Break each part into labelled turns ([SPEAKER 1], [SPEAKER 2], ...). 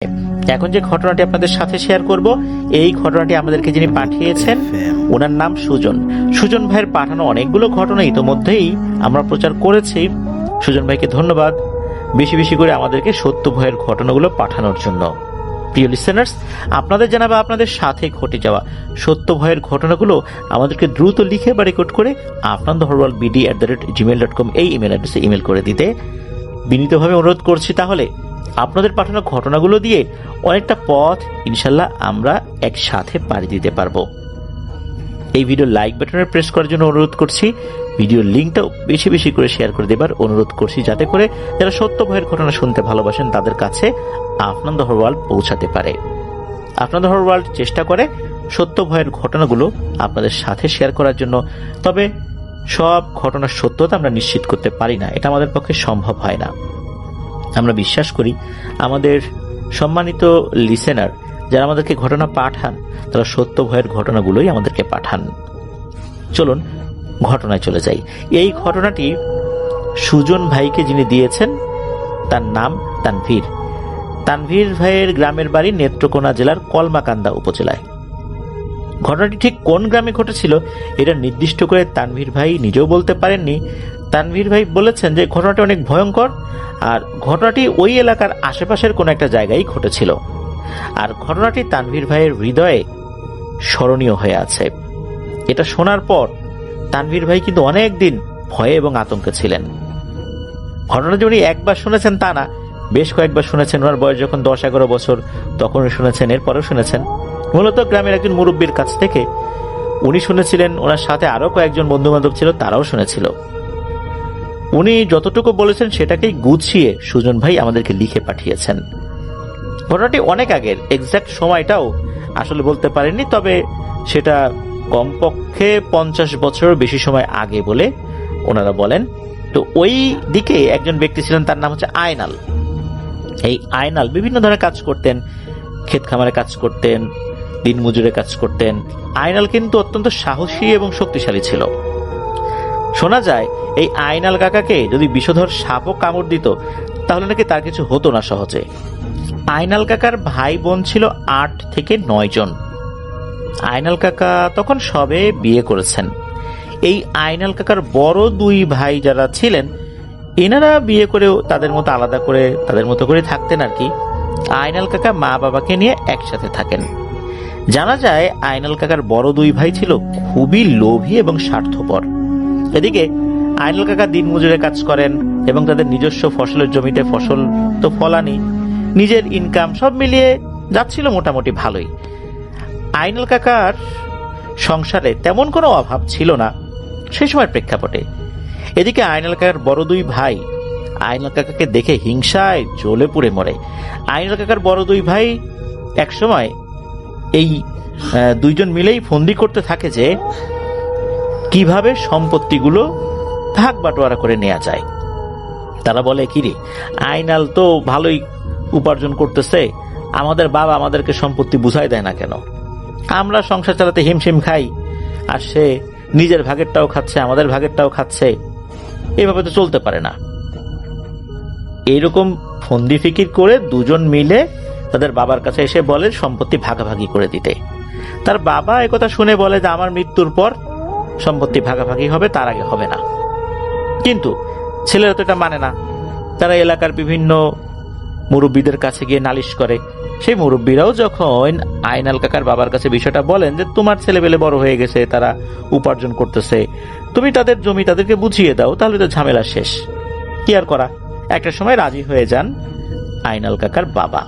[SPEAKER 1] এখন যে ঘটনাটি আপনাদের সাথে শেয়ার করব, এই ঘটনাটি আমাদেরকে যিনি পাঠিয়েছেন ওনার নাম সুজন। সুজন ভাইয়ের পাঠানো অনেকগুলো ঘটনা ইতোমধ্যেই আমরা প্রচার করেছি। সুজন ভাইকে ধন্যবাদ বেশি বেশি করে আমাদেরকে সত্য ভয়ের ঘটনাগুলো পাঠানোর জন্য। প্রিয় লিসেনার্স, আপনাদের জানাবো আপনাদের সাথে ঘটে যাওয়া সত্য ভয়ের ঘটনাগুলো আমাদেরকে দ্রুত লিখে বা রেকর্ড করে afnanthorwaldbd@gmail.com এই ইমেল অ্যাড্রেসে ইমেল করে দিতে বিনীতভাবে অনুরোধ করছি। তাহলে আপনাদের পাঠানো ঘটনাগুলো দিয়ে অনেকটা পথ ইনশাল্লাহ আমরা একসাথে পাড়ি দিতে পারবো। এই ভিডিও লাইক বাটনে প্রেস করার জন্য অনুরোধ করছি। ভিডিওর লিঙ্কটাও বেশি বেশি করে শেয়ার করে দেবার অনুরোধ করছি, যাতে করে যারা সত্য ভয়ের ঘটনা শুনতে ভালোবাসেন তাদের কাছে আফনান দ্য ওয়ার্ল্ড পৌঁছাতে পারে। আফনান দ্য ওয়ার্ল্ড চেষ্টা করে সত্য ভয়ের ঘটনাগুলো আপনাদের সাথে শেয়ার করার জন্য। তবে সব ঘটনার সত্যতা আমরা নিশ্চিত করতে পারি না, এটা আমাদের পক্ষে সম্ভব হয় না। আমরা বিশ্বাস করি আমাদের সম্মানিত লিসেনার যারা আমাদেরকে ঘটনা পাঠান তারা সত্য ভয়ের ঘটনাগুলোই আমাদেরকে পাঠান। চলুন ঘটনায় চলে যাই। এই ঘটনাটি সুজন ভাইকে যিনি দিয়েছেন তার নাম তানভীর। তানভীর ভাইয়ের গ্রামের বাড়ি নেত্রকোনা জেলার কলমাকান্দা উপজেলায়। ঘটনাটি ঠিক কোন গ্রামে ঘটেছিল এটা নির্দিষ্ট করে তানভীর ভাই নিজেও বলতে পারেননি। তানভীর ভাই বলেছেন যে ঘটনাটি অনেক ভয়ঙ্কর, আর ঘটনাটি ওই এলাকার আশেপাশের কোনো একটা জায়গায় ঘটেছিল। আর ঘটনাটি তানভীর ভাইয়ের হৃদয়ে স্মরণীয় হয়ে আছে। এটা শোনার পর তানভীর ভাই কিন্তু অনেক দিন ভয়ে এবং আতঙ্কে ছিলেন। ঘটনা যে উনি একবার শুনেছেন তা না, বেশ কয়েকবার শুনেছেন। ওনার বয়স যখন 10-11 বছর তখন শুনেছেন, এরপরেও শুনেছেন। মূলত গ্রামের একজন মুরব্বীর কাছ থেকে উনি শুনেছিলেন, ওনার সাথে আরো কয়েকজন বন্ধু বান্ধব ছিল তারাও শুনেছিল। উনি যতটুকু বলেছেন সেটাকেই গুছিয়ে সুজন ভাই আমাদেরকে লিখে পাঠিয়েছেন। ঘটনাটি অনেক আগের, এক্সাক্ট সময়টাও আসলে বলতে পারেননি, তবে সেটা কমপক্ষে 50 বছরের বেশি সময় আগে বলে ওনারা বলেন। তো ওই দিকে একজন ব্যক্তি ছিলেন, তার নাম হচ্ছে আয়নাল। এই আয়নাল বিভিন্ন ধরনের কাজ করতেন, ক্ষেত খামারে কাজ করতেন, দিনমজুরে কাজ করতেন। আয়নাল কিন্তু অত্যন্ত সাহসী এবং শক্তিশালী ছিল। শোনা যায় এই আয়নাল কাকাকে যদি বিষধর সাপও কামড় দিত তাহলে নাকি তার কিছু হতো না সহজে। আয়নাল কাকার ভাই বোন ছিল 8 থেকে 9 জন। আয়নাল কাকা তখন সবে বিয়ে করেছেন। এই আয়নাল কাকার বড় 2 ভাই যারা ছিলেন এনারা বিয়ে করেও তাদের মতো আলাদা করে তাদের মতো করে থাকতেন আর কি। আয়নাল কাকা মা বাবাকে নিয়ে একসাথে থাকেন। জানা যায় আয়নাল কাকার বড় 2 ভাই ছিল খুবই লোভী এবং স্বার্থপর। এদিকে আয়নাল কাকা দিনমজুরে কাজ করেন এবং তাদের নিজস্ব ফসলের জমিতে ফসল তো ফলানি, নিজের ইনকাম সব মিলিয়ে যাচ্ছিল মোটামুটি ভালোই। আয়নাল কাকার সংসারে তেমন কোনো অভাব ছিল না সেই সময়ের প্রেক্ষাপটে। এদিকে আয়নাল কাকার বড় 2 ভাই আয়নাল কাকাকে দেখে হিংসায় জ্বলে পুড়ে মরে। আয়নাল কাকার বড় 2 ভাই এক সময় এই 2 জন মিলেই ফন্দি করতে থাকে যে কিভাবে সম্পত্তিগুলো ভাগ বাটোয়ারা করে নেওয়া যায়। তারা বলে, কিরে আয়নাল তো ভালোই উপার্জন করতেছে, আমাদের বাবা আমাদেরকে সম্পত্তি বুঝাই দেয় না কেন? আমরা সংসার চালাতে হিমশিম খাই, আর সে নিজের ভাগেরটাও খাচ্ছে, আমাদের ভাগেরটাও খাচ্ছে, এইভাবে তো চলতে পারে না। এইরকম ফন্দি ফিকির করে 2 জন মিলে তাদের বাবার কাছে এসে বলে সম্পত্তি ভাগাভাগি করে দিতে। তার বাবা একথা শুনে বলে যে আমার মৃত্যুর পর সম্পত্তি ভাগাভাগি হবে, তার আগে হবে না। কিন্তু ছেলেরা তো এটা মানে না। তারা এলাকার বিভিন্ন মুরব্বীদের কাছে গিয়ে নালিশ করে। সেই মুরব্বীরাও যখন আয়নাল কাকার বাবার কাছে বিষয়টা বলেন যে তোমার ছেলেবেলে বড় হয়ে গেছে, তারা উপার্জন করতেছে, তুমি তাদের জমি তাদেরকে বুঝিয়ে দাও, তাহলে তো ঝামেলা শেষ। কি আর করা, একটা সময় রাজি হয়ে যান আয়নাল কাকার বাবা।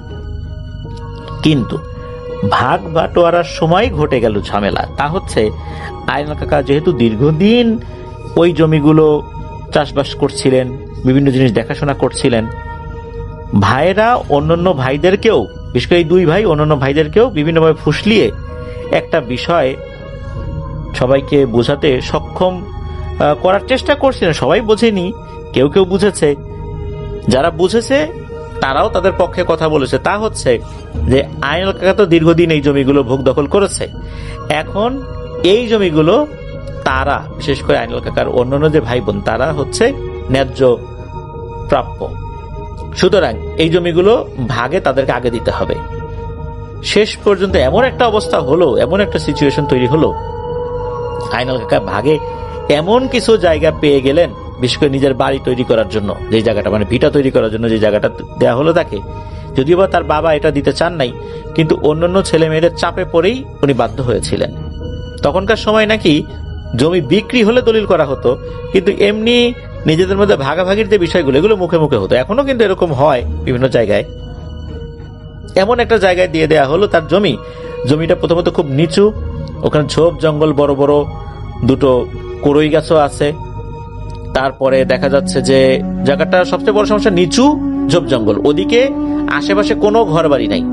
[SPEAKER 1] কিন্তু ভাগ বাটোয়ারার সময় ঘটে গেল ঝামেলা। তা হচ্ছে আয়নাল কাকা যেহেতু দীর্ঘদিন ওই জমিগুলো চাষবাস করছিলেন, বিভিন্ন জিনিস দেখাশোনা করছিলেন, ভাইয়েরা অন্যান্য ভাইদেরকেও, বিশেষ করে এই 2 ভাই অন্যান্য ভাইদেরকেও বিভিন্নভাবে ফুসলিয়ে একটা বিষয় সবাইকে বোঝাতে সক্ষম করার চেষ্টা করছিলেন। সবাই বোঝেনি, কেউ কেউ বুঝেছে। যারা বুঝেছে তারাও তাদের পক্ষে কথা বলেছে। তা হচ্ছে যে আয়নাল কাকা তো দীর্ঘদিন এই জমিগুলো ভোগ দখল করেছে, এখন এই জমিগুলো তারা, বিশেষ করে আয়নাল কাকার অন্যান্য যে ভাই বোন, তারা হচ্ছে ন্যায্য প্রাপ্য। সুতরাং এই জমিগুলো ভাগে তাদেরকে আগে দিতে হবে। শেষ পর্যন্ত এমন একটা অবস্থা হলো, এমন একটা সিচুয়েশন তৈরি হলো, আইনাল কাকা ভাগে এমন কিছু জায়গা পেয়ে গেলেন, বিশেষ করে নিজের বাড়ি তৈরি করার জন্য যে জায়গাটা, মানে ভিটা তৈরি করার জন্য যে জায়গাটা দেওয়া হলো তাকে, যদিও বা তার বাবা এটা দিতে চান নাই, কিন্তু অন্যান্য ছেলে মেয়েদের চাপে পড়েই উনি বাধ্য হয়েছিলেন। তখনকার সময় নাকি জমি বিক্রি হলে দলিল করা হতো, কিন্তু এমনি নিজেদের মধ্যে ভাগাভাগির যে বিষয়গুলো এগুলো মুখে মুখে হতো। এখনো কিন্তু এরকম হয় বিভিন্ন জায়গায়। এমন একটা জায়গায় দিয়ে দেয়া হলো তার জমিটা প্রথমত খুব নিচু, ওখানে ঝোপ জঙ্গল, বড় বড় দুটো করই গাছও আছে। তারপরে দেখা যাচ্ছে যে জায়গাটা সবচেয়ে বড় সমস্যা, নিচু, ঝোপ জঙ্গল, ওদিকে আশেপাশে কোনো ঘর বাড়ি নাই।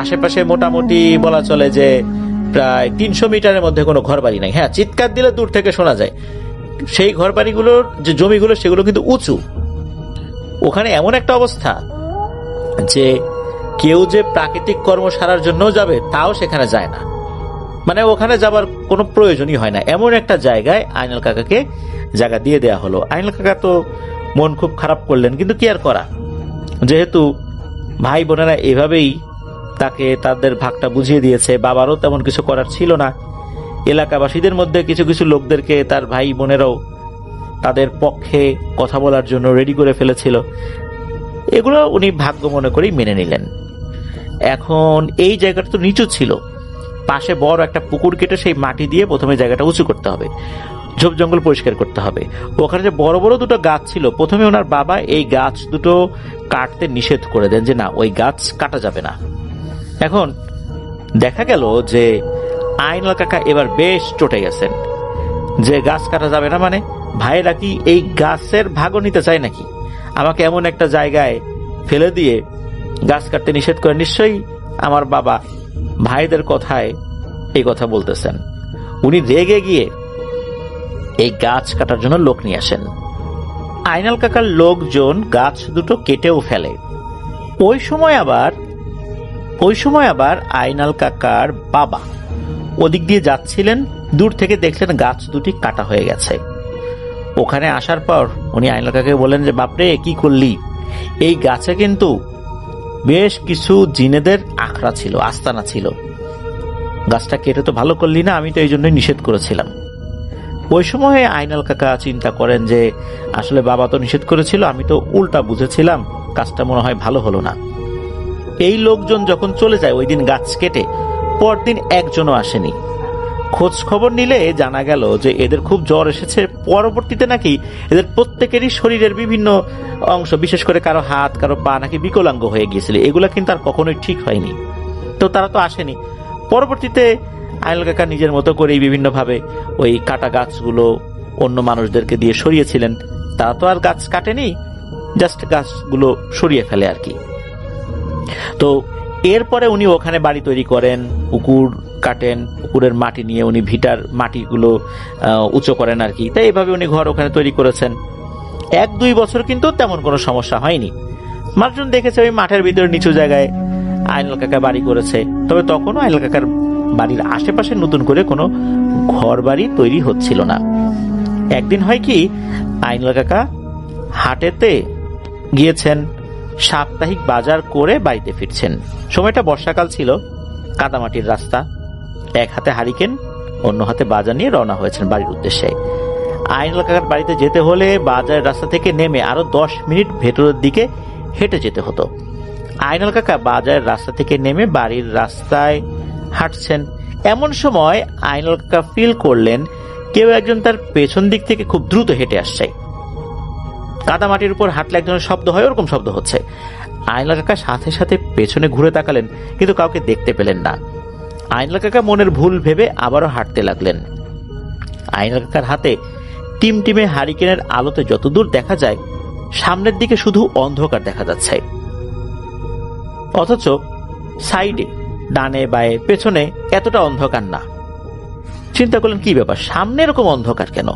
[SPEAKER 1] আশেপাশে মোটামুটি বলা চলে যে প্রায় 300 মিটারের মধ্যে কোনো ঘর বাড়ি নাই। হ্যাঁ, চিৎকার দিলে দূর থেকে শোনা যায়। সেই ঘর বাড়িগুলোর যে জমিগুলো সেগুলো কিন্তু উঁচু। ওখানে এমন একটা অবস্থা যে কেউ যে প্রাকৃতিক কর্ম সারার জন্য যাবে তাও সেখানে যায় না, মানে ওখানে যাবার কোনো প্রয়োজনই হয় না। এমন একটা জায়গায় আইনাল কাকাকে জায়গা দিয়ে দেয়া হলো। আইনাল কাকা তো মন খুব খারাপ করলেন, কিন্তু কি আর করা, যেহেতু ভাই বোনেরা এভাবেই তাকে তাদের ভাগটা বুঝিয়ে দিয়েছে, বাবারও তেমন কিছু করার ছিল না। এলাকাবাসীদের মধ্যে কিছু কিছু লোকদেরকে তার ভাই বোনেরাও তাদের পক্ষে কথা বলার জন্য রেডি করে ফেলেছিল। এগুলো উনি ভাগ্য মনে করেই মেনে নিলেন। এখন এই জায়গাটা তো নিচু ছিল, পাশে বড় একটা পুকুর কেটে সেই মাটি দিয়ে প্রথমে জায়গাটা উঁচু করতে হবে, ঝোপ জঙ্গল পরিষ্কার করতে হবে। ওখানে যে বড় বড় দুটো গাছ ছিল, প্রথমে ওনার বাবা এই গাছ দুটো কাটতে নিষেধ করে দেন যে না, ওই গাছ কাটা যাবে না। এখন দেখা গেল যে আইনাল কাকা এবার বেশ চটে গেছেন যে গাছ কাটা যাবে না, মানে ভাইরা কি এই গাছের ভাগও নিতে চায় নাকি? আমাকে এমন একটা জায়গায় ফেলে দিয়ে গাছ কাটতে নিষেধ করে, নিশ্চয়ই আমার বাবা ভাইদের কথায় এই কথা বলতেছেন। উনি রেগে গিয়ে এই গাছ কাটার জন্য লোক নিয়ে আসেন। আইনাল কাকার লোকজন গাছ দুটো কেটেও ফেলে। ওই সময় আবার আইনাল কাকার বাবা ওদিক দিয়ে যাচ্ছিলেন, দূর থেকে দেখলেন গাছ দুটি কাটা হয়ে গেছে। ওখানে আসার পর উনি আইনাল কাকাকে বলেন যে বাপরে, কি করলি? এই গাছে কিন্তু বেশ কিছু জিনেদের আখড়া ছিল, আস্তানা ছিল, গাছটা কেটে তো ভালো করলি না, আমি তো এই জন্যই নিষেধ করেছিলাম। ওই সময় আইনাল কাকা চিন্তা করেন যে আসলে বাবা তো নিষেধ করেছিল, আমি তো উল্টা বুঝেছিলাম, কাজটা মনে হয় ভালো হলো না। এই লোকজন যখন চলে যায় ওই দিন গাছ কেটে, পরদিন একজনও আসেনি। খোঁজ খবর নিলে জানা গেল যে এদের খুব জ্বর এসেছে। পরবর্তীতে নাকি এদের প্রত্যেকেরই শরীরের বিভিন্ন অংশ, বিশেষ করে কারো হাত কারো পা নাকি বিকলাঙ্গ হয়ে গিয়েছিল। এগুলা কিন্তু আর কখনোই ঠিক হয়নি। তো তারা তো আসেনি। পরবর্তীতে আইনাল কাকা নিজের মতো করে বিভিন্ন ভাবে ওই কাটা গাছগুলো অন্য মানুষদেরকে দিয়ে সরিয়েছিলেন। তারা তো আর গাছ কাটেনি, জাস্ট গাছগুলো সরিয়ে ফেলে আর কি। তো এরপরে উনি ওখানে বাড়ি তৈরি করেন, পুকুর কাটেন, পুকুরের মাটি নিয়ে উনি ভিটার মাটিগুলো উঁচু করেন আর কি। তাই এভাবে উনি ঘর ওখানে তৈরি করেছেন। 1-2 বছর কিন্তু তেমন কোনো সমস্যা হয়নি। মানুষজন দেখেছে ওই মাঠের ভিতরে নিচু জায়গায় আইনাল কাকা বাড়ি করেছে। তবে তখনও আইনাল কাকার বাড়ির আশেপাশে নতুন করে কোনো ঘর বাড়ি তৈরি হচ্ছিল না। একদিন হয় কি, আইনাল কাকা হাটেতে গিয়েছেন, সাপ্তাহিক বাজার করে বাড়িতে ফিরছেন। সময়টা বর্ষাকাল ছিল, কাদামাটির রাস্তা, এক হাতে হারিকেন অন্য হাতে বাজার নিয়ে রওনা হয়েছেন বাড়ির উদ্দেশ্যে। আইনাল কাকার বাড়িতে যেতে হলে বাজারের রাস্তা থেকে নেমে আরো 10 মিনিট ভেতরের দিকে হেঁটে যেতে হতো। আইনাল কাকা বাজারের রাস্তা থেকে নেমে বাড়ির রাস্তায় হাঁটছেন। এমন সময় আইনাল কাকা ফিল করলেন কেউ একজন তার পেছন দিক থেকে খুব দ্রুত হেঁটে আসছে। কাদামাটির উপর হাঁটলে একজনের শব্দ হয়, ওরকম শব্দ হচ্ছে। আইনাল কাকা সাথে সাথে পেছনে ঘুরে তাকালেন, কিন্তু কাউকে দেখতে পেলেন না। আইনাল কাকা মনের ভুল ভেবে আবারও হাঁটতে লাগলেন। আইনাল কাকার হাতে টিমটিমে হারিকেনের আলোতে যতদূর দেখা যায় সামনের দিকে শুধু অন্ধকার দেখা যাচ্ছে, অথচ সাইডে ডানে বায়ে পেছনে এতটা অন্ধকার না। চিন্তা করলেন কি ব্যাপার, সামনে এরকম অন্ধকার কেন?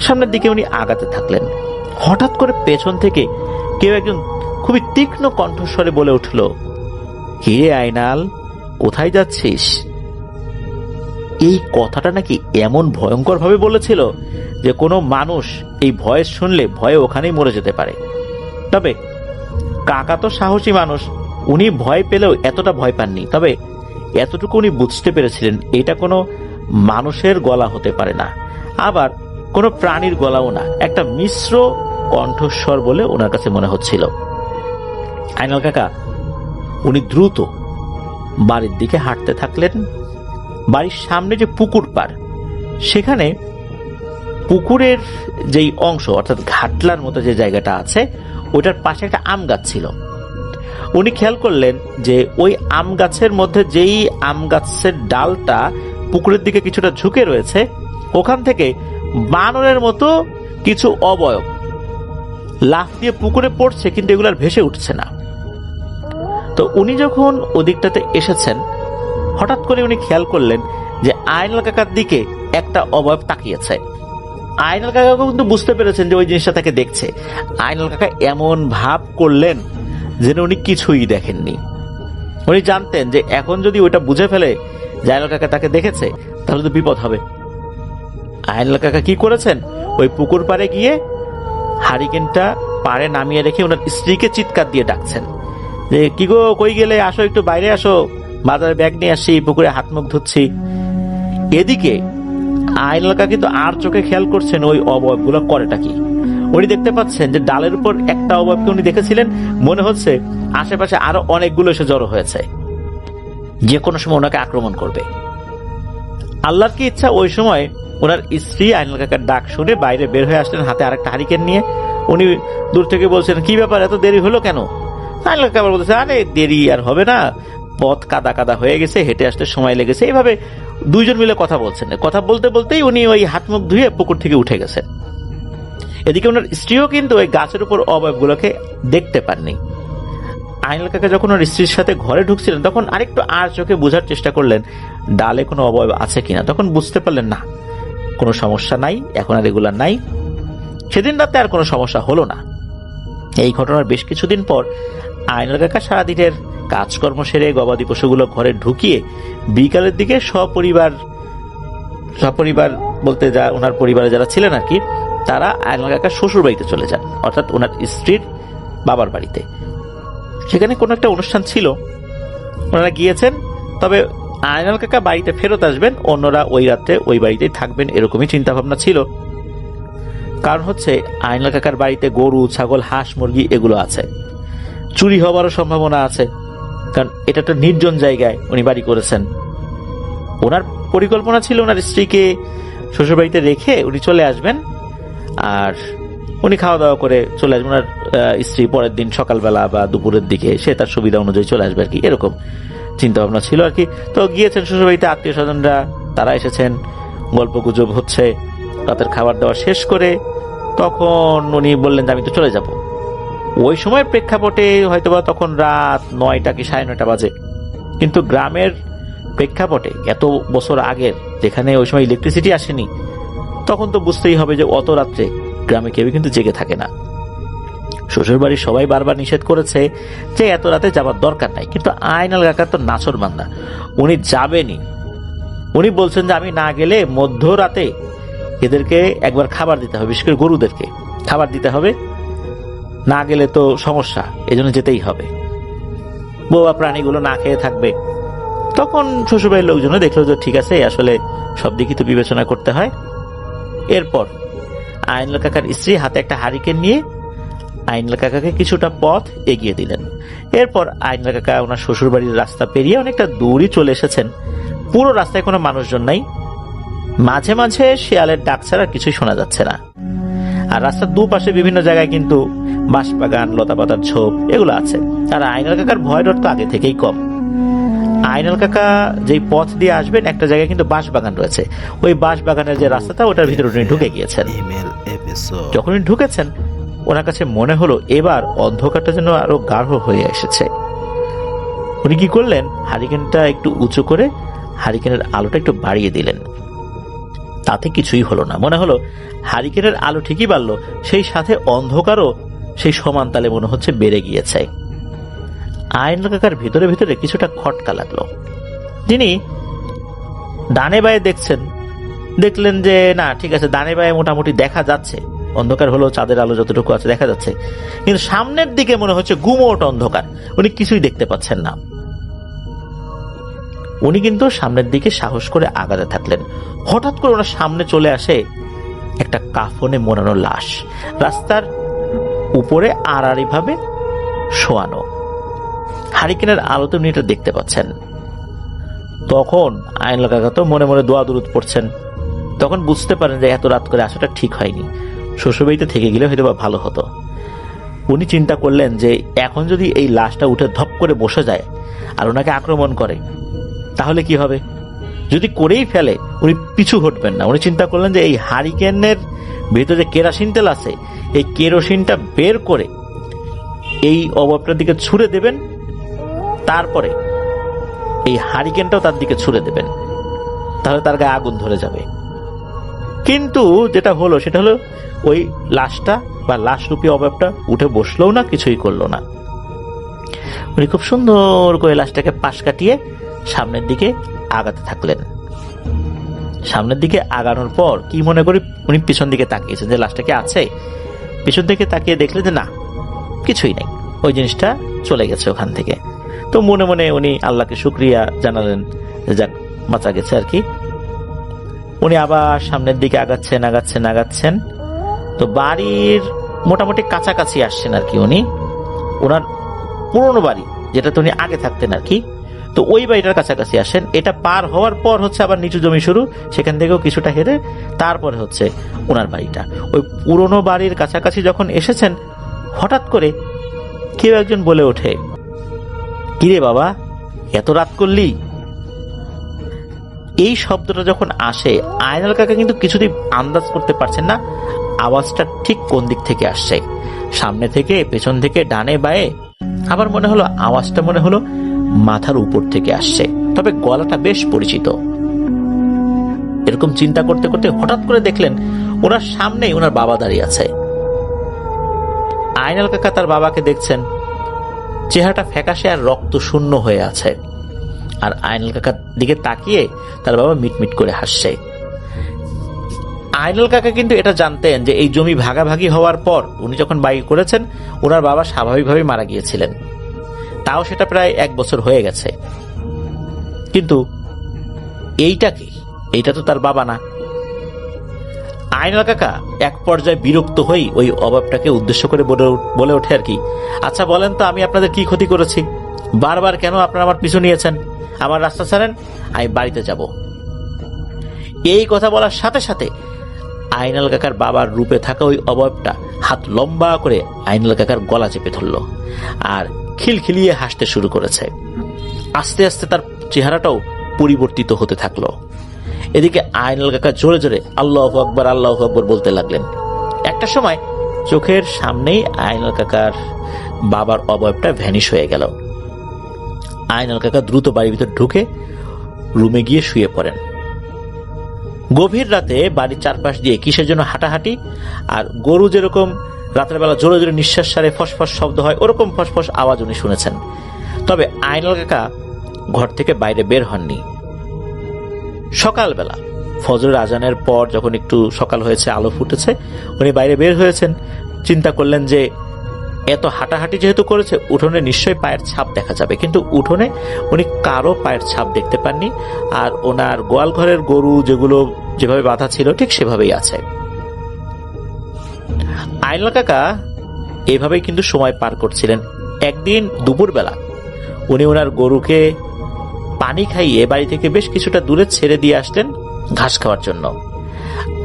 [SPEAKER 1] সামনের দিকে উনি আগাতে থাকলেন। হঠাৎ করে পেছন থেকে কেউ একজন খুবই তীক্ষ্ণ কণ্ঠস্বরে বলে উঠল, হিরে আইনাল, কোথায় যাচ্ছিস? এই কথাটা নাকি এমন ভয়ঙ্কর ভাবে বলেছিল যে কোনো মানুষ এই ভয়েস শুনলে ভয়ে ওখানেই মরে যেতে পারে। তবে কাকা তো সাহসী মানুষ, উনি ভয় পেলেও এতটা ভয় পাননি। তবে এতটুকু উনি বুঝতে পেরেছিলেন এটা কোনো মানুষের গলা হতে পারে না, আবার কোনো প্রাণীর গলাও না, একটা মিশ্র কণ্ঠস্বর বলে ওনার কাছে মনে হচ্ছিল। আইনাল কাকা উনি দ্রুত বাড়ির দিকে হাঁটতে থাকলেন। বাড়ির সামনে যে পুকুর পাড়, সেখানে পুকুরের যেই অংশ অর্থাৎ ঘাটলার মতো যে জায়গাটা আছে ওটার পাশে একটা আম গাছ ছিল। উনি খেয়াল করলেন যে ওই আম গাছের মধ্যে যেই আম গাছের ডালটা পুকুরের দিকে কিছুটা ঝুঁকে রয়েছে, ওখান থেকে বানরের মতো কিছু অবয়ব লাফ দিয়ে পুকুরে পড়ছে, কিন্তু এগুলো আর ভেসে উঠছে না। তো উনি যখন ওদিকটাতে এসেছেন, হঠাৎ করে উনি খেয়াল করলেন যে আইনাল কাকার দিকে একটা অবয়ব তাকিয়েছে। আইনাল কাকা কিন্তু বুঝতে পেরেছেন যে ওই জিনিসটা তাকে দেখছে। আইনাল কাকা এমন ভাব করলেন যেন উনি কিছুই দেখেননি। উনি জানতেন যে এখন যদি ওইটা বুঝে ফেলে যে আইনাল কাকা তাকে দেখেছে, তাহলে তো বিপদ হবে। আইনাল কাকা কি করেছেন, ওই পুকুর পাড়ে গিয়ে হারিকেনটা পাড়ে নামিয়ে রেখে ওনার স্ত্রীকে চিৎকার দিয়ে ডাকছেন যে কি গো, কই গেলে, আসো একটু বাইরে আসো, বাজারে ব্যাগ নিয়ে আসি, পুকুরে হাত মুখ ধুচ্ছি। এদিকে আইনাল কাকা কিন্তু আর চোখে খেয়াল করছেন ওই অবয়বগুলো করেটা কি। উনি দেখতে পাচ্ছেন যে ডালের উপর একটা অবয়বকে উনি দেখেছিলেন, মনে হচ্ছে আশেপাশে আরো অনেকগুলো এসে জড়ো হয়েছে, যে কোনো সময় ওনাকে আক্রমণ করবে। আল্লাহর কি ইচ্ছা, ওই সময় ওনার স্ত্রী আইনাল কাকার ডাক শুনে বাইরে বের হয়ে আসলেন হাতে আরেকটা হারিকেন নিয়ে। উনি দূর থেকে বলছেন, কি ব্যাপার, এত দেরি হলো কেন? আইনাল কাকা আবার বলছে, আরে দেরি আর হবে না, পথ কাদা কাদা হয়ে গেছে, হেঁটে আসতে সময় লেগেছে। এইভাবে দুইজন মিলে কথা বলছেন। কথা বলতে বলতেই উনি ওই হাত মুখ ধুয়ে পুকুর থেকে উঠে গেছেন। এদিকে ওনার স্ত্রীও কিন্তু ওই গাছের উপর অবয়বগুলোকে দেখতে পাননি। আইনাল কাকা যখন ওর স্ত্রীর সাথে ঘরে ঢুকছিলেন, তখন আরেকটু আর চোখে বোঝার চেষ্টা করলেন ডালে কোনো অবয়ব আছে কিনা। তখন বুঝতে পারলেন না, কোনো সমস্যা নাই, এখন আর রেগুলার নাই। সেদিন রাতে আর কোনো সমস্যা হলো না। এই ঘটনার বেশ কিছুদিন পর আইনাল কাকা সারাদিনের কাজকর্ম সেরে গবাদি পশুগুলো ঘরে ঢুকিয়ে বিকালের দিকে সপরিবার বলতে যা ওনার পরিবারে যারা ছিলেন আর কি, তারা আইনাল কাকার শ্বশুর বাড়িতে চলে যান, অর্থাৎ ওনার স্ত্রীর বাবার বাড়িতে। সেখানে কোনো একটা অনুষ্ঠান ছিল, ওনারা গিয়েছেন। তবে আইনাল কাকা বাড়িতে ফেরত আসবেন, অন্যরা ওই রাত্রে ওই বাড়িতেই থাকবেন, এরকমই চিন্তা ভাবনা ছিল। কারণ হচ্ছে আইনাল কাকার বাড়িতে গরু, ছাগল, হাঁস, মুরগি এগুলো আছে, চুরি হওয়ারও সম্ভাবনা আছে, কারণ এটা একটা নির্জন জায়গায় উনি বাড়ি করেছেন। ওনার পরিকল্পনা ছিল ওনার স্ত্রীকে শ্বশুরবাড়িতে রেখে উনি চলে আসবেন, আর উনি খাওয়া দাওয়া করে চলে আসবেন। ওনার স্ত্রী পরের দিন সকালবেলা বা দুপুরের দিকে সে তার সুবিধা অনুযায়ী চলে আসবে আর কি, এরকম চিন্তা ভাবনা ছিল আর কি। তো গিয়েছেন শ্বশুরবাড়িতে, আত্মীয় স্বজনরা তারা এসেছেন, গল্প গুজব হচ্ছে। রাতের খাবার দাওয়া শেষ করে তখন উনি বললেন যে আমি তো চলে যাব। ওই সময় প্রেক্ষাপটে হয়তোবা তখন রাত 9টা কি 9:30 বাজে, কিন্তু গ্রামের প্রেক্ষাপটে এত বছর আগের, যেখানে ওই সময় ইলেকট্রিসিটি আসেনি, তখন তো বুঝতেই হবে যে অত রাত্রে গ্রামে কেউ কিন্তু জেগে থাকে না। শ্বশুরবাড়ির সবাই বারবার নিষেধ করেছে যে এত রাতে যাবার দরকার নাই, কিন্তু আইনাল কাকা তো নাছোড়বান্দা, উনি যাবেনই। উনি বলছেন যে আমি না গেলে মধ্যরাতে এদেরকে একবার খাবার দিতে হবে, বিশেষ করে গরুদেরকে খাবার দিতে হবে, না গেলে তো সমস্যা, এজন্য যেতেই হবে, বোবা প্রাণীগুলো না খেয়ে থাকবে। তখন শ্বশুরবাড়ির লোকজন দেখলো যে ঠিক আছে, আসলে সব দিকই তো বিবেচনা করতে হয়। এরপর আইনাল কাকার স্ত্রী হাতে একটা হারিকেন নিয়ে আইনাল কাকাকে কিছুটা পথ এগিয়ে দিলেন। এরপর আইনাল কাকা ওনার শ্বশুরবাড়ির রাস্তা পেরিয়ে অনেকটা দূরই চলে এসেছেন। পুরো রাস্তায় কোনো মানুষজন নাই, মাঝে মাঝে শিয়ালের ডাক ছাড়া কিছুই শোনা যাচ্ছে না। আর রাস্তার দুপাশে বিভিন্ন জায়গায় কিন্তু বাঁশবাগান, লতাপাতার ঝোপ এগুলো আছে। আর আইনাল কাকার ভয় ডর তো আগে থেকেই কম। আইনাল কাকা যেই পথ দিয়ে আসবেন, একটা জায়গায় কিন্তু বাঁশবাগান রয়েছে, ওই বাঁশবাগানের যে রাস্তাটা ওটার ভিতরে উনি ঢুকে গিয়েছেন। যখন উনি ঢুকেছেন, ওনার কাছে মনে হলো এবার অন্ধকারটা যেন আরো গাঢ় হয়ে এসেছে। উনি কি করলেন, হারিকেনটা একটু উঁচু করে হারিকেনের আলোটা একটু বাড়িয়ে দিলেন। তাতে কিছুই হলো না। মনে হলো হারিকেনের আলো ঠিকই বাড়লো, সেই সাথে অন্ধকারও সেই সমান তালে মনে হচ্ছে বেড়ে গিয়েছে। আইনাল কাকার ভিতরে ভিতরে কিছুটা খটকা লাগলো। তিনি ডানে বায়ে দেখছেন, দেখলেন যে না ঠিক আছে, ডানে বায়ে মোটামুটি দেখা যাচ্ছে, অন্ধকার হলো, চাঁদের আলো যতটুকু আছে দেখা যাচ্ছে, কিন্তু সামনের দিকে মনে হচ্ছে গুমোট অন্ধকার, উনি কিছুই দেখতে পাচ্ছেন না। উনি কিন্তু সামনের দিকে সাহস করে আগাতে থাকলেন। হঠাৎ করে ওনার সামনে চলে আসে একটা কাফনে মোড়ানো লাশ, রাস্তার উপরে আড়াআড়ি ভাবে শোয়ানো। হারিকেনের আলোতে উনি এটা দেখতে পাচ্ছেন। তখন আইনুল কাকা তো মনে মনে দোয়া দুরুদ পড়ছেন। তখন বুঝতে পারেন যে এত রাত করে আসাটা ঠিক হয়নি, শ্বশুরবাড়িতে থেকে গেলে হয়তো বা ভালো হতো। উনি চিন্তা করলেন যে এখন যদি এই লাশটা উঠে ধপ করে বসে যায় আর ওনাকে আক্রমণ করে তাহলে কি হবে। যদি করেই ফেলে উনি পিছু হটবেন না। উনি চিন্তা করলেন যে এই হারিকেনের ভেতরে যে কেরোসিন তেল আছে, এই কেরোসিনটা বের করে এই অবয়বটার দিকে ছুঁড়ে দেবেন, তারপরে এই হারিকেনটাও তার দিকে ছুঁড়ে দেবেন, তাহলে তার গায়ে আগুন ধরে যাবে। কিন্তু যেটা হলো সেটা হলো ওই লাশটা বা লাশরূপী অবয়বটা উঠে বসলো না, কিছুই করলো না। উনি খুব সুন্দর করে লাশটাকে পাশ কাটিয়ে সামনের দিকে আগাতে থাকলেন। সামনের দিকে আগানোর পর কি মনে করি উনি পিছন দিকে তাকিয়েছেন যে লাশটা কি আছে। পিছন থেকে তাকিয়ে দেখলেন যে না, কিছুই নেই, ওই জিনিসটা চলে গেছে ওখান থেকে। তো মনে মনে উনি আল্লাহকে শুকরিয়া জানালেন যে যাক, বাঁচা গেছে আর কি। উনি আবার সামনের দিকে আগাচ্ছেন। তো বাড়ির মোটামুটি কাছাকাছি আসছেন আর কি। উনি ওনার পুরনো বাড়ি, যেটাতে উনি আগে থাকতেন আর কি, তো ওই বাড়িটার কাছাকাছি আসেন। এটা পার হওয়ার পর হচ্ছে আবার নিচু জমি শুরু, সেখান থেকেও কিছুটা হেরে তারপরে হচ্ছে ওনার বাড়িটা। ওই পুরনো বাড়ির কাছাকাছি যখন এসেছেন, হঠাৎ করে কেউ একজন বলে ওঠে, কিরে বাবা, এত রাত করলি? এই শব্দটা যখন আসে, আইনাল কাকা কিন্তু কিছুতেই আন্দাজ করতে পারছেন না আওয়াজটা ঠিক কোন দিক থেকে আসছে। সামনে থেকে, পেছন থেকে, ডানে বায়ে, আবার মনে হলো আওয়াজটা মনে হলো মাথার উপর থেকে আসছে, তবে গলাটা বেশ পরিচিত। এরকম চিন্তা করতে করতে হঠাৎ করে দেখলেন ওনার সামনেই ওনার বাবা দাঁড়িয়ে আছে। আইনাল কাকা তার বাবাকে দেখছেন, চেহারাটা ফ্যাকাশে আর রক্ত শূন্য হয়ে আছে। আর আইনাল কাকার দিকে তাকিয়ে তার বাবা মিটমিট করে হাসছে। আইনাল কাকা কিন্তু এটা জানতেন যে এই জমি ভাগাভাগি হওয়ার পর উনি যখন বাড়ি করেছেন, ওনার বাবা স্বাভাবিকভাবে মারা গিয়েছিলেন। তাও সেটা প্রায় 1 বছর হয়ে গেছে। কিন্তু এইটা কি? এইটা তো তার বাবা না। আইনাল কাকা এক পর্যায়ে বিরক্ত হয়ে ওই অভাবটাকে উদ্দেশ্য করে বলে ওঠে আর কি, আচ্ছা বলেন তো, আমি আপনাদের কি ক্ষতি করেছি? বারবার কেন আপনারা আমার পিছু নিয়েছেন? আমার রাস্তা ছাড়েন, আমি বাড়িতে যাব। এই কথা বলার সাথে সাথে আইনাল কাকার বাবার রূপে থাকা ওই অবয়বটা হাত লম্বা করে আইনাল কাকার গলা চেপে ধরল আর খিলখিলিয়ে হাসতে শুরু করেছে। আস্তে আস্তে তার চেহারাটাও পরিবর্তিত হতে থাকলো। এদিকে আইনাল কাকা জোরে জোরে আল্লাহু আকবার, আল্লাহু আকবার বলতে লাগলেন। একটা সময় চোখের সামনেই আইনাল কাকার বাবার অবয়বটা ভ্যানিশ হয়ে গেল। আইনাল কাকা দ্রুত বাড়ির ভিতর ঢুকে রুমে গিয়ে শুয়ে পড়েন। গভীর রাতে বাড়ির চারপাশ দিয়ে কিসের জন্য হাঁটাহাঁটি, আর গরু যেরকম রাতের বেলা জোরে জোরে নিঃশ্বাস সারে ফসফস শব্দ হয়, ওরকম ফসফস আওয়াজ উনি শুনেছেন। তবে আইনাল কাকা ঘর থেকে বাইরে বের হননি। সকালবেলা ফজরের আজানের পর যখন একটু সকাল হয়েছে, আলো ফুটেছে, উনি বাইরে বের হয়েছেন। চিন্তা করলেন যে এত হাঁটাহাঁটি যেহেতু করেছে, উঠোনে নিশ্চয়ই পায়ের ছাপ দেখা যাবে, কিন্তু উঠোনে উনি কারো পায়ের ছাপ দেখতে পাননি। আর ওনার গোয়াল ঘরের গরু যেগুলো যেভাবে বাঁধা ছিল ঠিক সেভাবেই আছে। আইনাল কাকা এভাবেই কিন্তু সময় পার করছিলেন। একদিন দুপুরবেলা উনি ওনার গরুকে পানি খাইয়ে বাড়ি থেকে বেশ কিছুটা দূরে ছেড়ে দিয়ে আসলেন ঘাস খাওয়ার জন্য।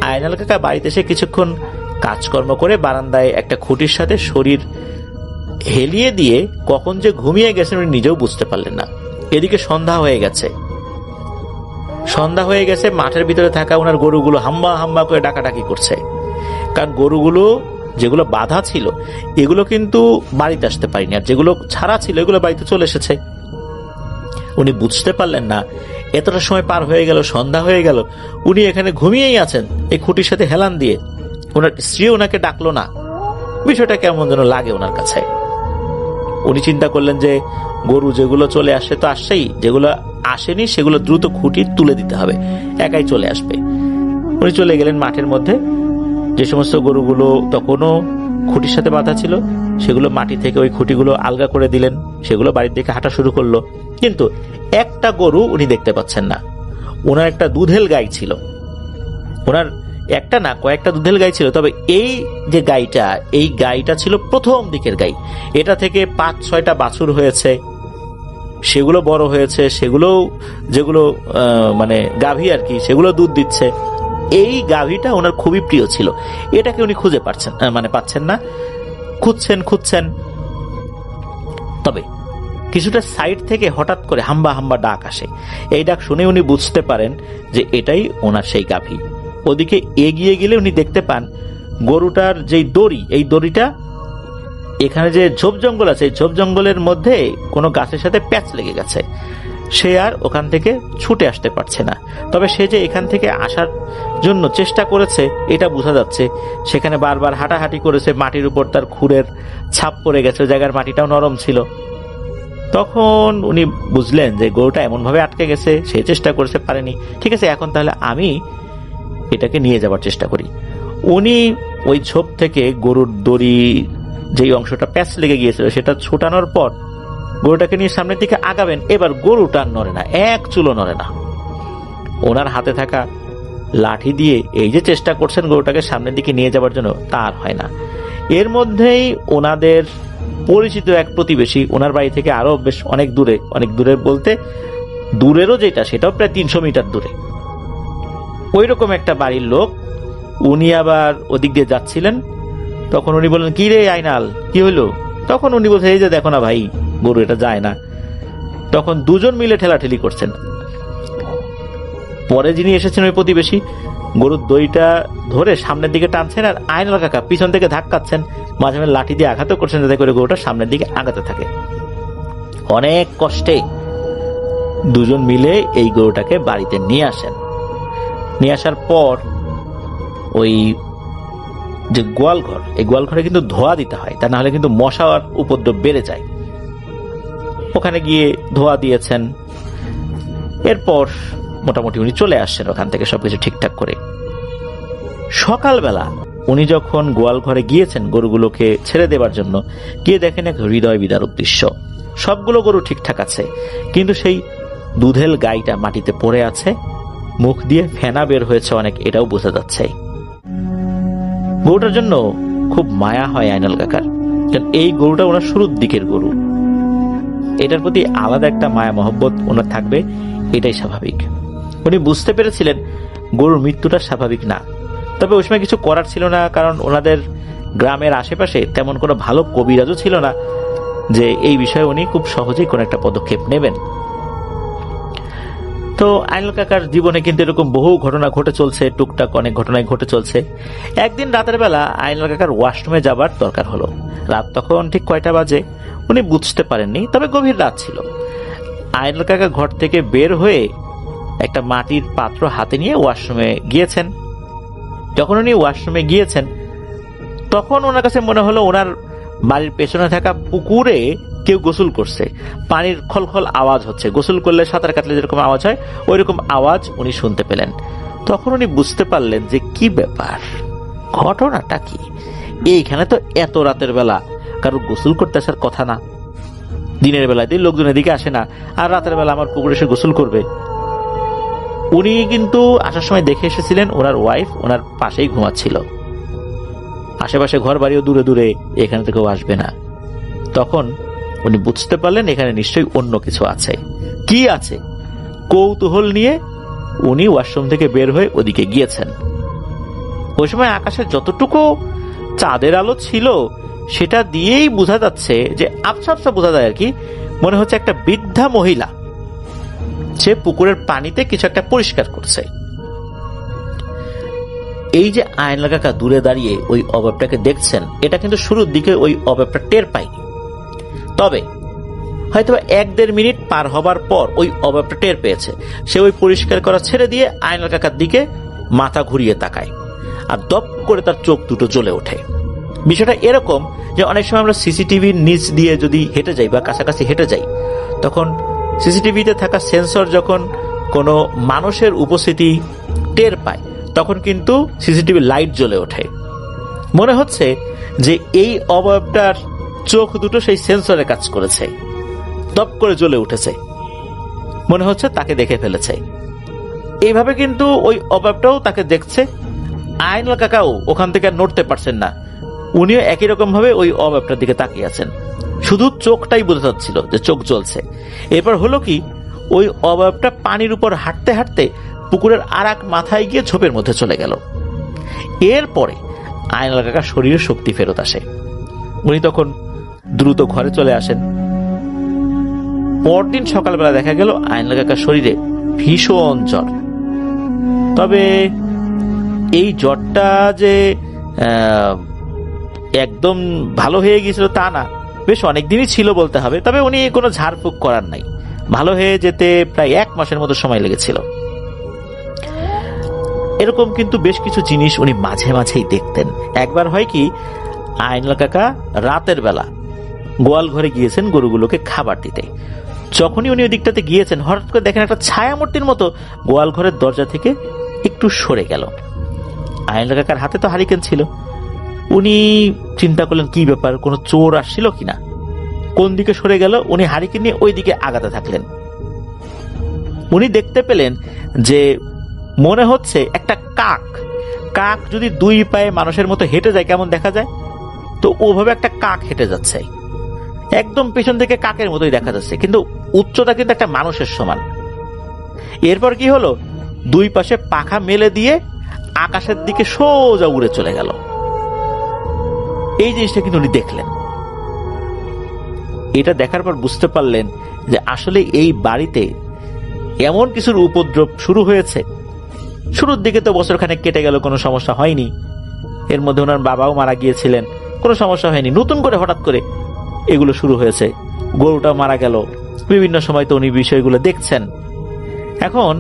[SPEAKER 1] আইনাল কাকা বাড়িতে এসে কিছুক্ষণ কাজকর্ম করে বারান্দায় একটা খুঁটির সাথে শরীর হেলিয়ে দিয়ে কখন যে ঘুমিয়ে গেছেন উনি নিজেও বুঝতে পারলেন না। এদিকে সন্ধ্যা হয়ে গেছে, মাঠের ভিতরে থাকা ওনার গরুগুলো হাম্বা হাম্বা করে ডাকাডাকি করছে। কারণ গরুগুলো যেগুলো বাঁধা ছিল এগুলো কিন্তু বাড়িতে আসতে পারেনি, আর যেগুলো ছাড়া ছিল এগুলো বাড়িতে চলে এসেছে। উনি বুঝতে পারলেন না এতটা সময় পার হয়ে গেল, সন্ধ্যা হয়ে গেল, উনি এখানে ঘুমিয়েই আছেন এই খুঁটির সাথে হেলান দিয়ে। ওনার স্ত্রী ওনাকে ডাকলো না, বিষয়টা কেমন যেন লাগে ওনার কাছে। উনি চিন্তা করলেন যে গরু যেগুলো চলে আসে তো আসছেই, যেগুলো আসেনি সেগুলো দ্রুত খুঁটি তুলে দিতে হবে, একাই চলে আসবে। উনি চলে গেলেন মাঠের মধ্যে, যে সমস্ত গরুগুলো তখনও খুঁটির সাথে বাঁধা ছিল সেগুলো মাটি থেকে ওই খুঁটিগুলো আলগা করে দিলেন, সেগুলো বাড়ির দিকে হাঁটা শুরু করলো। কিন্তু একটা গরু উনি দেখতে পাচ্ছেন না। ওনার একটা দুধেল গাই ছিল, ওনার একটা না কয়েকটা দুধেল গাই ছিল, তবে এই যে গাইটা, এই গাইটা ছিল প্রথম দিকের গাই। এটা থেকে 5-6টা বাছুর হয়েছে, সেগুলো বড় হয়েছে, সেগুলো যেগুলো মানে গাভী আর কি, সেগুলো দুধ দিচ্ছে। এই গাভীটা ওনার খুবই প্রিয় ছিল, এটাকে উনি খুঁজে পাচ্ছেন না, খুঁজছেন। তবে কিছুটা সাইড থেকে হঠাৎ করে হাম্বা হাম্বা ডাক আসে। এই ডাক শুনে উনি বুঝতে পারেন যে এটাই ওনার সেই গাভী। ওদিকে এগিয়ে গেলে উনি দেখতে পান গরুটার যেই দড়ি, এই দড়িটা এখানে যে ঝোপ জঙ্গল আছে, এই ঝোপ জঙ্গলের মধ্যে কোনো গাছের সাথে প্যাচ লেগে গেছে। সে আর ওখান থেকে ছুটে আসতে পারছে না। তবে সে যে এখান থেকে আসার জন্য চেষ্টা করেছে এটা বোঝা যাচ্ছে। সেখানে বারবার হাঁটাহাঁটি করেছে, মাটির উপর তার খুরের ছাপ পড়ে গেছে, জায়গার মাটিটাও নরম ছিল। তখন উনি বুঝলেন যে গরুটা এমন ভাবে আটকে গেছে, সে চেষ্টা করেছে, পারেনি। ঠিক আছে, এখন তাহলে আমি এটাকে নিয়ে যাবার চেষ্টা করি। উনি ওই ঝোপ থেকে গরুর দড়ি যেই অংশটা প্যাচ লেগে গিয়েছিল সেটা ছোটানোর পর গরুটাকে নিয়ে সামনের দিকে আগাবেন। এবার গরুটা নড়ে না, এক চুলো নড়ে না। ওনার হাতে থাকা লাঠি দিয়ে এই যে চেষ্টা করছেন গরুটাকে সামনের দিকে নিয়ে যাবার জন্য, তার হয় না। এর মধ্যেই ওনাদের পরিচিত এক প্রতিবেশী, ওনার বাড়ি থেকে আরো বেশ অনেক দূরে বলতে দূরেরও যেটা, সেটাও প্রায় 300 মিটার দূরে, ওই রকম একটা বাড়ির লোক। উনি আবার ওদিক দিয়ে যাচ্ছিলেন। তখন উনি বললেন, কি রে আইনাল, কি হইলো? তখন উনি বলছেন, এই যে দেখো না ভাই, গরু এটা যায় না। তখন দুজন মিলে ঠেলাঠেলি করছেন। পরে যিনি এসেছেন ওই প্রতিবেশী গরুর দড়িটা ধরে সামনের দিকে টানছেন, আর আইনাল কাকা পিছন থেকে ধাক্কাচ্ছেন, মাঝে মাঝে লাঠি দিয়ে আঘাতও করছেন যাতে করে গরুটা সামনের দিকে আগাতে থাকে। অনেক কষ্টে দুজন মিলে এই গরুটাকে বাড়িতে নিয়ে আসেন। নিয়ে আসার পর ওই যে গোয়ালঘর, এই গোয়ালঘরে কিন্তু ধোয়া দিতে হয়, তা না হলে কিন্তু মশার উপদ্রব বেড়ে যায়। ওখানে গিয়ে ধোয়া দিয়েছেন। এরপর মোটামুটি উনি চলে আসছেন ওখান থেকে সবকিছু ঠিকঠাক করে। সকালবেলা উনি যখন গোয়াল ঘরে গিয়েছেন গরুগুলোকে ছেড়ে দেবার জন্য, গিয়ে দেখেন এক হৃদয় বিদারক দৃশ্য। সবগুলো গরু ঠিকঠাক আছে, কিন্তু সেই দুধেল গাইটা মাটিতে পড়ে আছে, মুখ দিয়ে ফেনা বের হয়েছে অনেক, এটাও বোঝা যাচ্ছে। গরুটার জন্য খুব মায়া হয় আইনাল কাকার, কারণ এই গরুটা ওনার শুরুর দিকের গরু। এটার প্রতি আলাদা একটা মায়া মহব্বত ওনার থাকবে, এটাই স্বাভাবিক। উনি বুঝতে পেরেছিলেন গরুর মৃত্যুটা স্বাভাবিক না। তবে ওই সময় কিছু করার ছিল না, কারণ ওনাদের গ্রামের আশেপাশে তেমন কোনো ভালো কবিরাজও ছিল না যে এই বিষয়ে উনি খুব সহজেই কোনো একটা পদক্ষেপ নেবেন। তো আইনাল কাকার জীবনে কিন্তু এরকম বহু ঘটনা ঘটে চলছে, টুকটাক অনেক ঘটনায় ঘটে চলছে। একদিন রাতের বেলা আইনাল কাকার ওয়াশরুমে যাবার দরকার হলো। রাত তখন ঠিক কয়টা বাজে উনি বুঝতে পারেননি, তবে গভীর রাত ছিল। আইনাল কাকা ঘর থেকে বের হয়ে একটা মাটির পাত্র হাতে নিয়ে ওয়াশরুমে গিয়েছেন। যখন উনি ওয়াশরুমে গিয়েছেন তখন ওনার কাছে মনে হলো ওনার বাড়ির পেছনে থাকা পুকুরে কেউ গোসল করছে, পানির খলখল আওয়াজ হচ্ছে। গোসল করলে, সাঁতার কাটলে যেরকম আওয়াজ হয় ওই রকম আওয়াজ উনি শুনতে পেলেন। তখন উনি বুঝতে পারলেন যে কি ব্যাপার, ঘটনাটা কি। এইখানে তো এত রাতের বেলা কারো গোসল করতে আসার কথা না, দিনের বেলায় দিয়ে লোকজন এদিকে আসে না, আর রাতের বেলা আমার পুকুরে এসে গোসল করবে। উনি কিন্তু আসার সময় দেখে এসেছিলেন ওনার ওয়াইফ ওনার পাশেই ঘুমাচ্ছিল। আশেপাশে ঘর বাড়িও দূরে দূরে, এখানে থেকেও আসবে না। তখন উনি বুঝতে পারলেন এখানে নিশ্চয়ই অন্য কিছু আছে। কি আছে? কৌতূহল নিয়ে উনি ওয়াশরুম থেকে বের হয়ে ওদিকে গিয়েছেন। ওই সময় আকাশে যতটুকু চাঁদের আলো ছিল সেটা দিয়েই বোঝা যাচ্ছে যে আবছা আবছা বোঝা যায় আর কি, মনে হচ্ছে একটা বৃদ্ধা মহিলা সে পুকুরের পানিতে কিছু একটা পরিষ্কার করছে। এই যে আইনাল কাকা দূরে দাঁড়িয়ে ওই অভাবটাকে দেখছেন, এটা কিন্তু শুরুর দিকে ওই অভাবটা টের পায়নি। তবে হয়তো 1-1.5 মিনিট পার হবার পর ওই অভাবটা টের পেয়েছে। সে ওই পরিষ্কার করা ছেড়ে দিয়ে আইনাল কাকার দিকে মাথা ঘুরিয়ে তাকায়, আর দপ করে তার চোখ দুটো জ্বলে ওঠে। বিষয়টা এরকম যে অনেক সময় আমরা সিসিটিভির নিচ দিয়ে যদি হেঁটে যাই বা কাছাকাছি হেঁটে যাই, তখন সিসিটিভিতে থাকা সেন্সর যখন কোনো মানুষের উপস্থিতি টের পায় তখন কিন্তু সিসিটিভি লাইট জ্বলে ওঠে। মনে হচ্ছে যে এই অবয়বটার চোখ দুটো সেই সেন্সরে কাজ করেছে, টপ করে জ্বলে উঠেছে, মনে হচ্ছে তাকে দেখে ফেলেছে। এইভাবে কিন্তু ওই অবয়বটাও তাকে দেখছে। আইনুল কাকাও ওখান থেকে নড়তে পারছেন না, উনিও একই রকম ভাবে ওই অবয়বটার দিকে তাকিয়ে আছেন। শুধু চোখটাই বোঝা যাচ্ছিল যে চোখ জ্বলছে। এরপর হলো কি, ওই অবয়বটা পানির উপর হাঁটতে হাঁটতে পুকুরের আর এক মাথায় গিয়ে ঝোপের মধ্যে চলে গেল। এরপরে আইনুল কাকার শরীরে শক্তি ফেরত আসে। উনি তখন দ্রুত ঘরে চলে আসেন। পরদিন সকালবেলা দেখা গেল আইনুল কাকার শরীরে ভীষণ জ্বর। তবে এই জ্বরটা যে একদম ভালো হয়ে গিয়েছিল তা না, বেশ অনেকদিনই ছিল বলতে হবে। তবে উনি কোনো ঝাড়ফুঁক করার নাই, ভালো হয়ে যেতে প্রায় 1 মাসের মতো সময় লেগেছিল। এরকম কিন্তু বেশ কিছু জিনিস উনি মাঝে মাঝেই দেখতেন। একবার হয় কি, আইনুল কাকা রাতের বেলা গোয়াল ঘরে গিয়েছেন গরুগুলোকে খাবার দিতে। যখনই উনি ওই দিকটাতে গিয়েছেন, হঠাৎ করে দেখেন একটা ছায়ামূর্তির মতো গোয়াল ঘরের দরজা থেকে একটু সরে গেল। আইনুল কাকার হাতে তো হারিকেন ছিল। উনি চিন্তা করলেন কি ব্যাপার, কোনো চোর আসছিল কিনা। কোন দিকে সরে গেল, উনি হারিকেন নিয়ে ওই দিকে আগাতে থাকলেন। উনি দেখতে পেলেন যে মনে হচ্ছে একটা কাক যদি 2 পায়ে মানুষের মতো হেঁটে যায় কেমন দেখা যায়, তো ওভাবে একটা কাক হেঁটে যাচ্ছে। একদম পেছন থেকে কাকের মতোই দেখা যাচ্ছে, কিন্তু উচ্চতা কিন্তু একটা মানুষের সমান। এরপর কি হলো, 2 পাশে পাখা মেলে দিয়ে আকাশের দিকে সোজা উড়ে চলে গেল। এই জিনিসটা কিন্তু উনি দেখলেন। এটা দেখার পর বুঝতে পারলেন যে আসলে এই বাড়িতে এমন কিছুর উপদ্রব শুরু হয়েছে। শুরুর দিকে তো বছরখানেক কেটে গেল, কোনো সমস্যা হয়নি। এর মধ্যে ওনার বাবাও মারা গিয়েছিলেন, কোনো সমস্যা হয়নি। নতুন করে হঠাৎ করে এগুলো শুরু হয়েছে। গরুটা মারা গেল, বিভিন্ন সময় তো উনি বিষয়গুলো দেখছেন। এখন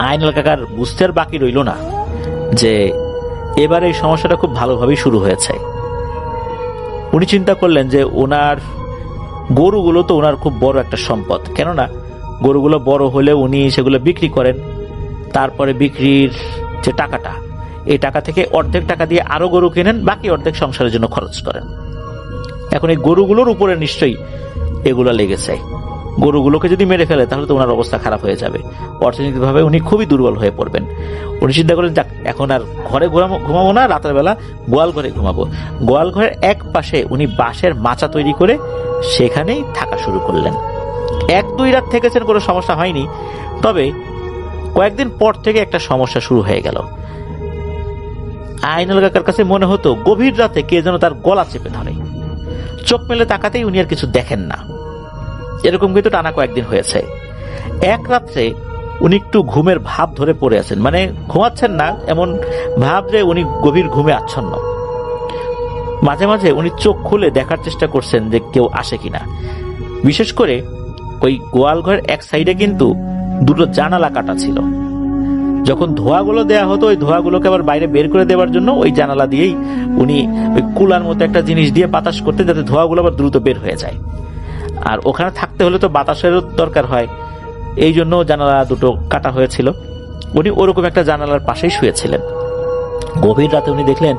[SPEAKER 1] আইনুল কাকার বুঝতে আর বাকি রইল না যে এবার এই সমস্যাটা খুব ভালোভাবেই শুরু হয়েছে। উনি চিন্তা করলেন যে ওনার গরুগুলো তো ওনার খুব বড় একটা সম্পদ, কেননা গরুগুলো বড় হলে উনি সেগুলো বিক্রি করেন। তারপরে বিক্রির যে টাকাটা, এই টাকা থেকে অর্ধেক টাকা দিয়ে আরো গরু কেনেন, বাকি অর্ধেক সংসারের জন্য খরচ করেন। এখন এই গরুগুলোর উপরে নিশ্চয়ই এগুলো লেগেছে। গরুগুলোকে যদি মেরে ফেলে তাহলে তো ওনার অবস্থা খারাপ হয়ে যাবে, অর্থনৈতিকভাবে উনি খুবই দুর্বল হয়ে পড়বেন। উনি চিন্তা করলেন, যাক এখন আর ঘরে ঘুমাবো না, রাতের বেলা গোয়াল ঘরে ঘুমাবো। গোয়াল ঘরের এক পাশে উনি বাঁশের মাচা তৈরি করে সেখানেই থাকা শুরু করলেন। 1-2 রাত থেকেছেন, কোনো সমস্যা হয়নি। তবে কয়েকদিন পর থেকে একটা সমস্যা শুরু হয়ে গেল। আইনুল কাকার কাছে মনে হতো গভীর রাতে কে যেন তার গলা চেপে ধরে। চোখ মেলে তাকাতেই উনি আর কিছু দেখেন না। এরকম কিন্তু টানা কয়েকদিন হয়েছে। এক রাত্রে উনি একটু ঘুমের ভাব ধরে পড়ে আছেন, মানে ঘুমাচ্ছেন না এমন ভাব যে উনি গভীর ঘুমে আচ্ছন্ন। মাঝে মাঝে উনি চোখ খুলে দেখার চেষ্টা করছেন যে কেউ আসে কিনা। বিশেষ করে ওই গোয়াল ঘরের এক সাইডে কিন্তু 2টো জানালা কাটা ছিল। যখন ধোঁয়াগুলো দেয়া হতো, ওই ধোঁয়াগুলোকে আবার বাইরে বের করে দেওয়ার জন্য ওই জানালা দিয়েই উনি ওই কুলার মতো একটা জিনিস দিয়ে বাতাস করতেন, যাতে ধোঁয়াগুলো আবার দ্রুত বের হয়ে যায়। আর ওখানে থাকতে হলে তো বাতাসেরও দরকার হয়, এই জন্য জানালা 2টো কাটা হয়েছিল। উনি ওরকম একটা জানালার পাশেই শুয়েছিলেন। গভীর রাতে উনি দেখলেন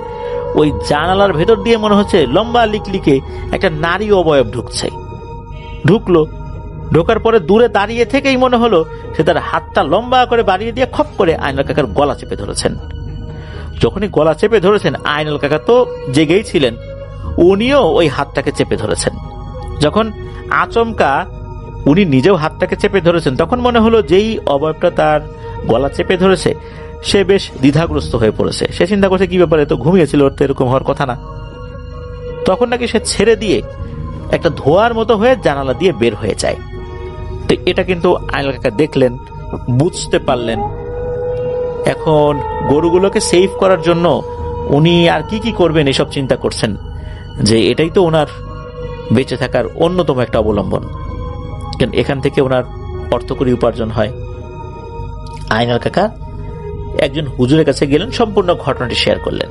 [SPEAKER 1] ওই জানালার ভেতর দিয়ে মনে হচ্ছে লম্বা লিকলিকে একটা নারী অবয়ব ঢুকলো। ঢোকার পরে দূরে দাঁড়িয়ে থেকেই মনে হলো সে তার হাতটা লম্বা করে বাড়িয়ে দিয়ে খপ করে আইনুল কাকার গলা চেপে ধরেছেন। যখনই গলা চেপে ধরেছেন, আইনুল কাকা তো জেগেই ছিলেন, উনিও ওই হাতটাকে চেপে ধরেছেন। যখন আচমকা উনি নিজেও হাতটাকে চেপে ধরেছেন, তখন মনে হলো যেই অবয়বটা তার গলা চেপে ধরেছে সে বেশ দ্বিধাগ্রস্ত হয়ে পড়েছে। সে চিন্তা করছে কি ব্যাপারে, তো ঘুমিয়েছিল, ওর তো এরকম হওয়ার কথা না। তখন নাকি সে ছেড়ে দিয়ে একটা ধোঁয়ার মতো হয়ে জানালা দিয়ে বের হয়ে যায়। তো এটা কিন্তু আইনুল কাকা দেখলেন, বুঝতে পারলেন। এখন গরুগুলোকে সেভ করার জন্য উনি আর কি করবেন এসব চিন্তা করছেন, যে এটাই তো ওনার বেঁচে থাকার অন্যতম একটা অবলম্বন। এখান থেকে ওনার অর্থকরী উপার্জন হয়। আইনুল কাকা একজন হুজুরের কাছে গেলেন, সম্পূর্ণ ঘটনাটি শেয়ার করলেন।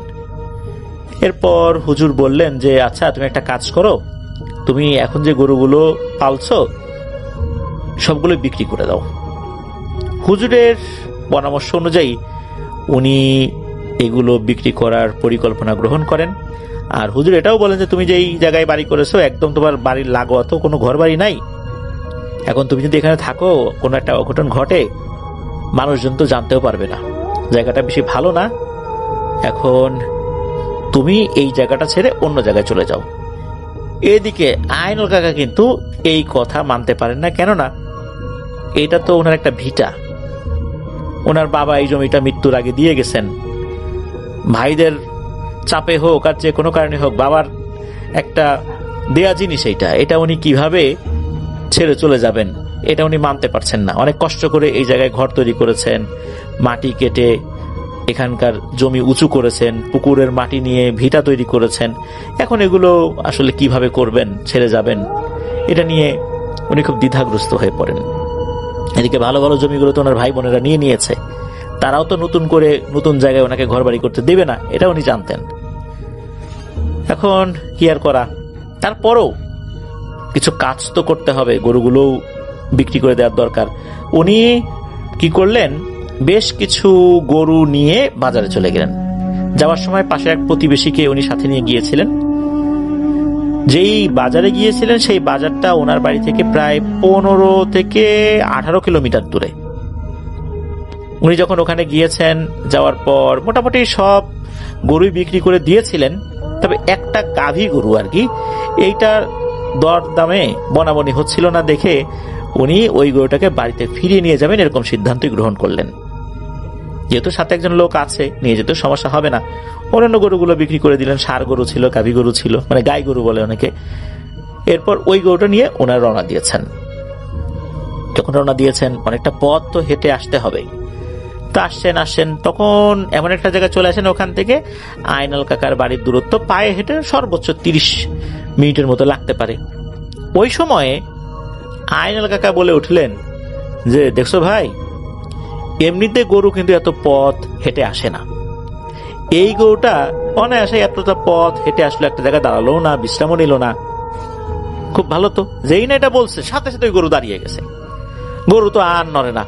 [SPEAKER 1] এরপর হুজুর বললেন যে আচ্ছা তুমি একটা কাজ করো, তুমি এখন যে গরুগুলো পালছো সবগুলো বিক্রি করে দাও। হুজুরের পরামর্শ অনুযায়ী উনি এগুলো বিক্রি করার পরিকল্পনা গ্রহণ করেন। আর হুজুর এটাও বলেন যে তুমি যেই জায়গায় বাড়ি করেছো একদম তোমার বাড়ির লাগোয়া তো কোনো ঘর বাড়ি নাই, এখন তুমি যদি এখানে থাকো কোনো একটা অঘটন ঘটে মানুষজন তো জানতেও পারবে না, জায়গাটা বেশি ভালো না, এখন তুমি এই জায়গাটা ছেড়ে অন্য জায়গায় চলে যাও। এদিকে আইনুল কাকা কিন্তু এই কথা মানতে পারেন না, কেননা এটা তো ওনার একটা ভিটা, ওনার বাবা এই জমিটা মৃত্যুর আগে দিয়ে গেছেন, ভাইদের চাপে হোক আর যে কোনো কারণে হোক বাবার একটা দেয়া জিনিস এটা উনি কিভাবে ছেড়ে চলে যাবেন এটা উনি মানতে পারছেন না। অনেক কষ্ট করে এই জায়গায় ঘর তৈরি করেছেন, মাটি কেটে এখানকার জমি উঁচু করেছেন, পুকুরের মাটি নিয়ে ভিটা তৈরি করেছেন, এখন এগুলো আসলে কিভাবে করবেন, ছেড়ে যাবেন, এটা নিয়ে উনি খুব দ্বিধাগ্রস্ত হয়ে পড়েন। এদিকে ভালো ভালো জমিগুলো তো ওনার ভাই বোনেরা নিয়ে নিয়েছে, তারাও তো নতুন করে নতুন জায়গায় ওনাকে ঘর বাড়ি করতে দেবে না, এটা উনি জানতেন। এখন কি আর করা, তারপরও কিছু কাজ তো করতে হবে, গরুগুলো বিক্রি করে দেওয়ার দরকার। উনি কি করলেন, বেশ কিছু গরু নিয়ে বাজারে চলে গেলেন। যাওয়ার সময় পাশে এক প্রতিবেশীকে উনি সাথে নিয়ে গিয়েছিলেন। যেই বাজারে গিয়েছিলেন সেই বাজারটা ওনার বাড়ি থেকে প্রায় 15 থেকে 18 কিলোমিটার দূরে। উনি যখন ওখানে গিয়েছেন, যাওয়ার পর মোটামুটি সব গরুই বিক্রি করে দিয়েছিলেন, তবে একটা গাভী গরু আর কি, এইটার দর দামে বনাবনি হচ্ছিল না দেখে উনি ওই গরুটাকে বাড়িতে ফিরিয়ে নিয়ে যাবেন এরকম সিদ্ধান্তই গ্রহণ করলেন। যেহেতু সাথে একজন লোক আছে, নিয়ে যেতে সমস্যা হবে না, অন্যান্য গরুগুলো বিক্রি করে দিলেন। ষাঁড় গরু ছিল, গাভী গরু ছিল, মানে গাই গরু বলে অনেকে। এরপর ওই গরুটা নিয়ে ওনার রওনা দিয়েছেন। যখন রওনা দিয়েছেন অনেকটা পথ তো হেঁটে আসতে হবে, তো আসছেন তখন এমন একটা জায়গায় চলে আসেন, ওখান থেকে আইনাল কাকার বাড়ির দূরত্ব পায়ে হেঁটে সর্বোচ্চ 30 মিনিটের মতো লাগতে পারে। ওই সময়ে আইনাল কাকা বলে উঠলেন যে দেখছো ভাই, এমনিতে গরু কিন্তু এত পথ হেঁটে আসে না, এই গরুটা অনায়াসে এতটা পথ হেঁটে আসলো, একটা জায়গায় দাঁড়ালো না, বিশ্রামও নিল না, খুব ভালো তো। যেই না এটা বলছে সাথে সাথে ওই গরু দাঁড়িয়ে গেছে, গরু তো আর নড়ে না।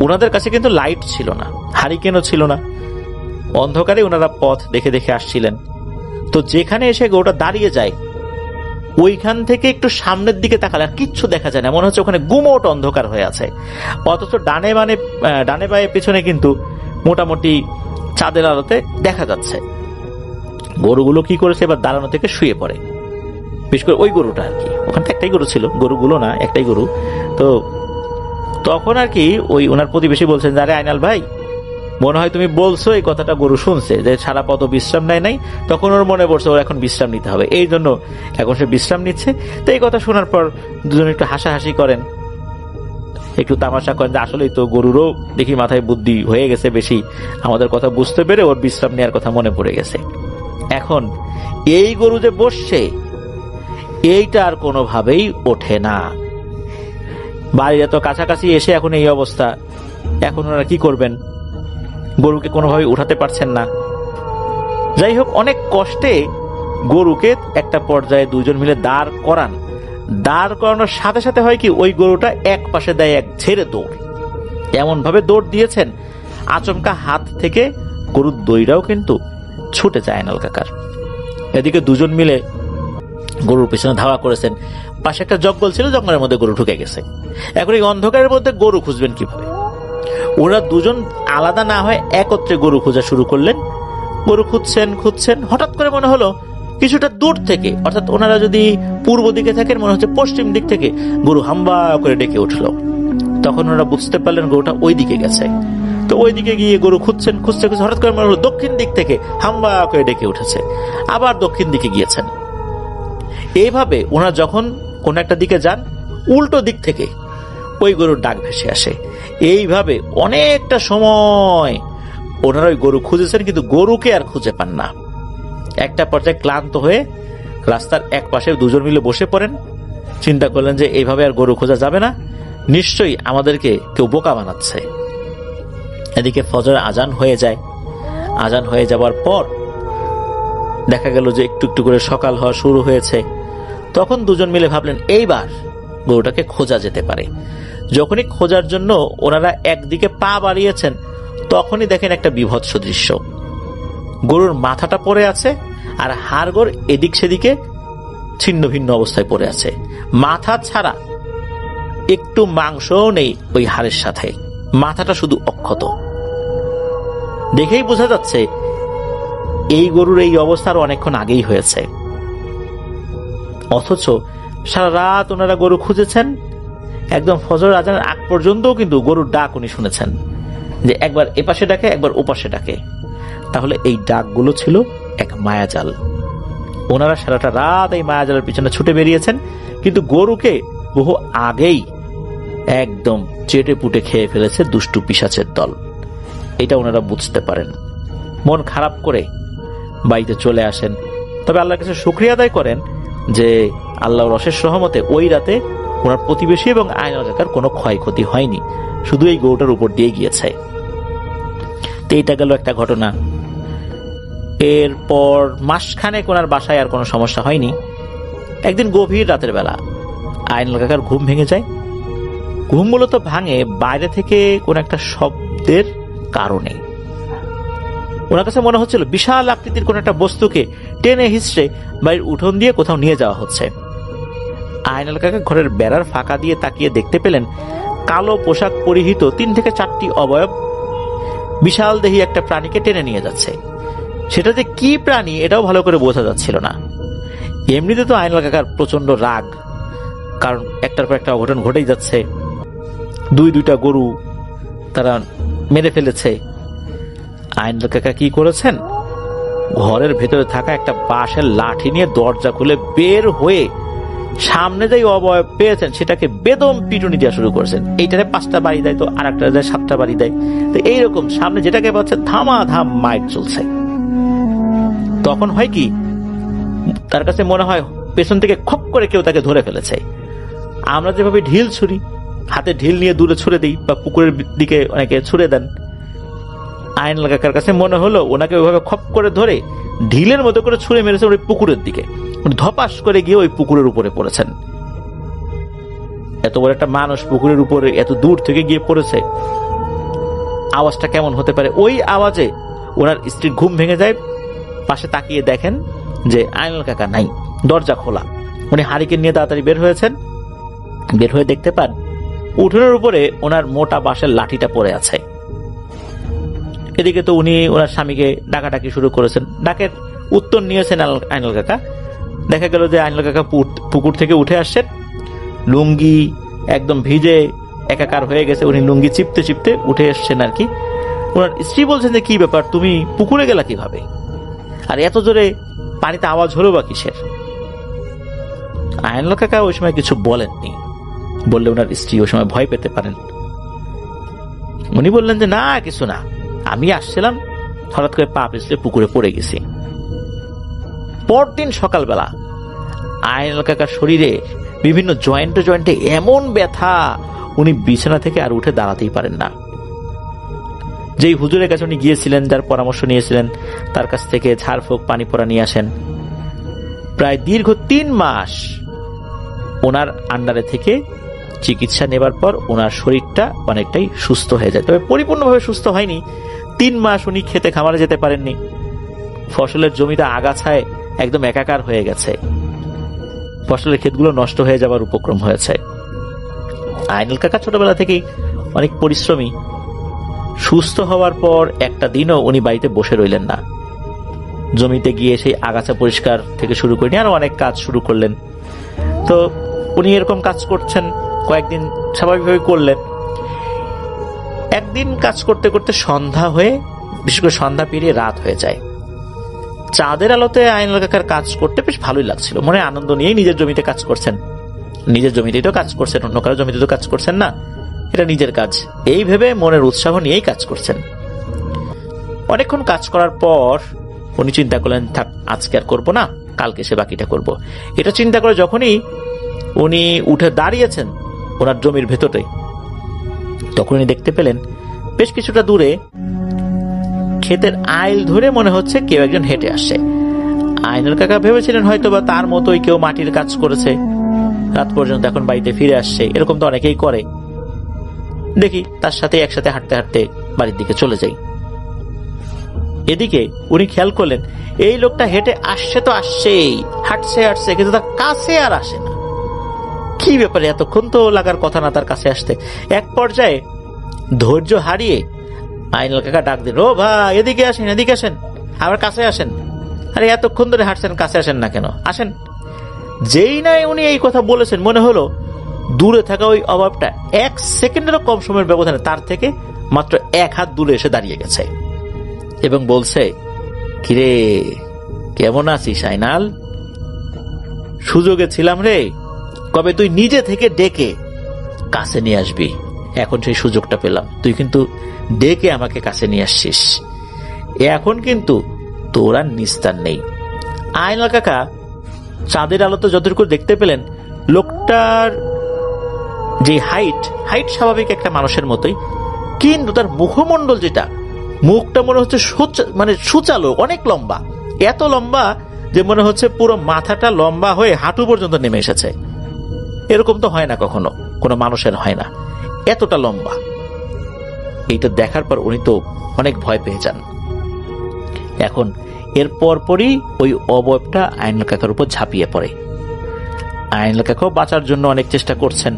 [SPEAKER 1] ওনাদের কাছে কিন্তু লাইট ছিল না, হারিকেনও ছিল না, অন্ধকারে ওনারা পথ দেখে দেখে আসছিলেন। তো যেখানে এসে গরুটা দাঁড়িয়ে যায় ওইখান থেকে একটু সামনের দিকে তাকালে আর কিচ্ছু দেখা যায় না, মনে হচ্ছে ওখানে গুমোট অন্ধকার হয়ে আছে, অথচ ডানে বায়ে পিছনে কিন্তু মোটামুটি চাঁদের আলোতে দেখা যাচ্ছে। গরুগুলো কি করেছে, এবার দাঁড়ানো থেকে শুয়ে পড়ে, বিশেষ করে ওই গরুটা আর কি, ওখানে একটাই গরু ছিল, গরুগুলো না, একটাই গরু। তো তখন আর কি ওই ওনার প্রতিবেশী বলছেন, আরে আইনাল ভাই, মনে হয় তুমি বলছো এই কথাটা গরু শুনছে যে সারা পথ বিশ্রাম নেয় নাই, তখন ওর মনে পড়ছে ওর এখন বিশ্রাম নিতে হবে, এই জন্য এখন সে বিশ্রাম নিচ্ছে। তো এই কথা শোনার পর দুজন একটু হাসাহাসি করেন, একটু তামাশা করেন যে আসলেই তো গরুরও দেখি মাথায় বুদ্ধি হয়ে গেছে বেশি, আমাদের কথা বুঝতে পেরে ওর বিশ্রাম নেওয়ার কথা মনে পড়ে গেছে। এখন এই গরু যে বসছে এইটা আর কোনোভাবেই ওঠে না, বাড়ির এত কাছাকাছি এসে এখন এই অবস্থা, এখন ওরা কি করবেন, গরুকে কোনোভাবেই উঠাতে পারছেন না। যাই হোক, অনেক কষ্টে গরুকে একটা পর্যায়ে দুজন মিলে দাঁড় করানোর সাথে সাথে হয় কি, ওই গরুটা এক পাশে দেয় এক ঝেড়ে দৌড়, এমন ভাবে দৌড় দিয়েছেন আচমকা হাত থেকে গরুর দইটাও কিন্তু ছুটে যায় আইনাল কাকার। এদিকে দুজন মিলে গরুর পিছনে ধাওয়া করেছেন, পাশে একটা জঙ্গল ছিল, জঙ্গলের মধ্যে গরু ঢুকে গেছে। এখন এই অন্ধকারের মধ্যে গরু খুঁজবেন কিভাবে, ওরা দুজন আলাদা না হয় একত্রে গরু খোঁজা শুরু করলেন। গরু খুঁজছেন, হঠাৎ করে মনে হলো কিছুটা দূর থেকে, অর্থাৎ ওনারা যদি পূর্ব দিকে থাকেন মনে হচ্ছে পশ্চিম দিক থেকে গরু হাম্বা করে ডেকে উঠলো। তখন ওরা বুঝতে পারলেন গরুটা ওই দিকে গেছে। তো ওই দিকে গিয়ে গরু খুঁজছেন, হঠাৎ করে মনে হলো দক্ষিণ দিক থেকে হাম্বা করে ডেকে উঠেছে, আবার দক্ষিণ দিকে গিয়েছেন। এইভাবে ওনারা যখন কোন একটা দিকে যান, উল্টো দিক থেকে ওই গরুর ডাক ভেসে আসে। এইভাবে অনেকটা সময় ওনারা ওই গরু খুঁজেছেন, কিন্তু গরুকে আর খুঁজে পান না। একটা পর্যায়ে ক্লান্ত হয়ে রাস্তার এক পাশে দুজন মিলে বসে পড়েন, চিন্তা করলেন যে এইভাবে আর গরু খোঁজা যাবে না, নিশ্চয়ই আমাদেরকে কেউ বোকা বানাচ্ছে। এদিকে ফজর আজান হয়ে যায়। আজান হয়ে যাবার পর দেখা গেল যে একটু একটু করে সকাল হওয়া শুরু হয়েছে। তখন দুজন মিলে ভাবলেন এইবার গরুটাকে খোঁজা যেতে পারে। যখনই খোঁজার জন্য ওনারা একদিকে পা বাড়িয়েছেন তখনই দেখেন একটা বিভৎস দৃশ্য। গরুর মাথাটা পড়ে আছে আর হাড়গোড় এদিক সেদিকে ছিন্ন ভিন্ন অবস্থায় পড়ে আছে, মাথা ছাড়া একটু মাংসও নেই ওই হাড়ের সাথে, মাথাটা শুধু অক্ষত। দেখেই বোঝা যাচ্ছে এই গরুর এই অবস্থা আরো অনেকক্ষণ আগেই হয়েছে। অথচ সারা রাত ওনারা গরু খুঁজেছেন, একদম ফজর আজানের আগ পর্যন্তও কিন্তু গরুর ডাক উনি শুনেছেন, যে একবার এপাশে ডাকে একবার ওপাশে ডাকে। তাহলে এই ডাকগুলো ছিল এক মায়াজাল। ওনারা সারাটা রাত এই মায়াজালের পিছনে ছুটে বেরিয়েছেন, কিন্তু গরুকে বহু আগেই একদম চেটে পুটে খেয়ে ফেলেছে দুষ্টু পিশাচের দল। এটা ওনারা বুঝতে পারেন। মন খারাপ করে বাড়িতে চলে আসেন। তবে আল্লাহর কাছে শুকরিয়া আদায় করেন যে আল্লাহর অশেষ রহমতে ওই রাতে ওনার প্রতিবেশী এবং আয়নাল কাকার কোনো ক্ষয়ক্ষতি হয়নি, শুধু এই গরুটার উপর দিয়ে গিয়েছে। তো এইটা গেল একটা ঘটনা। এরপর মাসখানেক ওনার বাসায় আর কোনো সমস্যা হয়নি। একদিন গভীর রাতের বেলা আয়নাল কাকার ঘুম ভেঙে যায়। ঘুম মূলত ভাঙে বাইরে থেকে কোন একটা শব্দের কারণে। ওনার কাছে মনে হচ্ছিল বিশাল আকৃতির কোন একটা বস্তুকে টেনে হিঁচড়ে বাড়ির উঠোন দিয়ে কোথাও নিয়ে যাওয়া হচ্ছে। আয়নাল কাকা ঘরের বেড়ার ফাঁকা দিয়ে তাকিয়ে দেখতে পেলেন কালো পোশাক পরিহিত 3 থেকে 4টি অবয়ব বিশাল দেহী একটা প্রাণীকে টেনে নিয়ে যাচ্ছে। সেটা যে কি প্রাণী এটাও ভালো করে বোঝা যাচ্ছিল না। এমনিতে তো আয়নাল কাকার প্রচন্ড রাগ, কারণ একটার পর একটা অঘটন ঘটেই যাচ্ছে। দুইটা গরু তারা মেরে ফেলেছে। আয়নাল কাকা কি করেছেন, ঘরের ভেতরে থাকা একটা বাঁশের লাঠি নিয়ে দরজা খুলে বের হয়ে সামনে যেই অবয়ব পেয়েছেন সেটাকে বেদম পিটুনি দেওয়া শুরু করেছেন। এইটারে 5টা বাড়ি দেয়, তো আর একটা 7টা বাড়ি দেয়। তো এইরকম সামনে যেটাকে পাচ্ছে ধামাধাম মাইট চলছে। তখন হয় কি, তার কাছে মনে হয় পেছন থেকে খপ করে কেউ তাকে ধরে ফেলেছে। আমরা যেভাবে ঢিল ছুরি, হাতে ঢিল নিয়ে দূরে ছুড়ে দিই বা পুকুরের দিকে অনেকে ছুড়ে দেন, আয়নাল কাকার কাছে মনে হলো ওনাকে ওইভাবে খপ করে ধরে ঢিলের মতো করে ছুঁড়ে মেরেছে ওই পুকুরের দিকে। ধপাস করে গিয়ে ওই পুকুরের উপরে পড়েছেন। এত বড় একটা মানুষ পুকুরের উপরে এত দূর থেকে গিয়ে পড়েছে, আওয়াজটা কেমন হতে পারে? ওই আওয়াজে ওনার স্ত্রীর ঘুম ভেঙে যায়। পাশে তাকিয়ে দেখেন যে আয়নাল কাকা নাই, দরজা খোলা। উনি হারিকেন নিয়ে তাড়াতাড়ি বের হয়েছেন। বের হয়ে দেখতে পান উঠোনের উপরে ওনার মোটা বাঁশের লাঠিটা পড়ে আছে। এদিকে তো উনি ওনার স্বামীকে ডাকাডাকি শুরু করেছেন। ডাকের উত্তর নিয়েছেন আয়নাল কাকা। দেখা গেল যে আয়নাল কাকা পুকুর থেকে উঠে আসছেন, লুঙ্গি একদম ভিজে একাকার হয়ে গেছে। উনি লুঙ্গি চিপতে চিপতে উঠে এসছেন আর কি। ওনার স্ত্রী বলছেন যে কি ব্যাপার, তুমি পুকুরে গেলা কিভাবে, আর এত জোরে পানিতে আওয়াজ হলো বা কিসের? আয়নাল কাকা ওই সময় কিছু বলেননি, বললে ওনার স্ত্রী ওই সময় ভয় পেতে পারেন। উনি বললেন যে না, কিছু না, আমি আসছিলাম, হঠাৎ করে পা পিছলে পুকুরে পড়ে গেছি। পরদিন সকালবেলা আয়নাল কাকার শরীরে বিভিন্ন জয়েন্টে এমন ব্যথা, উনি বিছানা থেকে আর উঠে দাঁড়াতেই পারেন না। যেই হুজুরের কাছে উনি গিয়েছিলেন, যার পরামর্শ নিয়েছিলেন, তার কাছ থেকে ঝাড়ফুঁক পানি পড়া নিয়ে আসেন। প্রায় দীর্ঘ 3 মাস ওনার আন্ডারে থেকে চিকিৎসা নেবার পর ওনার শরীরটা অনেকটাই সুস্থ হয়ে যায়। তবে পরিপূর্ণভাবে সুস্থ হয়নি। 3 মাস উনি খেতে খামারে যেতে পারেননি। ফসলের জমিটা আগাছায় একদম একাকার হয়ে গেছে। ফসলের ক্ষেতগুলো নষ্ট হয়ে যাবার উপক্রম হয়েছে। আয়নাল কাকা ছোটবেলা থেকেই অনেক পরিশ্রমী। সুস্থ হওয়ার পর একটা দিনও উনি বাড়িতে বসে রইলেন না। জমিতে গিয়ে সেই আগাছা পরিষ্কার থেকে শুরু করে আরো অনেক কাজ শুরু করলেন। তো উনি এরকম কাজ করছেন, কয়েকদিন স্বাভাবিকভাবে করলেন। একদিন কাজ করতে করতে সন্ধ্যা হয়ে, বিশেষ করে সন্ধ্যা পেরিয়ে রাত হয়ে যায়। চাঁদের আলোতে আয়নাল কাকার কাজ করতে বেশ ভালোই লাগছিল। মনে আনন্দ নিয়েই নিজের জমিতে কাজ করছেন। নিজের জমিতেই তো কাজ করছেন, অন্য কারো জমিতে তো কাজ করছেন না, এটা নিজের কাজ, এই ভেবে মনের উৎসাহ নিয়েই কাজ করছেন। অনেকক্ষণ কাজ করার পর উনি চিন্তা করলেন, থাক, আজকে আর করবো না, কালকে সে বাকিটা করব। এটা চিন্তা করে যখনই উনি উঠে দাঁড়িয়েছেন ওনার জমির ভেতরে, তখন উনি দেখতে পেলেন বেশ কিছুটা দূরে ক্ষেতের আইল ধরে মনে হচ্ছে কেউ একজন হেঁটে আসছে। আয়নাল কাকা ভেবেছিলেন হয়তো বা তার মতোই কেউ মাটির কাজ করেছে, রাত পর্যন্ত এখন বাড়িতে ফিরে আসছে, এরকম তো অনেকেই করে। দেখি তার সাথে একসাথে হাঁটতে হাঁটতে বাড়ির দিকে চলে যাই। এদিকে উনি খেয়াল করলেন এই লোকটা হেঁটে আসছে তো আসছেই, হাঁটছে হাঁটছে, কিন্তু তার কাছে আর আসে না। কি ব্যাপারে, এতক্ষণ তো লাগার কথা না তার কাছে আসতে। এক পর্যায়ে ধৈর্য হারিয়ে আইনাল কাকা ডাক দিল, ও ভাই এদিকে আসেন, এদিকে আসেন, আবার কাছে আসেন। আরে এতক্ষণ ধরে হাঁটছেন, কাছে আসেন না কেন, আসেন। যেই নাই উনি এই কথা বলেছেন, মনে হলো দূরে থাকা ওই অভাবটা 1 সেকেন্ডেরও কম সময়ের ব্যবধানে তার থেকে মাত্র 1 হাত দূরে এসে দাঁড়িয়ে গেছে এবং বলছে, কিরে কেমন আছিস আইনাল? সুযোগে ছিলাম রে, কবে তুই নিজে থেকে ডেকে কাছে নিয়ে আসবি, এখন সেই সুযোগটা পেলাম। তুই কিন্তু ডেকে আমাকে কাছে নিয়ে আসছিস, এখন কিন্তু তোর আর নিস্তার নেই। আইনাল কাকা চাঁদের আলোতে যতটুকু দেখতে পেলেন, লোকটার যে হাইট স্বাভাবিক একটা মানুষের মতোই, কিন্তু তার মুখমণ্ডল যেটা, মুখটা মনে হচ্ছে সুচালো, অনেক লম্বা, এত লম্বা যে মনে হচ্ছে পুরো মাথাটা লম্বা হয়ে হাঁটু পর্যন্ত নেমে এসেছে। এরকম তো হয় না কখনো, কোনো মানুষের হয় না, এতটা লম্বা। এইটা দেখার পর উনি তো অনেক ভয় পেয়ে যান। এখন এর পরপরই ওই অবয়বটা আইনাল কাকার উপর ঝাঁপিয়ে পড়ে। আইনাল কাকাও বাঁচার জন্য অনেক চেষ্টা করছেন।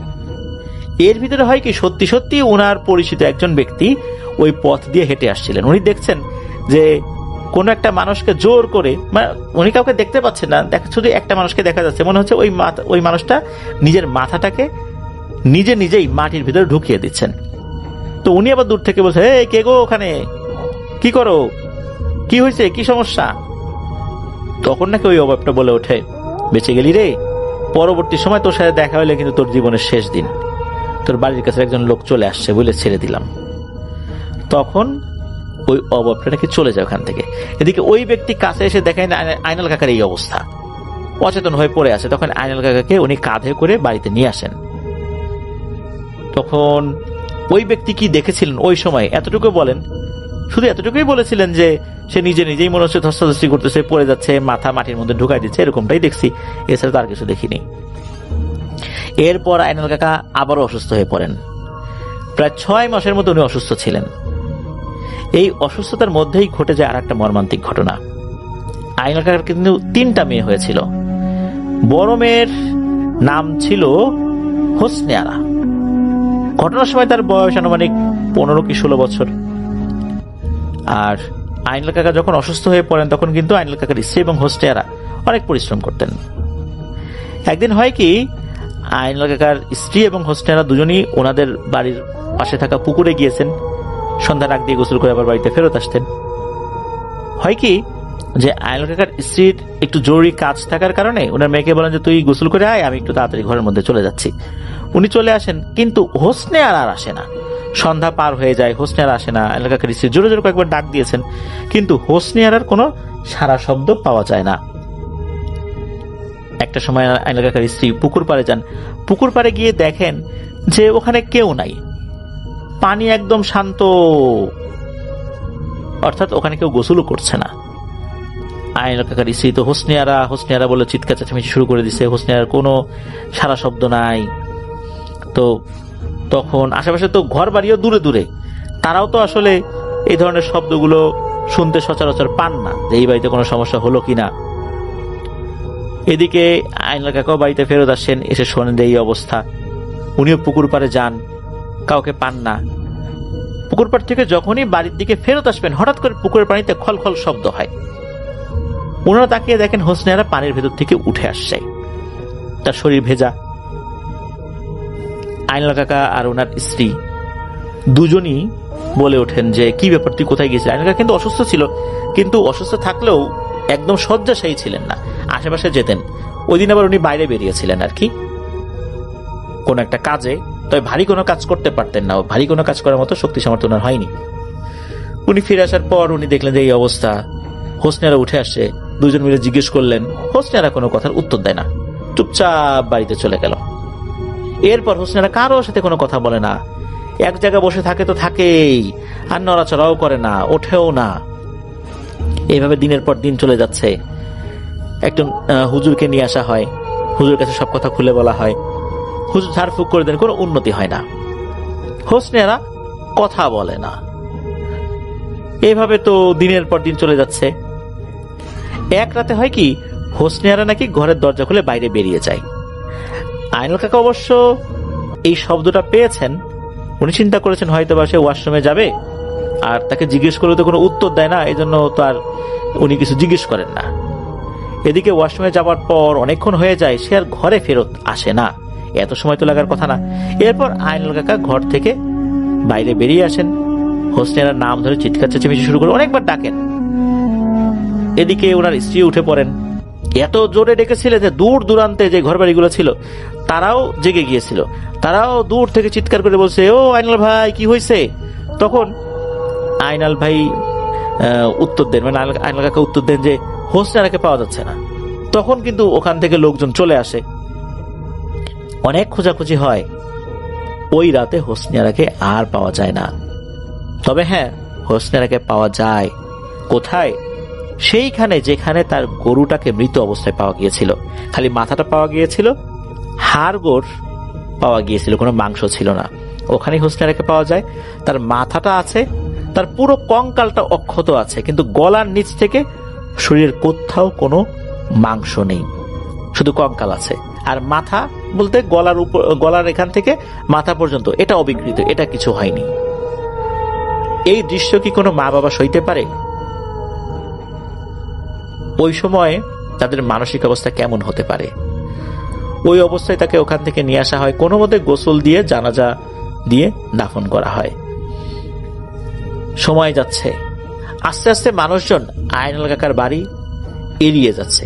[SPEAKER 1] এর ভিতরে হয় কি, সত্যি সত্যি ওনার পরিচিত একজন ব্যক্তি ওই পথ দিয়ে হেঁটে আসছিলেন। উনি দেখছেন যে কোন একটা মানুষকে জোর করে, উনি কাউকে দেখতে পাচ্ছেন না, শুধু একটা মানুষকে দেখা যাচ্ছে, মনে হচ্ছে ওই মানুষটা নিজের মাথাটাকে নিজেই মাটির ভিতরে ঢুকিয়ে দিচ্ছেন। তো উনি আবার দূর থেকে বলছে, এই কে গো ওখানে, কি করো, কি হয়েছে, কি সমস্যা? তখন নাকি ওই অভাবটা বলে ওঠে, বেঁচে গেলি রে, পরবর্তী সময় তোর সাথে দেখা হলে কিন্তু তোর জীবনের শেষ দিন, তোর বাড়ির কাছে একজন লোক চলে আসছে বলে ছেড়ে দিলাম। তখন ওই অভাবটা নাকি চলে যায় ওখান থেকে। এদিকে ওই ব্যক্তি কাছে এসে দেখেন আইনাল কাকার এই অবস্থা, অচেতন হয়ে পড়ে আছে। তখন আইনাল কাকাকে উনি কাঁধে করে বাড়িতে নিয়ে আসেন। তখন ওই ব্যক্তি কি দেখেছিলেন ওই সময় এতটুকু বলেন, শুধু এতটুকুই বলেছিলেন যে সে নিজেই মনে হচ্ছে ধস্তাধস্তি করতেছে, পড়ে যাচ্ছে, মাথা মাটির মধ্যে ঢুকাই দিচ্ছে, এরকমটাই দেখছি, এছাড়া তার কিছু দেখিনি। এরপর আইনাল কাকা আবারও অসুস্থ হয়ে পড়েন। প্রায় 6 মাসের মতো উনি অসুস্থ ছিলেন। এই অসুস্থতার মধ্যেই ঘটে যায় আর একটা মর্মান্তিক ঘটনা। আইনাল কাকার কিন্তু 3টা মেয়ে হয়েছিল। বড় মেয়ের নাম ছিল হোসনে আরা। ঘটনার সময় তার বয়স আনুমানিক 15 কি 16 বছর। আর আইনাল কাকা যখন অসুস্থ হয়ে পড়েন, তখন কিন্তু আইনাল কাকার স্ত্রী এবং হোসনে আরা অনেক পরিশ্রম করতেন। একদিন হয় কি, আইনাল কাকার স্ত্রী এবং হোসনে আরা দুজনই ওনাদের বাড়ির পাশে থাকা পুকুরে গিয়েছেন। সন্ধ্যা রাগ দিয়ে গোসল করে আবার বাড়িতে ফেরত আসতেন। হয় কি যে আইনাল কাকার স্ত্রীর একটু জরুরি কাজ থাকার কারণে ওনার মেয়েকে বলেন যে তুই গোসল করে আয়, আমি একটু তাড়াতাড়ি ঘরের মধ্যে চলে যাচ্ছি। উনি চলে আসেন, কিন্তু হোসনে আরা আর আসে না। সন্ধ্যা পার হয়ে যায়, হোসনে আরা আসে না। আইনাল কাকার স্ত্রী জোরে জোরে কয়েকবার ডাক দিয়েছেন, কিন্তু হোসনে আরার কোনো সারা শব্দ পাওয়া যায় না। একটা সময় আইনাল কাকার স্ত্রী পুকুর পাড়ে যান। পুকুর পাড়ে গিয়ে দেখেন যে ওখানে কেউ নাই, পানি একদম শান্ত, অর্থাৎ ওখানে কেউ গোসলও করছে না। আইনাল কাকার স্ত্রী তো হোসনে আরা বলে চিৎকার চেঁচামেচি শুরু করে দিছে। হোসনে আরার কোনো সারা শব্দ নাই। তো তখন আশেপাশে তো ঘর বাড়িও দূরে দূরে, তারাও তো আসলে এই ধরনের শব্দগুলো শুনতে সচরাচর পান না, যে এই বাড়িতে কোনো সমস্যা হলো কিনা। এদিকে আইনাল কাকাও বাড়িতে ফেরত আসেন, এসে শোনেন এই অবস্থা। উনিও পুকুর পাড়ে যান, কাউকে পান না। পুকুর পাড় থেকে যখনই বাড়ির দিকে ফেরত আসবেন, হঠাৎ করে পুকুরের পানিতে খলখল শব্দ হয়। ওনারা তাকিয়ে দেখেন হোসনে আরা পানির ভেতর থেকে উঠে আসছে, তার শরীর ভেজা। আইনাল কাকা আর ওনার স্ত্রী দুজনই বলে ওঠেন যে কি ব্যাপার, তুই কোথায় গেছিস? আইনাল কাকা কিন্তু অসুস্থ ছিল, কিন্তু অসুস্থ থাকলেও একদম শয্যাশায়ী ছিলেন না, আশেপাশে যেতেন। ওই দিন আবার উনি বাইরে বেরিয়েছিলেন আর কি, কোন একটা কাজে। তবে ভারী কোনো কাজ করতে পারতেন না, ভারী কোনো কাজ করার মতো শক্তি সামর্থ্য ওনার হয়নি। উনি ফিরে আসার পর উনি দেখলেন যে এই অবস্থা। হোসনে আরা উঠে আসে, দুজন মিলে জিজ্ঞেস করলেন, হোসনে আরা কোনো কথার উত্তর দেয় না, চুপচাপ বাড়িতে চলে গেল। এরপর হোসনে আরা কারোর সাথে কোনো কথা বলে না, এক জায়গায় বসে থাকে তো থাকেই, আর নড়াচড়াও করে না, ওঠেও না। এইভাবে দিনের পর দিন চলে যাচ্ছে। একজন হুজুরকে নিয়ে আসা হয়, হুজুরের কাছে সব কথা খুলে বলা হয়। হুজুর ঝাড়ফুঁক করে দেন, কোনো উন্নতি হয় না। হোসনে আরা কথা বলে না, এইভাবে তো দিনের পর দিন চলে যাচ্ছে। এক রাতে হয় কি, হোসনে আরা নাকি ঘরের দরজা খুলে বাইরে বেরিয়ে যায়। আইনাল কাকা অবশ্য এই শব্দটা পেয়েছেন, উনি চিন্তা করেছেন হয়তো বা সে ওয়াশরুমে যাবে, আর তাকে জিজ্ঞেস করলে তো কোনো উত্তর দেয় না, এই জন্য তো আর উনি কিছু জিজ্ঞেস করেন না। এদিকে ওয়াশরুমে যাওয়ার পর অনেকক্ষণ হয়ে যায়, সে আর ঘরে ফেরত আসে না, এত সময় তো লাগার কথা না। এরপর আইনাল কাকা ঘর থেকে বাইরে বেরিয়ে আসেন, হোসনে আরার নাম ধরে চিৎকার চেঁচামেচি শুরু করে অনেকবার ডাকেন। এদিকে ওনার স্ত্রী উঠে পড়েন, এত জোরে ডেকেছিলেন যে দূর দূরান্তে যে ঘর বাড়িগুলো ছিল তারাও জেগে গিয়েছিল, তারাও দূর থেকে চিৎকার করে বলছে, ও আইনাল ভাই কি হয়েছে? তখন আইনাল ভাই উত্তর দেন, মানে আইনাল কাকা উত্তর দেন যে হোসনে আরাকে পাওয়া যাচ্ছে না। তখন কিন্তু ওখান থেকে লোকজন চলে আসে, অনেক খোঁজাখুঁজি হয়, ওই রাতে হোসনে আরাকে আর পাওয়া যায় না। তবে হ্যাঁ, হোসনে আরাকে পাওয়া যায় কোথায়? সেইখানে যেখানে তার গরুটাকে মৃত অবস্থায় পাওয়া গিয়েছিল, খালি মাথাটা পাওয়া গিয়েছিল, হাড় গোড় পাওয়া গিয়েছিল, কোনো মাংস ছিল না। ওখানে হোসনে আরাকে পাওয়া যায়, তার মাথাটা আছে, তার পুরো কঙ্কালটা অক্ষত আছে, কিন্তু গলার নিচ থেকে শরীরের কোথাও কোনো মাংস নেই, শুধু কঙ্কাল আছে। আর মাথা বলতে গলার উপর, গলার এখান থেকে মাথা পর্যন্ত এটা অবিকৃত, এটা কিছু হয়নি। এই দৃশ্য কি কোনো মা বাবা সইতে পারে? ওই সময় তাদের মানসিক অবস্থা কেমন হতে পারে? ওই অবস্থায় তাকে ওখান থেকে নিয়ে আসা হয়, কোনো মতে গোসল দিয়ে জানাজা দিয়ে দাফন করা হয়। সময় যাচ্ছে, আস্তে আস্তে মানুষজন আইনাল কাকার বাড়ি এড়িয়ে যাচ্ছে,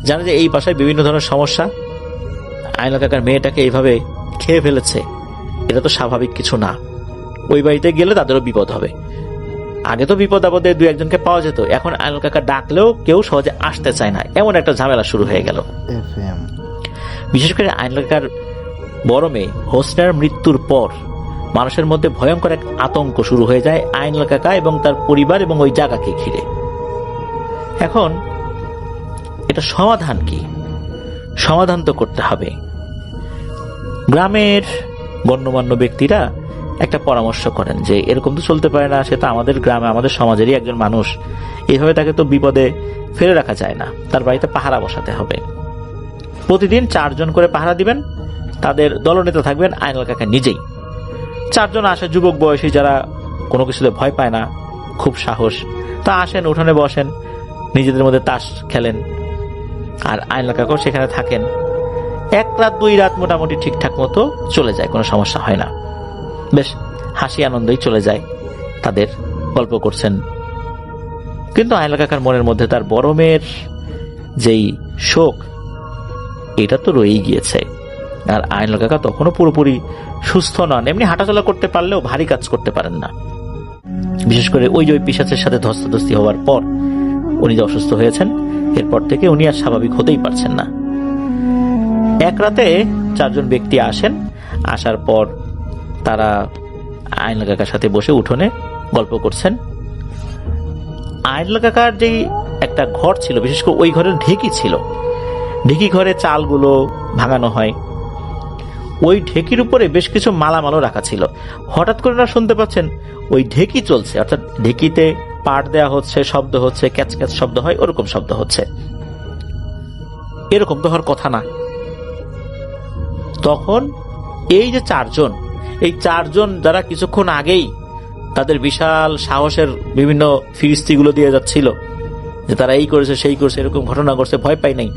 [SPEAKER 1] জানে যে এই বাসায় বিভিন্ন ধরনের সমস্যা, আইনাল কাকার মেয়েটাকে এইভাবে খেয়ে ফেলেছে, এটা তো স্বাভাবিক কিছু না, ওই বাড়িতে গেলে তাদেরও বিপদ হবে। আগে তো বিপদ আপদে দু একজনকে পাওয়া যেত, এখন আইনাল কাকা ডাকলেও কেউ সহজে আসতে চায় না, এমন একটা ঝামেলা শুরু হয়ে গেল। বিশেষ করে আইনাল কাকার বড় মেয়ে হোসনার মৃত্যুর পর মানুষের মধ্যে ভয়ঙ্কর এক আতঙ্ক শুরু হয়ে যায় আইনাল কাকা এবং তার পরিবার এবং ওই জায়গাকে ঘিরে। এখন এটা সমাধান কি? সমাধান তো করতে হবে। গ্রামের গণ্যমান্য ব্যক্তিরা একটা পরামর্শ করেন যে এরকম তো চলতে পারে না, সে তো আমাদের গ্রামে আমাদের সমাজেরই একজন মানুষ, এইভাবে তাকে তো বিপদে ফেলে রাখা যায় না, তার বাড়িতে পাহারা বসাতে হবে। প্রতিদিন 4 জন করে পাহারা দিবেন, তাদের দলনেতা থাকবেন আইনাল কাকা নিজেই। 4 জন আসে, যুবক বয়সী, যারা কোনো কিছুতে ভয় পায় না, খুব সাহস, তা আসেন, উঠোনে বসেন, নিজেদের মধ্যে তাস খেলেন, আর আইনাল কাকাও সেখানে থাকেন। 1 রাত 2 রাত মোটামুটি ঠিকঠাক মতো চলে যায়, কোনো সমস্যা হয় না, বেশ হাসি আনন্দেই চলে যায়, তাদের গল্প করছেন। কিন্তু আইনাল কাকার মনের মধ্যে তার বড় মেয়ের যেই শোক, এটা তো রয়েই গিয়েছে। আর আইনাল কাকা তখনও পুরোপুরি সুস্থ নন, এমনি হাঁটাচলা করতে পারলেও ভারী কাজ করতে পারেন না। বিশেষ করে ওই যে পিশাচের সাথে ধস্তাধস্তি হওয়ার পর উনি যে অসুস্থ হয়েছেন, এরপর থেকে উনি আর স্বাভাবিক হতেই পারছেন না। এক রাতে 4 জন ব্যক্তি আসেন, আসার পর তারা আইনাল কাকার সাথে বসে উঠোনে গল্প করছেন। আইনাল কাকার যেই একটা ঘর ছিল, বিশেষ করে ওই ঘরের ঢেকি ছিল, ঢেকি ঘরে চালগুলো ভাঙানো হয়, ওই ঢেকির উপরে বেশ কিছু মালামালও রাখা ছিল। হঠাৎ করে না শুনতে পাচ্ছেন ওই ঢেকি চলছে, অর্থাৎ ঢেকিতে পাট দেওয়া হচ্ছে, শব্দ হচ্ছে, ক্যাচ ক্যাচ শব্দ হয়, ওরকম শব্দ হচ্ছে। এরকম তো হওয়ার কথা না। তখন এই যে 4 জন, এই 4 জন যারা কিছুক্ষণ আগেই তাদের বিশাল সাহসের বিভিন্ন ফিরিস্তিগুলো দিয়ে যাচ্ছিল যে তারা এই করেছে সেই করেছে, এরকম ঘটনা করছে, ভয় পাই নাই,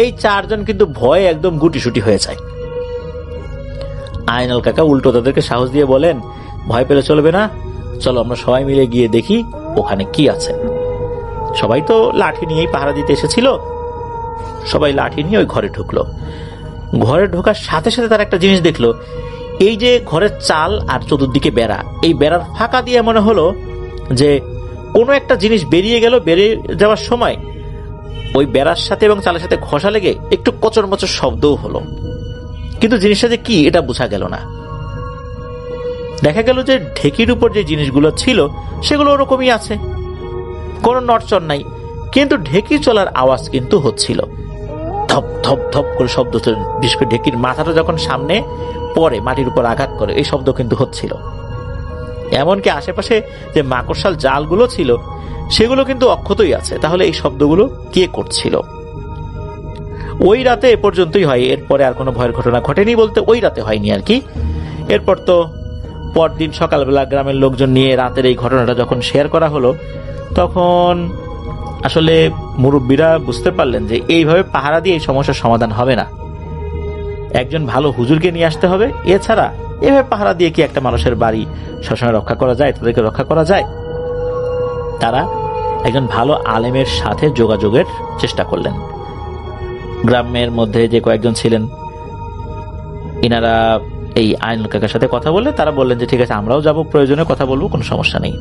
[SPEAKER 1] এই 4 জন কিন্তু ভয়ে একদম গুটিসুটি হয়ে যায়। আইনাল কাকা উল্টো তাদেরকে সাহস দিয়ে বলেন, ভয় পেলে চলবে না, চলো আমরা সবাই মিলে গিয়ে দেখি ওখানে কি আছে। সবাই তো লাঠি নিয়েই পাহারা দিতে এসেছিল, সবাই লাঠি নিয়ে ওই ঘরে ঢুকলো। ঘরে ঢোকার সাথে সাথে তারা একটা জিনিস দেখলো, এই যে ঘরের চাল আর চতুর্দিকে বেড়া, এই বেড়ার ফাঁকা দিয়ে মনে হলো যে কোনো একটা জিনিস বেরিয়ে গেল, বেরিয়ে যাওয়ার সময় ওই বেড়ার সাথে এবং চালের সাথে ঘষা লেগে একটু কচর মচর শব্দও হলো, কিন্তু জিনিসটা যে কি এটা বোঝা গেল না। দেখা গেল যে ঢেকির উপর যে জিনিসগুলো ছিল সেগুলো ওরকমই আছে, কোনো নড়চড় নাই, কিন্তু ঢেকি চলার আওয়াজ কিন্তু হচ্ছিল, ধপ ধপ ধপ করে শব্দ হচ্ছিল। বিশেষ করে ঢেকির মাথাটা যখন সামনে পড়ে, মাটির উপর আঘাত করে, এই শব্দ কিন্তু হচ্ছিল। এমনকি আশেপাশে যে মাকড়সাল জালগুলো ছিল সেগুলো কিন্তু অক্ষতই আছে। তাহলে এই শব্দগুলো কে করছিল? ওই রাতে এ পর্যন্তই হয়, এরপরে আর কোনো ভয়ের ঘটনা ঘটেনি, বলতে ওই রাতে হয়নি আর কি। এরপর তো পরদিন সকালবেলা গ্রামের লোকজন নিয়ে রাতের এই ঘটনাটা যখন শেয়ার করা হলো, তখন আসলে মুরব্বীরা বুঝতে পারলেন যে এইভাবে পাহারা দিয়ে এই সমস্যার সমাধান হবে না। একজন ভালো হুজুরকে নিয়ে আসতে হবে। এছাড়া এভাবে পাহারা দিয়ে কি একটা মানুষের বাড়ি সবসময় রক্ষা করা যায়, তাদেরকে রক্ষা করা যায়? তারা একজন ভালো আলেমের সাথে যোগাযোগের চেষ্টা করলেন। গ্রামের মধ্যে যে কয়েকজন ছিলেন, ইনারা এই আইনুল কাকার সাথে কথা বললে তারা বললেন যে ঠিক আছে, আমরাও যাব, প্রয়োজনে কথা বলবো, কোনো সমস্যা নেই।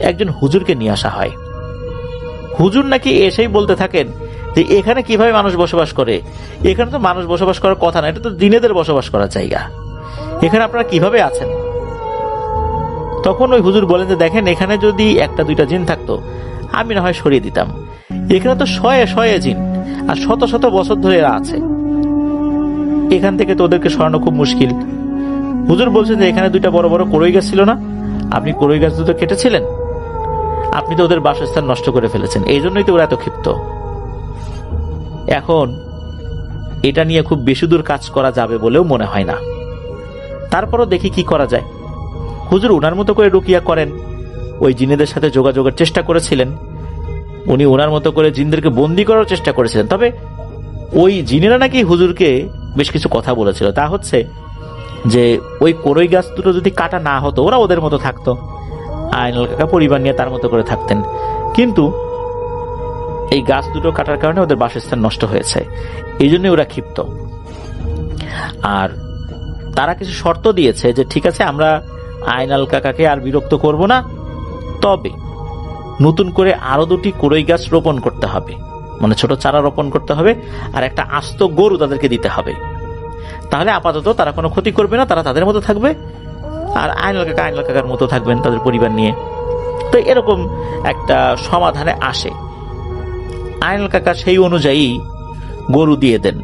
[SPEAKER 1] একজন হুজুরকে নিয়ে আসা হয়। হুজুর নাকি এসেই বলতে থাকেন যে এখানে কিভাবে মানুষ বসবাস করে, এখানে তো মানুষ বসবাস করার কথা না, এটা তো জিনেদের বসবাস করার জায়গা, এখানে আপনারা কিভাবে আছেন? তখন ওই হুজুর বলেন যে দেখেন, এখানে যদি একটা দুইটা জিন থাকতো আমি না হয় সরিয়ে দিতাম, এখানে তো শয়ে শয়ে জিন আর শত শত বছর ধরে এরা আছে, এখান থেকে তো ওদেরকে সরানো খুব মুশকিল। হুজুর বলছেন যে এখানে দুইটা বড় বড় কড়ই গাছ ছিল না, আপনি কড়ই গাছ দুটো কেটেছিলেন, আপনি তো ওদের বাসস্থান নষ্ট করে ফেলেছেন, এই জন্যই তো ওরা এত ক্ষিপ্ত। এখন এটা নিয়ে খুব বেশি দূর কাজ করা যাবে বলেও মনে হয় না, তারপরও দেখি কি করা যায়। হুজুর ওনার মতো করে রুকিয়া করেন, ওই জিনেদের সাথে যোগাযোগের চেষ্টা করেছিলেন, উনি ওনার মতো করে জিনদেরকে বন্দি করার চেষ্টা করেছিলেন। তবে ওই জিনেরা নাকি হুজুরকে বেশ কিছু কথা বলেছিল, তা হচ্ছে যে ওই কড়ই গাছ দুটো যদি কাটা না হতো ওরা ওদের মতো থাকতো, আইনুল কাকা পরিবার নিয়ে তার মতো করে থাকতেন, কিন্তু এই গাছ দুটো কাটার কারণে ওদের বাসস্থান নষ্ট হয়েছে, এই জন্যই ওরা ক্ষিপ্ত। আর তারা কিছু শর্ত দিয়েছে যে ঠিক আছে, আমরা আইনুল কাকাকে আর বিরক্ত করব না, তবে নতুন করে আরো দুটি কড়ই গাছ রোপণ করতে হবে, মানে ছোট চারা রোপণ করতে হবে, আর একটা আস্ত গরু তাদেরকে দিতে হবে। তাহলে আপাতত তারা কোনো ক্ষতি করবে না, তারা তাদের মতো থাকবে, আর আইনুল কাকার মতো থাকবেন তাদের পরিবার নিয়ে। তো এরকম একটা সমাধানে আসে। আইনুল কাকা সেই অনুযায়ী গরু দিয়ে দেন।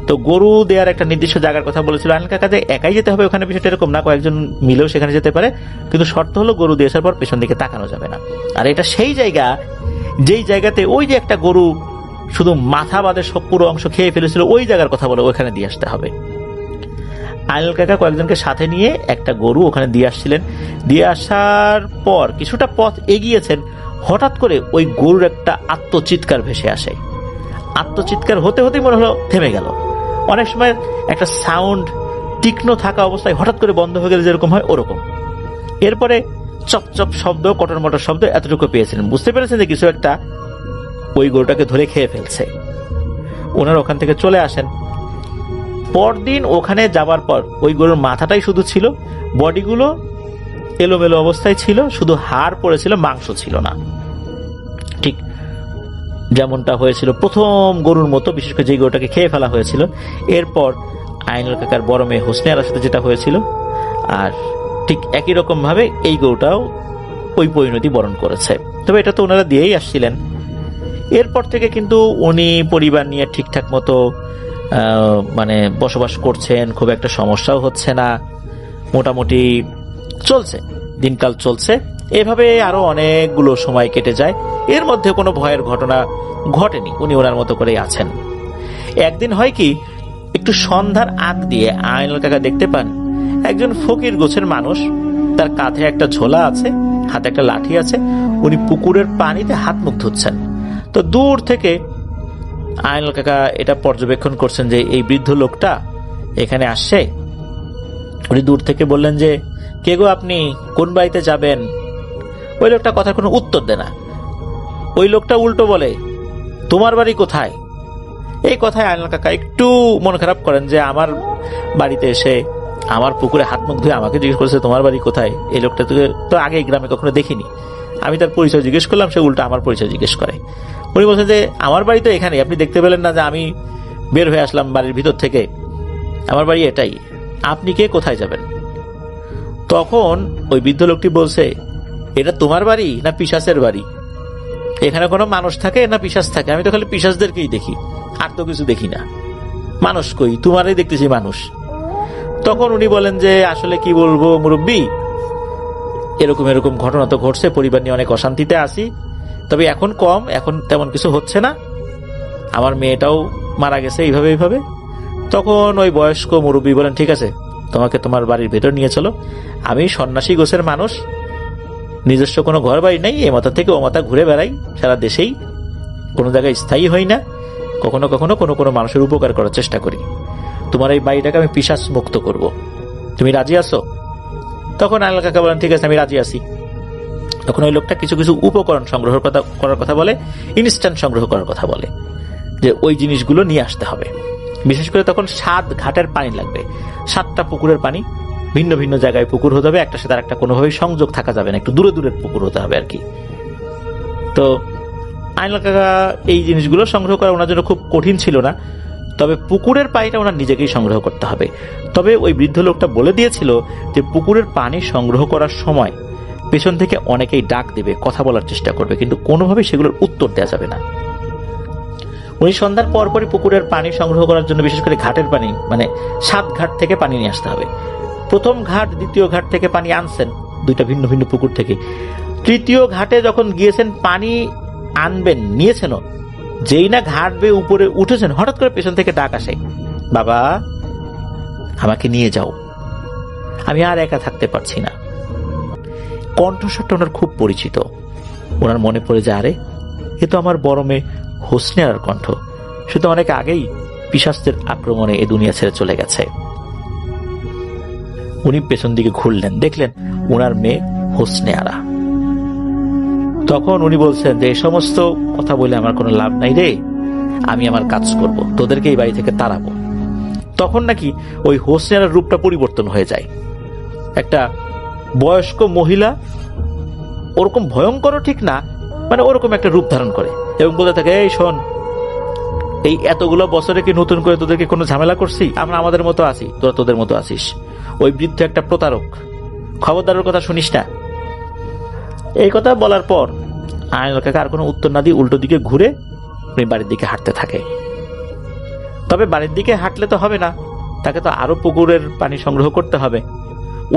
[SPEAKER 1] তো গরু দেওয়ার একটা নির্দিষ্ট জায়গার কথা বলেছিল আইনুল কাকা, যে একাই যেতে হবে ওখানে, বিষয়টা এরকম না, কয়েকজন মিলেও সেখানে যেতে পারে, কিন্তু শর্ত হলো গরু দিয়ে আসার পর পেছন দিকে তাকানো যাবে না। আর এটা সেই জায়গা যেই জায়গাতে ওই যে একটা গরু শুধু মাথা বাদে সব পুরো অংশ খেয়ে ফেলেছিল, ওই জায়গার কথা বলে ওখানে দিয়ে আসতে হবে। আইনুল কাকা কয়েকজনকে সাথে নিয়ে একটা গরু ওখানে দিয়ে আসছিলেন। দিয়ে আসার পর কিছুটা পথ এগিয়েছেন, হঠাৎ করে ওই গরুর একটা আত্মচিৎকার ভেসে আসে। আত্মচিৎকার হতে হতেই মনে হলো থেমে গেল। অনেক সময় একটা সাউন্ড তীক্ষ্ণ থাকা অবস্থায় হঠাৎ করে বন্ধ হয়ে গেলে যেরকম হয় ওরকম। এরপরে চপচপ শব্দ, কটর মটর শব্দ, এতটুকু পেয়েছিলেন, বুঝতে পেরেছেন যে কিছু একটা ওই গরুটাকে ধরে খেয়ে ফেলছে। ওনারা ওখান থেকে চলে আসেন। পরদিন ওখানে যাবার পর ওই গরুর মাথাটাই শুধু ছিল, বডিগুলো এলোমেলো অবস্থায় ছিল, শুধু হাড় পড়েছিল, মাংস ছিল না, ঠিক যেমনটা হয়েছিল প্রথম গরুর মতো, বিশেষ করে যে গরুটাকে খেয়ে ফেলা হয়েছিল। এরপর আইনুল কাকার বড় মেয়ে হোসনিয়ার সাথে যেটা হয়েছিল, আর ঠিক একই রকম ভাবে এই গরুটাও ওই পরিণতি বরণ করেছে। তবে এটা তো ওনারা দিয়েই আসছিলেন। এরপর থেকে কিন্তু উনি পরিবার নিয়ে ঠিকঠাক মতো মানে বসবাস করছেন, খুব একটা সমস্যাও হচ্ছে না, মোটামুটি চলছে, দিনকাল চলছে। এভাবে আরো অনেকগুলো সময় কেটে যায়, এর মধ্যে কোনো ভয়ের ঘটনা ঘটেনি, উনি ওনার মতো করেই আছেন। একদিন হয় কি, একটু সন্ধ্যার আগ দিয়ে আইনুল কাকা দেখতে পান একজন ফকির গোছের মানুষ, তার কাঁধে একটা ঝোলা আছে, হাতে একটা লাঠি আছে, উনি পুকুরের পানিতে হাত মুখ ধুচ্ছেন। তো দূর থেকে আইনুল কাকা এটা পর্যবেক্ষণ করছেন যে এই বৃদ্ধ লোকটা এখানে আসছে। উনি দূর থেকে বললেন যে কে গো, আপনি কোন বাড়িতে যাবেন? ওই লোকটা কথার কোনো উত্তর দেয় না। ওই লোকটা উল্টো বলে, তোমার বাড়ি কোথায়? এই কথায় আইনুল কাকা একটু মন খারাপ করেন যে আমার বাড়িতে এসে আমার পুকুরে হাত মুখ ধুয়ে আমাকে জিজ্ঞেস করেছে তোমার বাড়ি কোথায়। এই লোকটা তো আগে এই গ্রামে কখনো দেখিনি। আমি তার পরিচয় জিজ্ঞেস করলাম, সে উল্টা আমার পরিচয় জিজ্ঞেস করে। উনি বলছেন যে আমার বাড়ি তো এখানে, আপনি দেখতে পেলেন না যে আমি বের হয়ে আসলাম বাড়ির ভিতর থেকে, আমার বাড়ি এটাই, আপনি কে, কোথায় যাবেন? তখন ওই বৃদ্ধ লোকটি বলছে, এটা তোমার বাড়ি না পিশাচের বাড়ি? এখানে কোনো মানুষ থাকে না পিশাচ থাকে? আমি তো খালি পিশাচদেরকেই দেখি, আর তো কিছু দেখি না, মানুষ কই, তোমারই দেখতেছি মানুষ। তখন উনি বলেন যে আসলে কি বলবো মুরব্বী, এরকম এরকম ঘটনা তো ঘটছে, পরিবার নিয়ে অনেক অশান্তিতে আছি, তবে এখন কম, এখন তেমন কিছু হচ্ছে না, আমার মেয়েটাও মারা গেছে এইভাবে এইভাবে। তখন ওই বয়স্ক মুরব্বী বলেন, ঠিক আছে, তোমাকে তোমার বাড়ির ভেতর নিয়ে চলো, আমি সন্ন্যাসী গোছের মানুষ, নিজস্ব কোনো ঘর বাড়ি নেই, এ মাথা থেকে ও মাথা ঘুরে বেড়াই সারা দেশেই, কোনো জায়গায় স্থায়ী হই না, কখনো কখনো কোনো কোনো মানুষের উপকার করার চেষ্টা করি, তোমার এই বাড়িটাকে আমি পিশাচ মুক্ত করব, তুমি রাজি আছো? তখন আইনাল কাকা বলেন, ঠিক আছে, আমি রাজি আছি। তখন ওই লোকটা কিছু কিছু উপকরণ সংগ্রহ করার কথা বলে, ইনস্ট্যান্ট সংগ্রহ করার কথা বলে, যে ওই জিনিসগুলো নিয়ে আসতে হবে। বিশেষ করে তখন 7 ঘাটের পানি লাগবে, 7টা পুকুরের পানি, ভিন্ন ভিন্ন জায়গায় পুকুর হতে হবে, একটা সাথে একটা কোনোভাবেই সংযোগ থাকা যাবে না, একটু দূরে দূরের পুকুর হতে হবে আর কি। তো আইনাল কাকা এই জিনিসগুলো সংগ্রহ করা ওনার জন্য খুব কঠিন ছিল না, তবে পুকুরের পানিটা ওনার নিজেকেই সংগ্রহ করতে হবে। তবে ওই বৃদ্ধ লোকটা বলে দিয়েছিল যে পুকুরের পানি সংগ্রহ করার সময় পেছন থেকে অনেকেই ডাক দেবে, কথা বলার চেষ্টা করবে, কিন্তু কোনোভাবেই সেগুলোর উত্তর দেওয়া যাবে না। উনি সন্ধ্যার পরপরই পুকুরের পানি সংগ্রহ করার জন্য, বিশেষ করে ঘাটের পানি, মানে 7 ঘাট থেকে পানি নিয়ে আসতে হবে। প্রথম ঘাট দ্বিতীয় ঘাট থেকে পানি আনছেন, 2টা ভিন্ন ভিন্ন পুকুর থেকে। তৃতীয় ঘাটে যখন গিয়েছেন পানি আনবেন, নিয়েছেন, যেই না ঘাট বেয়ে উপরে উঠেছেন, হঠাৎ করে পেছন থেকে ডাক আসে, বাবা আমাকে নিয়ে যাও, আমি আর একা থাকতে পারছি না। কণ্ঠস্বরটা ওনার খুব পরিচিত, ওনার মনে পড়ে যায়, আরে এ তো আমার বড় মেয়ে হোসনে আরার কণ্ঠ, সে তো অনেক আগেই পিশাচদের আক্রমণে এ দুনিয়া ছেড়ে চলে গেছে। উনি পেছন দিকে ঘুরলেন, দেখলেন ওনার মেয়ে হোসনে আরা। তখন উনি বলছেন যে এই সমস্ত কথা বলে আমার কোনো লাভ নাই রে, আমি আমার কাজ করব, তোদেরকে এই বাড়ি থেকে তাড়াবো। তখন নাকি ওই হোসনে আরার রূপটা পরিবর্তন হয়ে যায়, একটা বয়স্ক মহিলা, ওরকম ভয়ঙ্কর ঠিক না, মানে ওরকম একটা রূপ ধারণ করে, এবং বলতে থাকে, এই শোন, এই এতগুলো বছরে কি নতুন করে তোদেরকে কোনো ঝামেলা করছি? আমরা আমাদের মতো আছি, তোরা তোদের মতো আছিস। ওই বৃদ্ধ একটা প্রতারক, খবরদারের কথা শুনিস না। এই কথা বলার পর আইনাল কাকা আর কোনো উত্তর না দিয়ে উল্টো দিকে ঘুরে উনি বাড়ির দিকে হাঁটতে থাকে। তবে বাড়ির দিকে হাঁটলে তো হবে না, তাকে তো আরো পুকুরের পানি সংগ্রহ করতে হবে।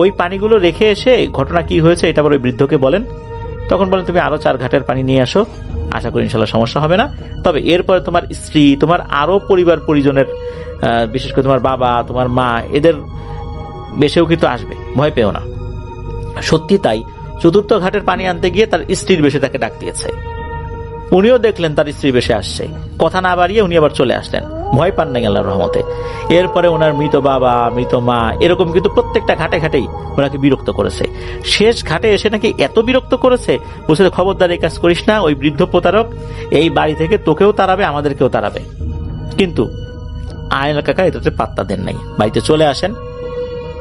[SPEAKER 1] ওই পানিগুলো রেখে এসে ঘটনা কি হয়েছে এটা আবার ওই বৃদ্ধকে বলেন। তখন বলেন, তুমি আরো 4 ঘাটের পানি নিয়ে আসো, আশা করি ইনশাল্লাহ সমস্যা হবে না। তবে এরপরে তোমার স্ত্রী, তোমার আরো পরিবার পরিজনের, বিশেষ করে তোমার বাবা, তোমার মা, এদের বেশেও কিন্তু আসবে, ভয় পেও না। সত্যি তাই, 4র্থ ঘাটের পানি আনতে গিয়ে তার স্ত্রীর বেশে তাকে ডাক দিয়েছে। উনিও দেখলেন তার স্ত্রী বেশে আসছে, কথা না বাড়িয়ে উনি আবার চলে আসলেন, ভয় পান নাই আল্লাহর রহমতে। এরপরে ওনার মৃত বাবা, মৃত মা, এরকম কিন্তু প্রত্যেকটা ঘাটে ঘাটেই ওনাকে বিরক্ত করেছে। শেষ ঘাটে এসে নাকি এত বিরক্ত করেছে, বলছে খবরদার এই কাজ করিস না, ওই বৃদ্ধ প্রতারক এই বাড়ি থেকে তোকেও তাড়াবে, আমাদেরকেও তাড়াবে। কিন্তু আইনাল কাকা এটাতে পাত্তা দেন নাই, বাড়িতে চলে আসেন।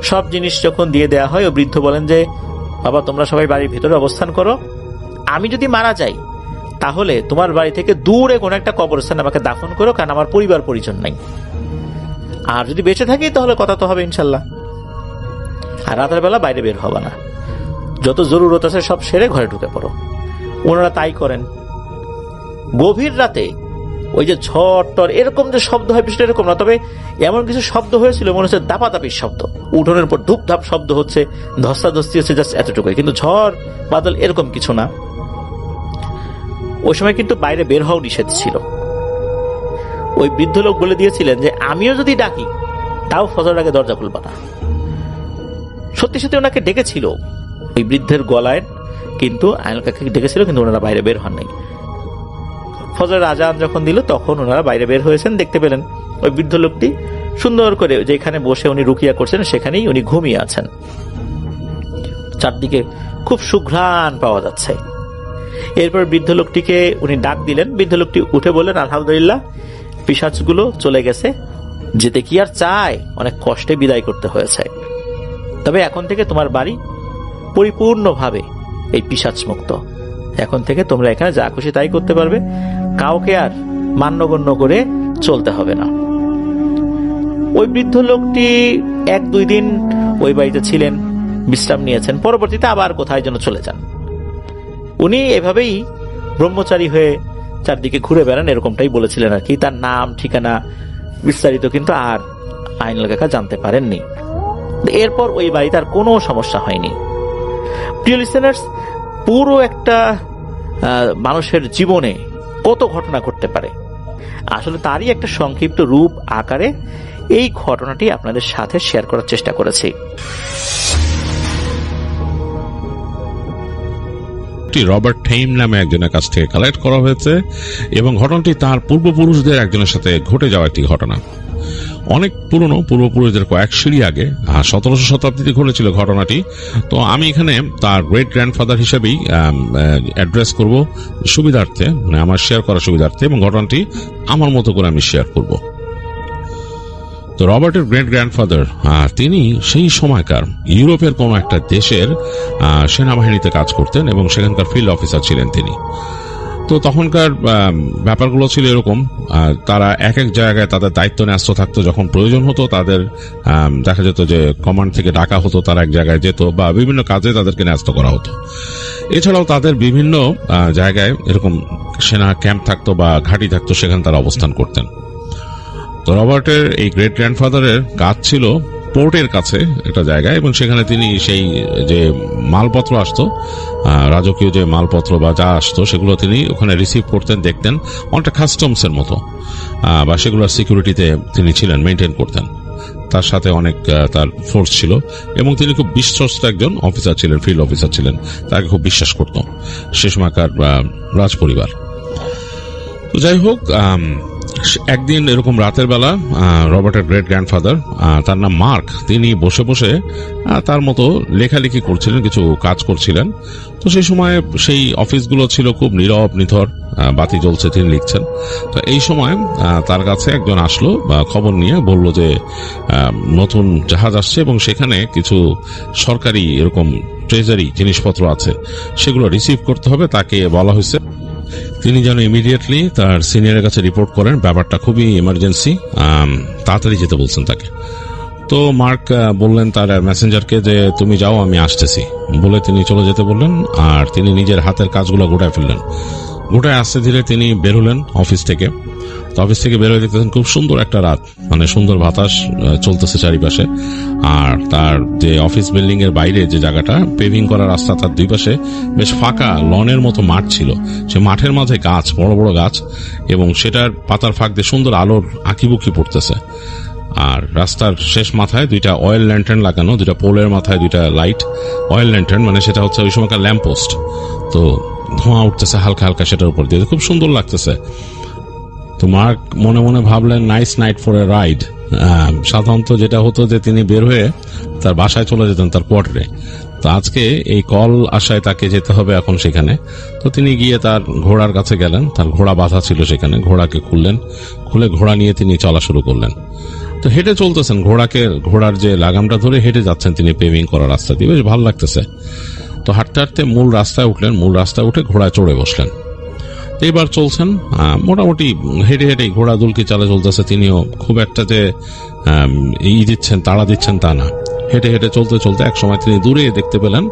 [SPEAKER 1] সব জিনিস যখন দিয়ে দেয়া হয়, ও বৃদ্ধ বলেন যে, বাবা তোমরা সবাই বাড়ির ভেতরে অবস্থান করো, আমি যদি মারা যাই তাহলে তোমার বাড়ি থেকে দূরে কোনো একটা কবরস্থানে আমাকে দাফন করো, কারণ আমার পরিবার পরিজন নাই। আর যদি বেঁচে থাকি তাহলে কথা তো হবে ইনশাল্লাহ। আর রাতের বেলা বাইরে বের হবা না, যত জরুরত আছে সব সেরে ঘরে ঢুকে পড়ো। ওনারা তাই করেন। গভীর রাতে ওই যে ঝড় টর এরকম যে শব্দ হয় বিষয়টা এরকম না, তবে এমন কিছু শব্দ হয়েছিল মনে হচ্ছে দাপাদাপির শব্দ, উঠোনের পর ধূপধাপ শব্দ হচ্ছে, ধস্তাধস্তি হচ্ছে, জাস্ট এতটুকুই, কিন্তু ঝড় বাদল এরকম কিছু না। ওই সময় কিন্তু বাইরে বের হওয়া নিষেধ ছিল। ওই বৃদ্ধ লোক বলে দিয়েছিলেন যে আমিও যদি ডাকি তাও ফজরের আগে দরজা খুলবা না। সত্যি সত্যি ওনাকে ডেকেছিল ওই বৃদ্ধের গলায়, কিন্তু আইনাল কাকাকে ডেকেছিল, কিন্তু ওনারা বাইরে বের হন নাই। ফজরের আজান যখন দিল তখন ওনারা বাইরে বের হয়েছেন, দেখতে পেলেন ওই বৃদ্ধ লোকটি সুন্দর করে যেখানে বসে উনি রুকিয়া করছেন সেখানেই উনি ঘুমিয়ে আছেন। চারদিকে খুব সুঘ্রাণ পাওয়া যাচ্ছে। এরপর বৃদ্ধ লোকটিকে উনি ডাক দিলেন। বৃদ্ধ লোকটি উঠে বললেন, আলহামদুলিল্লাহ, পিশাচগুলো চলে গেছে, যেতে কি আর চায়, অনেক কষ্টে বিদায় করতে হয়েছে। তবে এখন থেকে তোমার বাড়ি পরিপূর্ণভাবে এই পিশাচ মুক্ত। এখন থেকে তোমরা এখানে যা খুশি তাই করতে পারবে, কাউকে আর মান্যগণ্য করে চলতে হবে না। ওই বৃদ্ধ লোকটি 1-2 দিন ওই বাড়িতে ছিলেন, বিশ্রাম নিয়েছেন, পরবর্তীতে আবার কোথায় যেন চলে যান। উনি এভাবেই ব্রহ্মচারী হয়ে চারদিকে ঘুরে বেড়ান, এরকমটাই বলেছিলেন আর কি। তার নাম ঠিকানা বিস্তারিত কিন্তু আর আইনাল কাকা জানতে পারেননি। এরপর ওই বাড়িতে আর কোনো সমস্যা হয়নি। প্রিয় লিসেনার্স, পুরো একটা মানুষের জীবনে কত ঘটনা ঘটতে পারে, আসলে তারই একটা সংক্ষিপ্ত রূপ আকারে এই ঘটনাটি আপনাদের সাথে শেয়ার করার চেষ্টা করেছি।
[SPEAKER 2] রবার্ট টেইম নামে একজনের কাছ থেকে কালেক্ট করা হয়েছে এবং ঘটনাটি তার পূর্বপুরুষদের একজনের সাথে ঘটে যাওয়া একটি ঘটনা। অনেক পুরনো, পূর্বপুরুষদের কয়েক সিঁড়ি আগে 1700 শতাব্দীতে ঘটেছিল ঘটনাটি। তো আমি এখানে তার গ্রেট গ্র্যান্ডফাদার হিসেবেই অ্যাড্রেস করব সুবিধার্থে, মানে আমার শেয়ার করার সুবিধার্থে, এবং ঘটনাটি আমার মতো করে আমি শেয়ার করব। তো রবার্টের গ্রেট গ্র্যান্ডফাদার তিনি সেই সময়কার ইউরোপের কোন একটা দেশের সেনাবাহিনীতে কাজ করতেন এবং সেখানকার ফিল্ড অফিসার ছিলেন তিনি। তো তখনকার ব্যাপারগুলো ছিল এরকম, তারা এক এক জায়গায় তাদের দায়িত্ব ন্যস্ত থাকতো, যখন প্রয়োজন হতো তাদের দেখা যেত যে কমান্ড থেকে ডাকা হতো, তারা এক জায়গায় যেত বা বিভিন্ন কাজে তাদেরকে ন্যস্ত করা হতো। এছাড়াও তাদের বিভিন্ন জায়গায় এরকম সেনা ক্যাম্প থাকতো বা ঘাঁটি থাকতো, সেখানে তারা অবস্থান করতেন। তো রবার্টের এই গ্রেট গ্র্যান্ডফাদারের কাজ ছিল পোর্টের কাছে একটা জায়গায়, এবং সেখানে তিনি সেই যে মালপত্র আসতো, রাজকীয় যে মালপত্র বা যা আসতো, সেগুলো তিনি ওখানে রিসিভ করতেন, দেখতেন, অনেকটা কাস্টমসের মতো, বা সেগুলোর সিকিউরিটিতে তিনি ছিলেন, মেনটেন করতেন। তার সাথে অনেক তার ফোর্স ছিল এবং তিনি খুব বিশ্বস্ত একজন অফিসার ছিলেন, ফিল্ড অফিসার ছিলেন, তাকে খুব বিশ্বাস করত সে সময়কার রাজ পরিবার। তো যাই হোক, একদিন এরকম রাতের বেলা রবার্টের গ্রেট গ্র্যান্ডফাদার, তার নাম মার্ক, তিনি বসে বসে তার মতো লেখালেখি করছিলেন, কিছু কাজ করছিলেন। তো সেই সময় সেই অফিসগুলো ছিল খুব নীরব নিথর, বাতি জ্বলছে, তিনি লিখছেন। তো এই সময় তার কাছে একজন আসলো বা খবর নিয়ে বলল যে নতুন জাহাজ আসছে এবং সেখানে কিছু সরকারি এরকম ট্রেজারি জিনিসপত্র আছে, সেগুলো রিসিভ করতে হবে। তাকে বলা হয়েছে তিনি যেন ইমিডিয়েটলি তার সিনিয়রের কাছে রিপোর্ট করেন, ব্যাপারটা খুবই ইমার্জেন্সি, তাড়াতাড়ি যেতে বলছেন তাকে। তো মার্ক বললেন তার মেসেঞ্জারকে যে তুমি যাও, আমি আসতেছি বলে তিনি চলে যেতে বললেন। আর তিনি নিজের হাতের কাজগুলো গোটায় ফেললেন। গোটায় আসতে ধীরে তিনি বের হলেন অফিস থেকে। তো অফিস থেকে বের হয়ে দেখতেছেন খুব সুন্দর একটা রাত, মানে সুন্দর বাতাস চলতেছে চারিপাশে। আর তার যে অফিস বিল্ডিং এর বাইরে যে জায়গাটা, পেভিং করা রাস্তা, তার দুই পাশে বেশ ফাঁকা লনের মতো মাঠ ছিল। সে মাঠের মাঝে গাছ, বড় বড় গাছ, এবং সেটার পাতার ফাঁক দিয়ে সুন্দর আলোর আঁকিবুকি পড়তেছে। আর রাস্তার শেষ মাথায় দুইটা অয়েল ল্যান্টার্ন লাগানো, দুইটা পোলের মাথায় দুইটা লাইট। অয়েল ল্যান্টার্ন মানে সেটা হচ্ছে ওই সময়কার ল্যাম্পপোস্ট। তো ধোঁয়া উঠতেছে হালকা হালকা সেটার উপর দিয়ে, খুব সুন্দর লাগতেছে। তো মার্ক মনে মনে ভাবলেন nice night for a ride. সাধারণত যেটা হতো যে তিনি বের হয়ে তার বাসায় চলে যেতেন, তার কোয়ার্টারে। তো আজকে এই কল আসায় তাকে যেতে হবে এখন সেখানে। তো তিনি গিয়ে তার ঘোড়ার কাছে গেলেন, তার ঘোড়া বাঁধা ছিল সেখানে, ঘোড়াকে খুললেন, খুলে ঘোড়া নিয়ে তিনি চলা শুরু করলেন। তো হেঁটে চলতেছেন, ঘোড়ার যে লাগামটা ধরে হেঁটে যাচ্ছেন তিনি পেভিং করা রাস্তা দিয়ে, বেশ ভালো লাগতেছে। তো হাঁটতে হাঁটতে মূল রাস্তায় উঠলেন, মূল রাস্তায় উঠে ঘোড়ায় চড়ে বসলেন। এবার চলছেন মোটামুটি হেঁটে হেঁটে, ঘোড়া দুলকি চালে চলতেছে। তিনিও খুব একটা যে দিচ্ছেন, তাড়া দিচ্ছেন তা না। হেঁটে হেঁটে চলতে চলতে এক সময় তিনি দূরে দেখতে পেলেন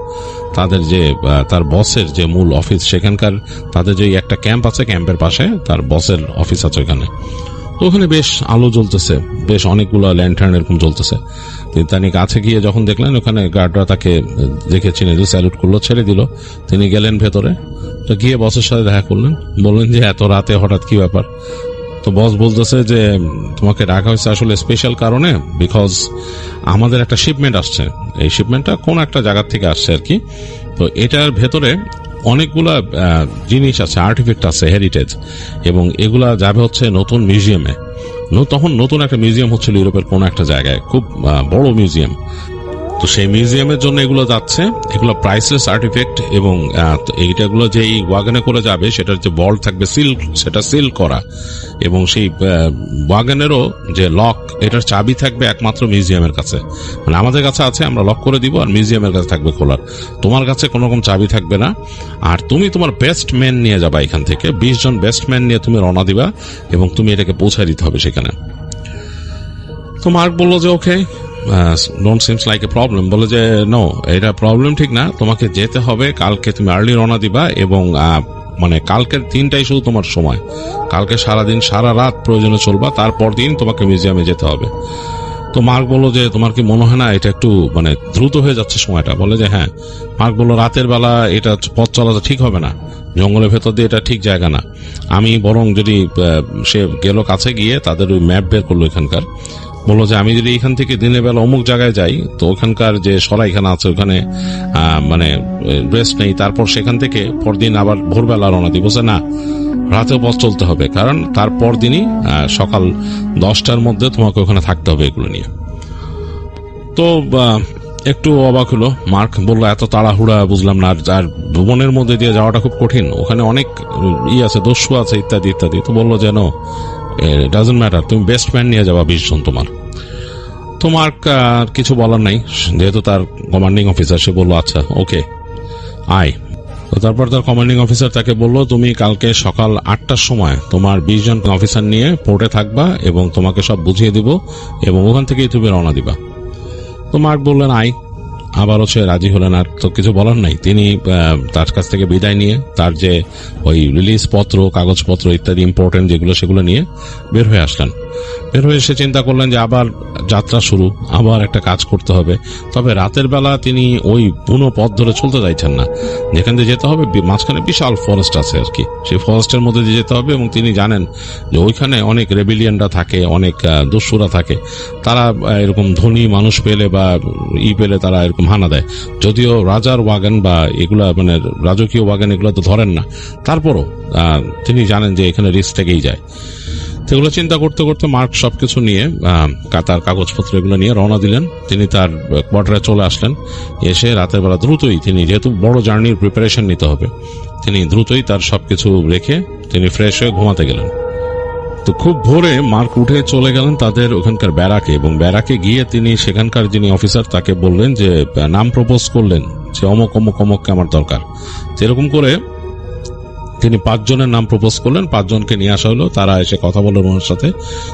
[SPEAKER 2] তাদের যে তার বসের যে মূল অফিস, সেখানকার তাদের যে একটা ক্যাম্প আছে, ক্যাম্পের পাশে তার বসের অফিস আছে ওখানে। তো ওখানে বেশ আলো জ্বলতেছে, বেশ অনেকগুলো ল্যান্টার্ন এরকম জ্বলতেছে। তিনি কাছে গিয়ে যখন দেখলেন ওখানে গার্ডরা তাকে দেখে চিনে দিল, স্যালুট করলো, ছেড়ে দিল। তিনি গেলেন ভেতরে। তো গিয়ে বসের সাথে দেখা করলেন, বললেন যে এত রাতে হঠাৎ কি ব্যাপার? তো বস বলতেছে যে তোমাকে ডাকা হয়েছে আসলে স্পেশাল কারণে, বিকজ আমাদের একটা শিপমেন্ট আসছে। এই শিপমেন্টটা কোন একটা জায়গা থেকে আসছে আর কি। তো এটার ভেতরে অনেকগুলা জিনিস আছে, আর্টিফ্যাক্ট আছে, হেরিটেজ, এবং এগুলা যাবে হচ্ছে নতুন মিউজিয়ামে। তখন নতুন একটা মিউজিয়াম হচ্ছিল ইউরোপের কোন একটা জায়গায়, খুব বড় মিউজিয়াম। তো সেই মিউজিয়ামের জন্য এগুলো যাচ্ছে, এগুলো প্রাইসলেস আর্টিফ্যাক্ট। এবং এইটাগুলো যে এই ওয়াগনে করে যাবে, সেটার যে বল থাকবে সেটা সিল করা, এবং সেই ওয়াগনেরও যে লক, এটার চাবি থাকবে একমাত্র মিউজিয়ামের কাছে। মানে আমাদের কাছে আছে, আমরা লক করে দিব, আর মিউজিয়ামের কাছে থাকবে খোলার। তোমার কাছে কোনো রকম চাবি থাকবে না। আর তুমি তোমার বেস্ট ম্যান নিয়ে যাবা এখান থেকে, 20 জন বেস্ট ম্যান নিয়ে তুমি রওনা দিবা, এবং তুমি এটাকে পৌঁছায় দিতে হবে সেখানে। তো মার্ক বললো যে okay, don't seems like a problem. বলে যে নো, এটা প্রবলেম ঠিক না, তোমাকে যেতে হবে কালকে, তুমি আর্লি রওনা দিবা, এবং মানে কালকের দিনটাই শুধু তোমার সময়, কালকে সারাদিন সারা রাত প্রয়োজনে চলবা, তারপর দিন তোমাকে মিউজিয়ামে যেতে হবে। তো মার্ক বললো যে তোমার কি মনে হয় না এটা একটু মানে দ্রুত হয়ে যাচ্ছে সময়টা? বলে যে হ্যাঁ। মার্ক বললো রাতের বেলা এটা পথ চলাটা ঠিক হবে না, জঙ্গলের ভেতর দিয়ে এটা ঠিক জায়গা না। আমি বরং যদি সে গেল কাছে গিয়ে তাদের ওই ম্যাপ বের করলো এখানকার, বললো যে আমি যদি এখান থেকে দিনের বেলা অমুক জায়গায় যাই তো ওখানকার যে সরাইখানা আছে ওখানে মানে রেস্ট নেই, তারপর সেখান থেকে পরদিন আবার ভোরবেলা রওনা দিব। বলছে না, রাতেও পথ চলতে হবে, কারণ তারপর দিনই সকাল 10টার মধ্যে তোমাকে ওখানে থাকতে হবে এগুলো নিয়ে। তো একটু অবাক হলো মার্ক, বললো এত তাড়াহুড়া বুঝলাম না, আর ভবনের মধ্যে দিয়ে যাওয়াটা খুব কঠিন, ওখানে অনেক আছে, দস্যু আছে ইত্যাদি ইত্যাদি। তো বললো যেন ডাজন্ট ম্যাটার, তুমি বেস্ট ম্যান নিয়ে যাবা 20 জন তোমার। তো মার্ক কিছু বলার নাই, যেহেতু তার কমান্ডিং অফিসার, সে বললো আচ্ছা ওকে আয়। তো তারপর তার কমান্ডিং অফিসার তাকে বললো তুমি কালকে সকাল 8টার সময় তোমার 20 জন অফিসার নিয়ে পোর্টে থাকবা এবং তোমাকে সব বুঝিয়ে দিব এবং ওখান থেকেই তুমি রওনা দিবা। তো মার্ক বললেন আয়। আবারও সে রাজি হলেন, আর তো কিছু বলার নাই। তিনি তার কাছ থেকে বিদায় নিয়ে তার যে ওই রিলিজ পত্র, কাগজপত্র ইত্যাদি ইম্পর্টেন্ট যেগুলো সেগুলো নিয়ে বের হয়ে আসলেন। বের হয়ে এসে চিন্তা করলেন যে আবার যাত্রা শুরু, আবার একটা কাজ করতে হবে। তবে রাতের বেলা তিনি ওই পুরো পথ ধরে চলতে চাইছেন না, যেখান দিয়ে যেতে হবে মাঝখানে বিশাল ফরেস্ট আছে আর কি, সেই ফরেস্টের মধ্যে দিয়ে যেতে হবে। এবং তিনি জানেন যে ওইখানে অনেক রেবিলিয়ানরা থাকে, অনেক দস্যুরা থাকে, তারা এরকম ধনী মানুষ পেলে বা পেলে তারা এরকম হানা দেয়। যদিও রাজার ওয়াগন বা এগুলা মানে রাজকীয় ওয়াগন এগুলো তো ধরেন না, তারপরও তিনি জানেন যে এখানে রিস্ক থেকেই যায়। সেগুলো চিন্তা করতে করতে মার্ক সবকিছু নিয়ে তার কাগজপত্র এগুলো নিয়ে রওনা দিলেন। তিনি তার কোয়ার্টারে চলে আসলেন। এসে রাতের বেলা দ্রুতই তিনি, যেহেতু বড় জার্নির প্রিপারেশন নিতে হবে, তিনি দ্রুতই তার সবকিছু রেখে তিনি ফ্রেশ হয়ে ঘুমাতে গেলেন। তো খুব ভোরে মার্ক উঠে চলে গেলেন তাদের ওখানকার ব্যারাকে, এবং ব্যারাকে গিয়ে তিনি সেখানকার যিনি অফিসার তাকে বললেন যে নাম প্রপোজ করলেন যে অমুক অমুক অমুককে আমার দরকার। এরকম করে তিনি 5 জনের নাম প্রপোজ করলেন, 5 জনকে নিয়ে আসা হলো। তারা এসে কথা বললেন ওনার সাথে,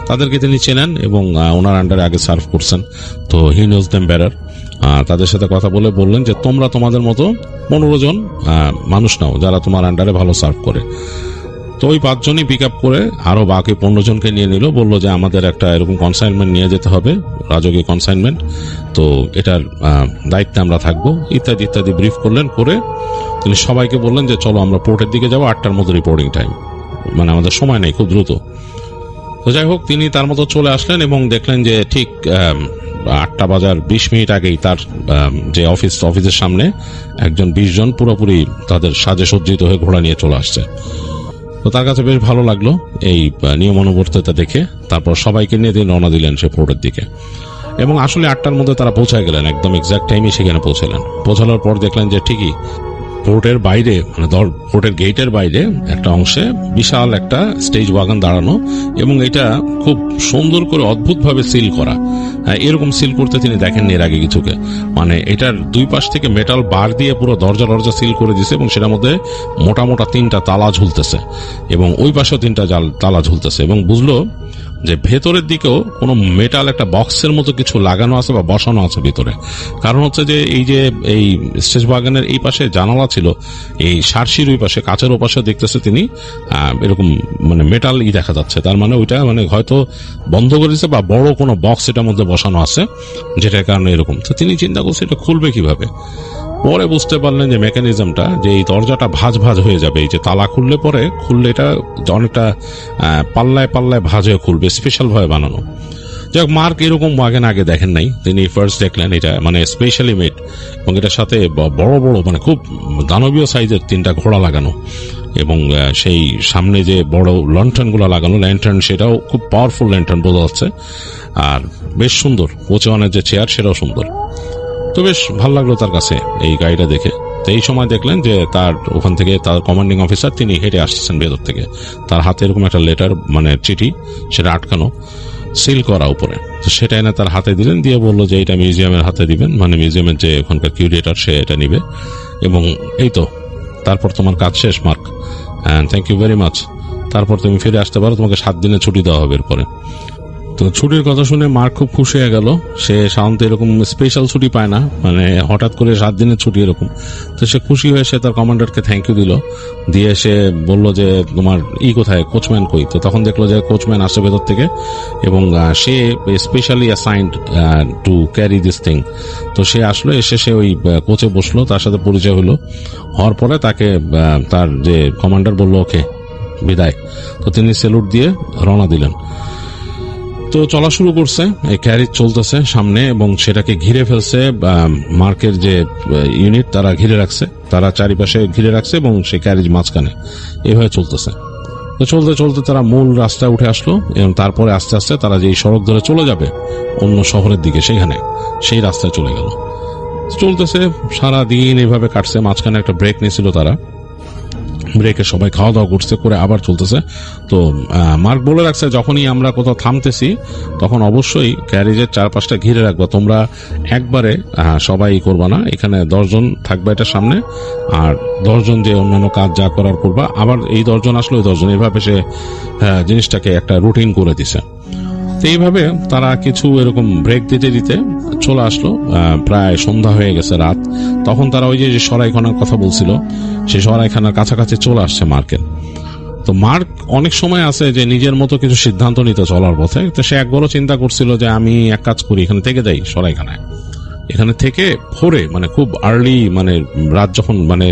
[SPEAKER 2] তাদেরকে তিনি চেনেন এবং ওনার আন্ডারে আগে সার্ভ করছেন, তো হি নোজ দেম বেটার। তাদের সাথে কথা বলে বললেন যে তোমরা তোমাদের মতো 15 জন মানুষ নাও যারা তোমার আন্ডারে ভালো সার্ভ করে। তো ওই 5 জনই পিক আপ করে আরো বাকি 15 জনকে নিয়ে নিল। বললো যে আমাদের একটা এরকম কনসাইনমেন্ট নিয়ে যেতে হবে, রাজকীয় কনসাইনমেন্ট, তো এটার দায়িত্বে আমরা থাকবো ইত্যাদি ইত্যাদি ব্রিফ করলেন। করে তিনি সবাইকে বললেন যে চলো আমরা পোর্টের দিকে যাবো, 8টার মধ্যে রিপোর্টিং টাইম, মানে আমাদের সময় নেই, খুব দ্রুত। তো যাই হোক, তিনি তার মতো চলে আসলেন এবং দেখলেন যে ঠিক 8টা বাজার 20 মিনিট আগেই তার যে অফিসের সামনে একজন 20 জন পুরোপুরি তাদের সাজে সজ্জিত হয়ে ঘোড়া নিয়ে চলে আসছে। তো তার কাছে বেশ ভালো লাগলো এই নিয়মানুবর্তিতা দেখে। তারপর সবাইকে নিয়ে তিনি রওনা দিলেন সে পোর্টের দিকে, এবং আসলে 8টার মধ্যে তারা পৌঁছে গেলেন, একদম এক্সাক্ট টাইমে সেখানে পৌঁছালেন। পৌঁছানোর পর দেখলেন যে ঠিকই পোর্টের বাইরে, মানে পোর্টের গেটের বাইরে একটা অংশে বিশাল একটা স্টেজ ওয়াগন দাঁড়ানো, এবং এটা খুব সুন্দর করে অদ্ভুতভাবে সিল করা। এরকম সিল করতে তিনি দেখেননি এর আগে কিছুকে, মানে এটার 2 পাশ থেকে মেটাল বার দিয়ে পুরো দরজা সিল করে দিয়েছে, এবং সেটার মধ্যে মোটা মোটা 3টা তালা ঝুলতেছে, এবং ওই পাশেও 3টা তালা ঝুলতেছে। এবং বুঝলো যে ভেতরের দিকেও কোনো মেটাল একটা বক্সের মতো কিছু লাগানো আছে বা বসানো আছে ভিতরে। কারণ হচ্ছে যে এই স্টেজ বাগানের এই পাশে জানালা ছিল, এই সারসির ওই পাশে কাচের ও পাশে দেখতেছে তিনি এরকম মানে মেটাল দেখা যাচ্ছে, তার মানে ওইটা মানে হয়তো বন্ধ করে দিচ্ছে বা বড় কোনো বক্স এটার মধ্যে বসানো আছে, যেটার কারণে এরকম। তো তিনি চিন্তা করছে এটা খুলবে কিভাবে। পরে বুঝতে পারলেন যে মেকানিজমটা, যে এই দরজাটা ভাঁজ হয়ে যাবে, এই যে তালা খুললে এটা অনেকটা পাল্লায় পাল্লায় ভাঁজ হয়ে খুলবে, স্পেশাল ভাবে বানানো। যাক, মার্ক এরকম ওয়াগন আগে দেখেন নাই, তিনি ফার্স্ট দেখলেন এটা মানে স্পেশালি মেড, এবং এটার সাথে বড় বড় মানে খুব দানবীয় সাইজের 3টা ঘোড়া লাগানো, এবং সেই সামনে যে বড় ল্যান্টার্ন গুলো লাগানো, ল্যান্টার্ন সেটাও খুব পাওয়ারফুল ল্যান্টার্ন বোঝা যাচ্ছে, আর বেশ সুন্দর। কোচওয়ানের যে চেয়ার সেটাও সুন্দর। তো বেশ ভালো লাগলো তার কাছে এই গাড়িটা দেখে। তো এই সময় দেখলেন যে তার ওখান থেকে তার কমান্ডিং অফিসার তিনি হেঁটে আসছেন ভেতর থেকে, তার হাতে এরকম একটা লেটার মানে চিঠি, সেটা আটকানো, সিল করা উপরে। তো সেটা এনে তার হাতে দিলেন, দিয়ে বললো যে এটা মিউজিয়ামের হাতে দিবেন, মানে মিউজিয়ামের যে ওখানকার কিউরেটর সে এটা নিবে, এবং এই তো তারপর তোমার কাজ শেষ mark, thank you very much. তারপর তুমি ফিরে আসতে পারো, তোমাকে 7 দিনের ছুটি দেওয়া হবে এরপরে। তো ছুটির কথা শুনে মার্ক খুব খুশি হয়ে গেল। সে সাধারণত এরকম স্পেশাল ছুটি পায় না, মানে হঠাৎ করে 7 দিনের ছুটি এরকম। তো সে খুশি হয়ে সে তার কমান্ডারকে থ্যাংক ইউ দিল, দিয়ে সে বলল যে তোমার কোথায়, কোচম্যান কই? তো তখন দেখলো যে কোচম্যান আসছে ভেতর থেকে, এবং সে specially assigned to carry this thing. তো সে আসলো, এসে সে ওই কোচে বসলো, তার সাথে পরিচয় হলো। হওয়ার পরে তাকে তার যে কমান্ডার বলল ওকে বিদায়। তো তিনি স্যালুট দিয়ে রওনা দিলেন। তো চলা শুরু করছে, এই ক্যারিজ চলতেছে সামনে এবং সেটাকে ঘিরে ফেলছে। মার্কের যে ইউনিট তারা ঘিরে রাখছে, তারা চারিপাশে ঘিরে রাখছে এবং সেই ক্যারিজ মাঝখানে এভাবে চলতেছে। তো চলতে চলতে তারা মূল রাস্তায় উঠে আসলো এবং তারপরে আস্তে আস্তে তারা যেই সড়ক ধরে চলে যাবে অন্য শহরের দিকে, সেখানে সেই রাস্তায় চলে গেল। চলতেছে সারা দিন এভাবে কাটছে। মাঝখানে একটা ব্রেক নিয়েছিল তারা, ব্রেকে সবাই খাওয়া দাওয়া করছে, করে আবার চলতেছে। তো মার্ক বলে রাখছে যখনই আমরা কোথাও থামতেছি তখন অবশ্যই ক্যারিজের চারপাশটা ঘিরে রাখবা, তোমরা একবারে সবাই করবা না, এখানে 10 জন থাকবে এটা সামনে, আর 10 জন যে অন্যান্য কাজ যা করার করবা, আবার এই 10 জন আসলো, ওই 10 জন, এভাবে সে জিনিসটাকে একটা রুটিন করে দিছে। তো এইভাবে তারা কিছু এরকম ব্রেক দিতে দিতে চলে আসলো, প্রায় সন্ধ্যা হয়ে গেছে, রাত। তখন তারা ওই যে সরাইখানার কথা বলছিল, সেই সরাইখানার কাছাকাছি চলে আসছে মার্কের। তো মার্ক অনেক সময় আছে যে নিজের মতো কিছু সিদ্ধান্ত নিতে চলার পথে। তো সে একবারও চিন্তা করছিল যে আমি এক কাজ করি, এখানে থেকে যাই সরাইখানায়, এখানে থেকে ভোরে, মানে খুব আর্লি, মানে রাত যখন মানে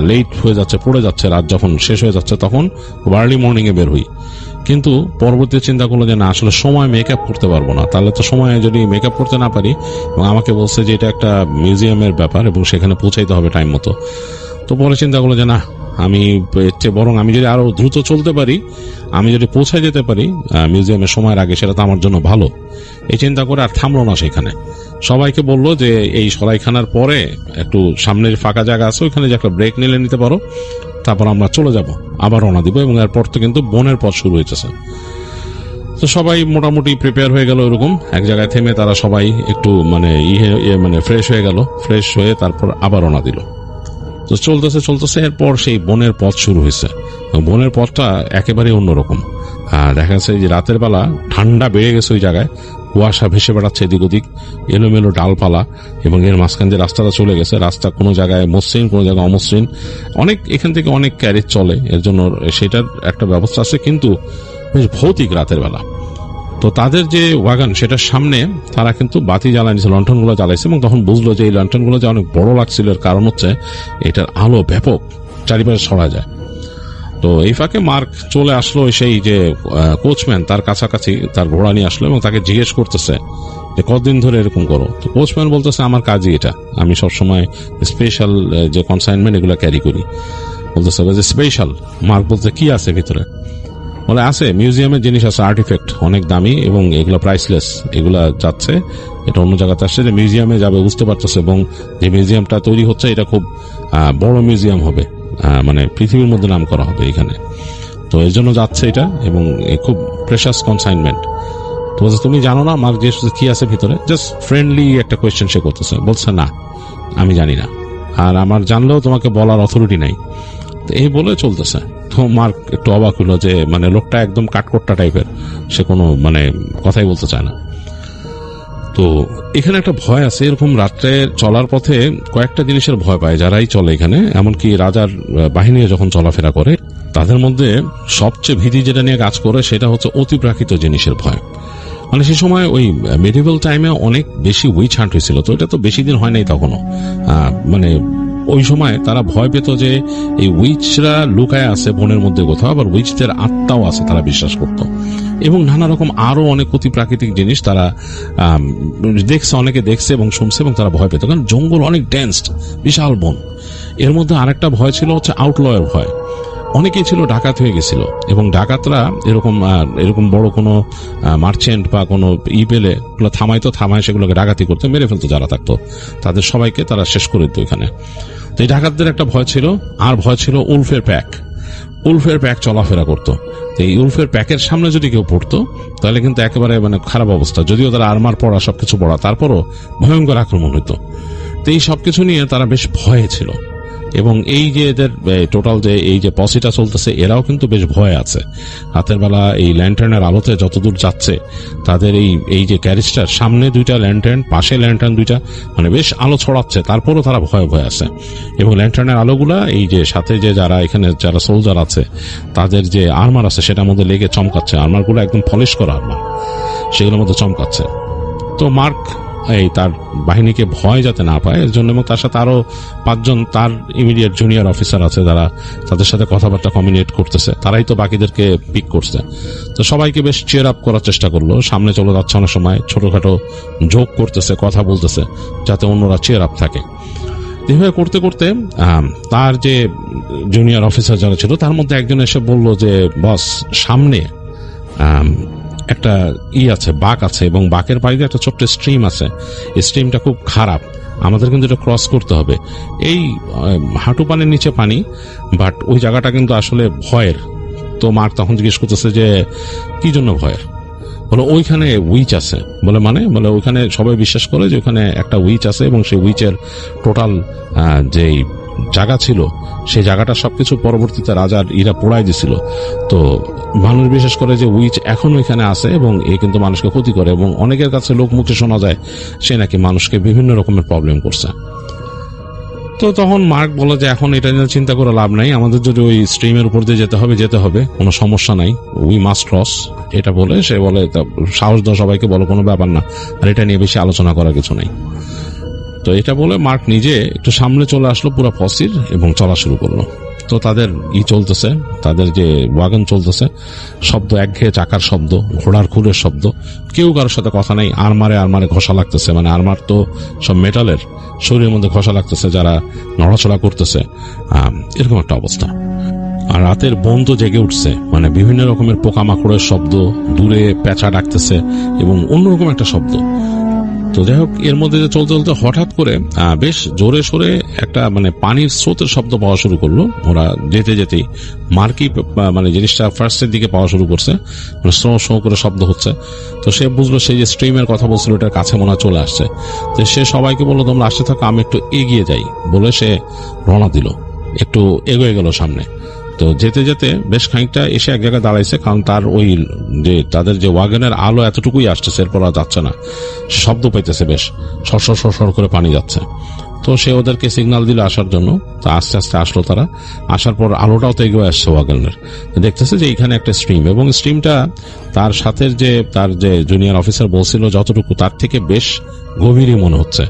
[SPEAKER 2] লেট হয়ে যাচ্ছে, পড়ে যাচ্ছে, রাত যখন শেষ হয়ে যাচ্ছে, তখন খুব আর্লি মর্নিং এ বের হই। কিন্তু পরবর্তী চিন্তা করলো যে না, আসলে সময় মেকআপ করতে পারবো না, তাহলে তো সময় যদি মেকআপ করতে না পারি, এবং আমাকে বলছে যে এটা একটা মিউজিয়ামের ব্যাপার এবং সেখানে পৌঁছাইতে হবে টাইম মতো। তো পরে চিন্তা করলো যে না, আমি বরং আমি যদি আরো দ্রুত চলতে পারি, আমি যদি পৌঁছায় যেতে পারি মিউজিয়ামের সময়ের আগে, সেটা তো আমার জন্য ভালো। এই চিন্তা করে আর থামলো না সেখানে, সবাইকে বললো যে এই সরাইখানার পরে একটু সামনের ফাঁকা জায়গা আছে, ওইখানে যে একটা ব্রেক নিতে পারো, তারপর আমরা চলে যাব, আবার রওনা দিব। এবং এরপর তো কিন্তু বনের পথ শুরু হয়েছে। তো সবাই মোটামুটি প্রিপেয়ার হয়ে গেল, এরকম এক জায়গায় থেমে তারা সবাই একটু মানে ফ্রেশ হয়ে গেল, ফ্রেশ হয়ে তারপর আবার রওনা দিল। তো চলতেছে এরপর সেই বনের পথ শুরু হয়েছে। বনের পথটা একেবারে অন্যরকম। দেখা যাচ্ছে যে রাতের বেলা ঠান্ডা বেড়ে গেছে, ওই জায়গায় কুয়াশা ভেসে বেড়াচ্ছে এদিক ওদিক, এলোমেলো ডালপালা, এবং এর মাঝখান যে রাস্তাটা চলে গেছে, রাস্তা কোনো জায়গায় মসৃণ, কোনো জায়গায় অমসৃণ। অনেক এখান থেকে অনেক ক্যারেজ চলে, এর জন্য সেটার একটা ব্যবস্থা আছে, কিন্তু বেশ ভৌতিক রাতের বেলা। তো তাদের যে ওয়াগান, সেটার সামনে তারা কিন্তু বাতি জ্বালাইছে, লণ্ঠনগুলো জ্বালাইছে, এবং তখন বুঝলো যে এই লণ্ঠনগুলো যে অনেক বড় লাগছিল, এর কারণ হচ্ছে এটার আলো ব্যাপক, চারিপাশে ছড়া যায়। তো এই ফাঁকে মার্ক চলে আসলো সেই যে কোচম্যান, তার কাছাকাছি তার ঘোড়া নিয়ে আসলো এবং তাকে জিজ্ঞেস করতেছে যে কতদিন ধরে এরকম করো। তো কোচম্যান বলতেছে আমার কাজই এটা, আমি সবসময় স্পেশাল যে কনসাইনমেন্ট এগুলো ক্যারি করি। বলতেছে যে স্পেশাল? মার্ক বলতে কি আছে ভিতরে? বলে আছে মিউজিয়ামের জিনিস আছে, আর্টিফ্যাক্ট অনেক দামি এবং এগুলো প্রাইসলেস, এগুলা যাচ্ছে, এটা অন্য জায়গাতে আসছে, যে মিউজিয়ামে যাবে বুঝতে পারতেছে, এবং যে মিউজিয়ামটা তৈরি হচ্ছে এটা খুব বড় মিউজিয়াম হবে, মানে পৃথিবীর মধ্যে নাম করা হবে এখানে। তো এর জন্য যাচ্ছে এটা, এবং খুব প্রেশাস কনসাইনমেন্ট। তো বলছে তুমি জানো না? মার্ক জিজ্ঞেস কি আছে ভিতরে, জাস্ট ফ্রেন্ডলি একটা কোয়েশ্চেন সে করতেছে। বলছে না, আমি জানি না, আর আমার জানলেও তোমাকে বলার অথরিটি নাই। তো এই বলে চলতেছে। তো মার্ক একটু অবাক হলো যে মানে লোকটা একদম কাঠকোট্টা টাইপের, সে কোনো মানে কথাই বলতে চায় না। তো এখানে একটা ভয় আছে, এরকম রাত্রে চলার পথে কয়েকটা জিনিসের ভয় পায় যারাই চলে এখানে, এমনকি রাজার বাহিনী যখন চলাফেরা করে, তাদের মধ্যে সবচেয়ে ভীতি যেটা নিয়ে কাজ করে সেটা হচ্ছে অতিপ্রাকৃত জিনিসের ভয়। মানে সে সময় ওই মেডিভেল টাইমে অনেক বেশি উইচ হান্ট হয়েছিল, তো এটা তো বেশি দিন হয় নাই তখনও। মানে ওই সময় তারা ভয় পেত যে এই উইচরা লুকায় আছে বনের মধ্যে কোথাও, আবার উইচদের আত্মাও আছে, তারা বিশ্বাস করত। এবং নানা রকম আরো অনেক অতি প্রাকৃতিক জিনিস তারা দেখছে, অনেকে দেখছে এবং শুনছে, এবং তারা ভয় পেত, কারণ জঙ্গল অনেক ডেন্সড, বিশাল বন। এর মধ্যে আরেকটা ভয় ছিল হচ্ছে আউটলয়ের ভয়। অনেকেই ছিল ডাকাত হয়ে গেছিল, এবং ডাকাতরা এরকম বড় কোনো মার্চেন্ট বা কোনো পেলে থামায় সেগুলোকে ডাকাতি করতে, মেরে ফেলতো যারা থাকতো, তাদের সবাইকে তারা শেষ করে দিত এখানে। তো এই ডাকাতদের একটা ভয় ছিল, আর ভয় ছিল উলফের প্যাক। উলফের প্যাক চলাফেরা করতো, তো এই উলফের প্যাকের সামনে যদি কেউ পড়তো তাহলে কিন্তু একেবারে মানে খারাপ অবস্থা, যদিও তারা আর্মার পড়া, সবকিছু পড়া, তারপরও ভয়ঙ্কর আক্রমণ হইতো। তো এই সবকিছু নিয়ে তারা বেশ ভয়ে ছিল। এবং এই যে এদের টোটাল যে এই যে পসিটা চলতেছে, এরাও কিন্তু বেশ ভয় আছে। রাতের বেলা এই ল্যান্টার্নের আলোতে যতদূর যাচ্ছে, তাদের এই যে ক্যারিজটার সামনে 2টা ল্যান্টার্ন, পাশে ল্যান্টার্ন 2টা, মানে বেশ আলো ছড়াচ্ছে, তারপরও তারা ভয়ে ভয়ে আছে। এবং ল্যান্টার্নের আলোগুলা এই যে সাথে যে যারা এখানে যারা সোলজার আছে, তাদের যে আর্মার আছে সেটার মধ্যে লেগে চমকাচ্ছে। আর্মারগুলো একদম পলিশ করা আর্মার, সেগুলোর মধ্যে চমকাচ্ছে। তো মার্ক এই তার বাহিনীকে ভয় যাতে না পায় এর জন্য, এবং তার সাথে আরো 5 জন তার ইমিডিয়েট জুনিয়র অফিসার আছে যারা তাদের সাথে কথাবার্তা কমিউনিকেট করতেছে, তারাই তো বাকিদেরকে পিক করছে। তো সবাইকে বেশ চিয়ার আপ করার চেষ্টা করলো। সামনে চলে যাচ্ছে, অনেক সময় ছোটখাটো জোক করতেছে, কথা বলতেছে, যাতে অন্যরা চিয়ার আপ থাকে। এভাবে করতে করতে তার যে জুনিয়র অফিসার যারা ছিল তার মধ্যে একজন এসে বলল যে, বস, সামনে একটা আছে, বাঁক আছে, এবং বাঁকের বাইরে একটা ছোট্ট স্ট্রিম আছে। এই স্ট্রিমটা খুব খারাপ, আমাদের কিন্তু এটা ক্রস করতে হবে। এই হাঁটু পানির নিচে পানি, বাট ওই জায়গাটা কিন্তু আসলে ভয়ের। তো মার্ক তখন জিজ্ঞেস করতেছে যে কি জন্য ভয়ের? বলে ওইখানে উইচ আছে। বলে মানে? বলে ওইখানে সবাই বিশ্বাস করে যে ওখানে একটা উইচ আছে, এবং সেই উইচের টোটাল যেই জায়গা ছিল সেই জায়গাটা সবকিছু পরবর্তীতে রাজার ইরা পোড়াই দিছিল। তো মানুষ বিশেষ করে যে উইচ এখন ওইখানে আছে, এবং এ কিন্তু মানুষকে ক্ষতি করে, এবং অনেকের কাছে লোক মুখে শোনা যায় সে নাকি মানুষকে বিভিন্ন রকমের প্রবলেম করছে। তো তখন মার্ক বলে যে এখন এটা নিয়ে চিন্তা করে লাভ নাই, আমাদের যদি ওই স্ট্রিমের উপর দিয়ে যেতে হবে, কোনো সমস্যা নাই, উই মাস্ট ক্রস। এটা বলে সে বলে, সাহস দাও সবাইকে, বলো কোনো ব্যাপার না, আর এটা নিয়ে বেশি আলোচনা করার কিছু নাই। তো এটা বলে মার্ক নিজে একটু সামনে চলে আসলো পুরো ফসির, এবং চলা শুরু করলো। তো তাদের চলতেছে, তাদের যে ওয়াগন চলতেছে, শব্দ একঘেয়ে চাকার শব্দ, ঘোড়ার খুরের শব্দ, কেউ কারোর সাথে কথা নেই। আর্মারে ঘষা লাগতেছে, মানে আর্মার তো সব মেটালের, শরীরের মধ্যে ঘষা লাগতেছে যারা নড়াচড়া করতেছে, এরকম একটা অবস্থা। আর রাতের বন তো জেগে উঠছে, মানে বিভিন্ন রকমের পোকামাকড়ের শব্দ, দূরে পেঁচা ডাকতেছে, এবং অন্যরকম একটা শব্দ। তো যাই হোক, এর মধ্যে চলতে চলতে হঠাৎ করে বেশ জোরে সোরে একটা মানে পানির স্রোতের শব্দ পাওয়া শুরু করলো। ওরা যেতে যেতেই মার্কি মানে জিনিসটা ফার্স্টের দিকে পাওয়া শুরু করছে, মানে স্নো স্নো করে শব্দ হচ্ছে। তো সে বুঝলো সেই যে স্ট্রিমের কথা বলছিল ওটার কাছে মনে চলে আসছে। তো সে সবাইকে বললো, তোমরা আসতে থাকো, আমি একটু এগিয়ে যাই, বলে সে রওনা দিল, একটু এগিয়ে গেল সামনে। তো যেতে যেতে বেশ খানিকটা এসে এক জায়গায় দাঁড়াইছে, কারণ তার ওই যে তাদের যে ওয়াগনের আলো এতটুকুই আসতেছে, এরপর আর যাচ্ছে না। শব্দ পাইতেছে, বেশ সর করে পানি যাচ্ছে। তো সে ওদেরকে সিগন্যাল দিল আসার জন্য। তো আস্তে আস্তে আসলো তারা। আসার পর আলোটাও তো এগিয়ে আসছে ওয়াগনের, দেখতেছে যে এইখানে একটা স্ট্রিম, এবং স্ট্রিমটা তার সাথে যে তার যে জুনিয়র অফিসার বলছিল যতটুকু, তার থেকে বেশ গভীরই মনে হচ্ছে।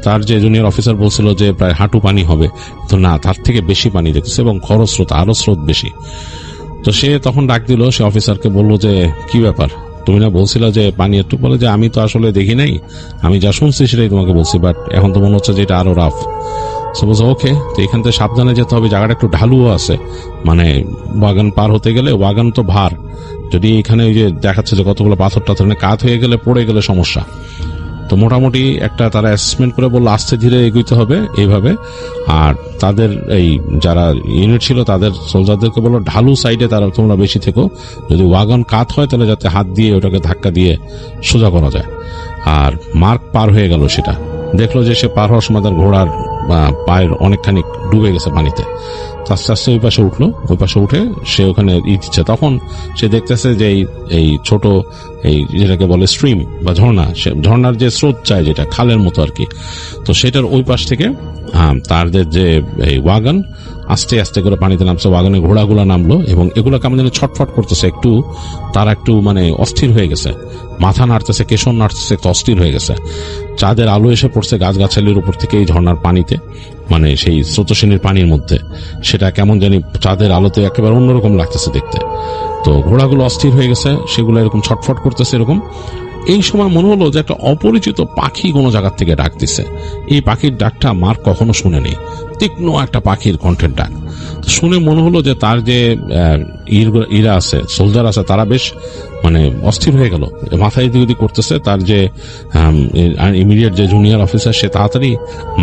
[SPEAKER 2] তার যে জুনিয়র অফিসার বলছিল যে প্রায় হাঁটু পানি হবে, তো না, তার থেকে বেশি পানি দেখতেছে, এবং খরস্রোত, আরো স্রোত বেশি। তো সে তখন ডাক দিল, সে অফিসারকে বলল যে কি ব্যাপার, তুমি না বলছিল যে পানি একটু? বলে যে আমি তো আসলে দেখি নাই, আমি যা শুনছি সেটাই তোমাকে বলছি, বাট এখন তো মনে হচ্ছে যে এটা আরো রাফ। ওকে, তো এখান থেকে সাবধানে যেতে হবে, জায়গাটা একটু ঢালুও আছে, মানে ওয়াগন পার হতে গেলে, ওয়াগন তো ভার, যদি এখানে ওই যে দেখাচ্ছে যে কতগুলো পাথর টাথর কাত হয়ে গেলে, পড়ে গেলে সমস্যা। তো মোটামুটি একটা তারা অ্যাসেসমেন্ট করে বললো আস্তে ধীরে এগোতে হবে এইভাবে। আর তাদের এই যারা ইউনিট ছিল তাদের সোলজারদেরকে বললো ঢালু সাইডে তারা তোমরা বেশি থেকো, যদি ওয়াগন কাত হয় তাহলে যাতে হাত দিয়ে ওটাকে ধাক্কা দিয়ে সোজা করা যায়। আর মার্ক পার হয়ে গেল, সেটা দেখলো যে সে পার হওয়ার সময় তার ঘোড়ার পায়ের অনেকখানি ডুবে গেছে পানিতে। আস্তে আস্তে ওই পাশে উঠলো, ওই পাশে উঠে সে ওখানে দিচ্ছে। তখন সে দেখতেছে যে এই ছোট এই যেটাকে বলে স্ট্রিম বা ঝর্ণা, ঝর্ণার যে স্রোত চায়, যেটা খালের মতো আর কি, তো সেটার ওই পাশ থেকে তাদের যে এই ওয়াগন আস্তে আস্তে করে পানিতে নামছে, ওয়াগনে ঘোড়াগুলা নামলো, এবং এগুলা কেমন যেন ছটফট করতেছে, তারা একটু মানে অস্থির হয়ে গেছে, মাথা নাড়তেছে, কেশর নাড়তেছে, একটু অস্থির হয়ে গেছে। চাঁদের আলো এসে পড়ছে গাছগাছালির উপর থেকে এই ঝর্ণার পানিতে, মানে সেই স্রোতস্বিনীর পানির মধ্যে, সেটা কেমন জানি চাঁদের আলোতে একেবারে অন্যরকম লাগতেছে দেখতে। তো ঘোড়াগুলো অস্থির হয়ে গেছে, সেগুলো এরকম ছটফট করতেছে এরকম। এই সময় মনে হলো যে একটা অপরিচিত পাখি কোনো জায়গার থেকে ডাক দিছে। এই পাখির ডাকটা মার্ক কখনো শুনে নেই, তীক্ষ্ণ একটা পাখির কণ্ঠের ডাক। শুনে মনে হলো যে তার যে ইরা আছে, সোলজার আছে, তারা বেশ মানে অস্থির হয়ে গেল, মাথায় দিক করতেছে। তার যে ইমিডিয়েট যে জুনিয়র অফিসার, সে তাড়াতাড়ি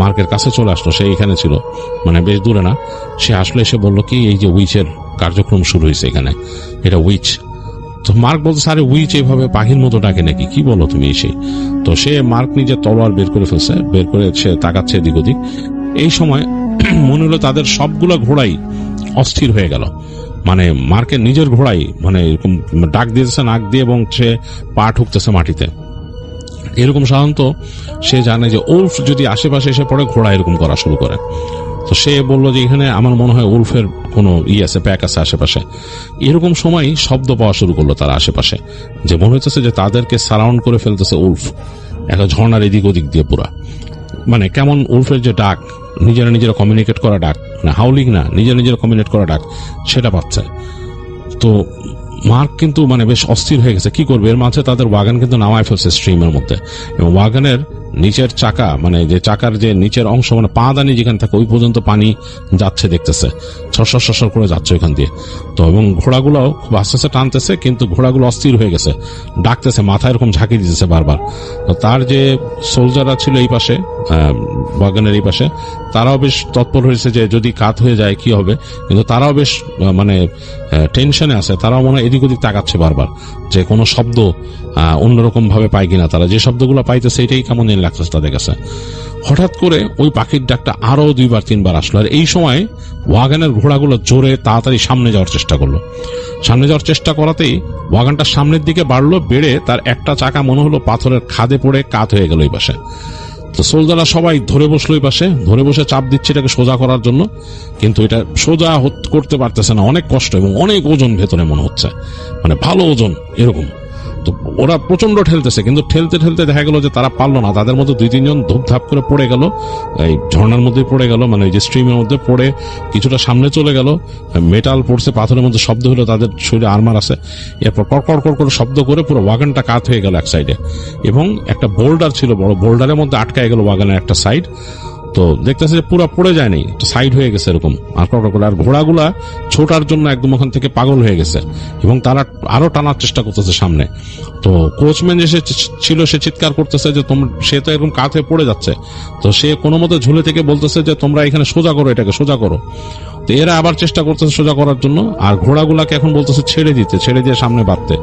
[SPEAKER 2] মার্কের কাছে চলে আসলো, সে এখানে ছিল, মানে বেশ দূরে না। সে আসলে এসে বললো কি এই যে উইচের কার্যক্রম শুরু হয়েছে এখানে, এটা উইচ। তো মার্ক বলছে, আরে উইচ এইভাবে পাখির মতো ডাকে নাকি, কি বলো তুমি এসে? তো সে মার্ক নিজে তলোয়ার বের করে ফেলছে, বের করে সে তাকাচ্ছে এদিক ওদিক। এই সময় মনে হলো তাদের সবগুলো ঘোড়াই অস্থির হয়ে গেল। মানে মার্কের নিজের ঘোড়াই মানে এরকম ডাক দিয়েছে নাক দিয়ে এবং সে পা ঠুকতেছে মাটিতে। এরকম সাধারণত সে জানে যে উলফ যদি আশেপাশে এসে পড়ে ঘোড়া এরকম করা শুরু করে। তো সে বললো যে এখানে আমার মনে হয় উলফের কোনো আছে, প্যাক আছে আশেপাশে। এরকম সময় শব্দ পাওয়া শুরু করলো তার আশেপাশে, যে মনে হচ্ছে যে তাদেরকে সারাউন্ড করে ফেলতেছে উলফ, একটা ঝর্ণার এদিক ওদিক দিয়ে পুরা। মানে কেমন উলফের যে ডাক, নিজেরা নিজেরা কমিউনিকেট করা ডাক, না হাউলিং না, নিজেরা নিজেরা কমিউনিকেট করা ডাক, সেটা পাচ্ছে। তো মার্ক কিন্তু মানে বেশ অস্থির হয়ে গেছে, কি করবে। এর মাঝে তাদের ওয়াগন কিন্তু নামায় ফেলছে স্ট্রিমের মধ্যে, এবং ওয়াগনের নিচের চাকা মানে যে চাকার যে নিচের অংশ মানে পা দানি যেখানে থাকে ওই পর্যন্ত পানি যাচ্ছে দেখতেছে, ছরছর করে যাচ্ছে ওইখান দিয়ে। তো এবং ঘোড়াগুলো খুব আস্তে আস্তে টানতেছে, কিন্তু ঘোড়াগুলো অস্থির হয়ে গেছে, ডাকতেছে, মাথায় এরকম ঝাঁকি দিতেছে বারবার। তো তার যে সোলজাররা ছিল এই পাশে ওয়াগনের এই পাশে, তারাও বেশ তৎপর হয়েছে যে যদি কাত হয়ে যায় কি হবে, কিন্তু তারাও বেশ মানে টেনশনে আছে। তারাও মনে হয় এদিক ওদিক তাকাচ্ছে বারবার, যে কোনো শব্দ অন্যরকম ভাবে পায় কিনা। তারা যে শব্দগুলো পাইতেছে এটাই কেমন লাগতেছে তাদের কাছে। হঠাৎ করে ওই পাখির ডাকটা আরো 2-3 আসলো, আর এই সময় ওয়াগনের ঘোড়াগুলো জোরে তাড়াতাড়ি সামনে যাওয়ার চেষ্টা করলো। সামনে যাওয়ার চেষ্টা করাতেই ওয়াগনটা সামনের দিকে বাড়লো, বেড়ে তার একটা চাকা মনে হলো পাথরের খাদে পড়ে কাত হয়ে গেল এই পাশে। তো সোলজাররা সবাই ধরে বসলো এই পাশে, ধরে বসে চাপ দিচ্ছে এটাকে সোজা করার জন্য, কিন্তু এটা সোজা করতে পারতেছে না, অনেক কষ্ট এবং অনেক ওজন ভেতরে মনে হচ্ছে, মানে ভালো ওজন এরকম। তো ওরা প্রচন্ড ঠেলতেছে, কিন্তু ঠেলতে ঠেলতে দেখা গেল যে তারা পারলো না। তাদের মধ্যে 2-3 জন ধূপধাপ করে পড়ে গেল, এই ঝর্ণার মধ্যে পড়ে গেল, মানে এই যে স্ট্রিমের মধ্যে পড়ে কিছুটা সামনে চলে গেল। মেটাল পড়ছে, পাথরের মধ্যে শব্দ হলো, তাদের শরীরে আর্মার আছে। এরপর কড়কড় করে শব্দ করে পুরো ওয়াগনটা কাত হয়ে গেল এক সাইডে, এবং একটা বোল্ডার ছিল বড়, বোল্ডারের মধ্যে আটকায় গেল ওয়াগনের একটা সাইড। তো দেখতেছে যে পুরো পড়ে যায়নি, সাইড হয়ে গেছে এরকম, আর কড়কড় করে। আর ঘোড়াগুলা ছোটার জন্য একদম ওখান থেকে পাগল হয়ে গেছে, এবং তারা আরো টানার চেষ্টা করতেছে সামনে। তো কোচম্যান যে ছিল সে চিৎকার করতেছে যে সে তো এরকম কাত হয়ে পড়ে যাচ্ছে। তো সে কোনো মতো ঝুলে থেকে বলতেছে যে তোমরা এখানে সোজা করো, এটাকে সোজা করো। তো এরা আবার চেষ্টা করতেছে সোজা করার জন্য, আর ঘোড়াগুলাকে এখন বলতেছে ছেড়ে দিয়ে সামনে বাঁধতে।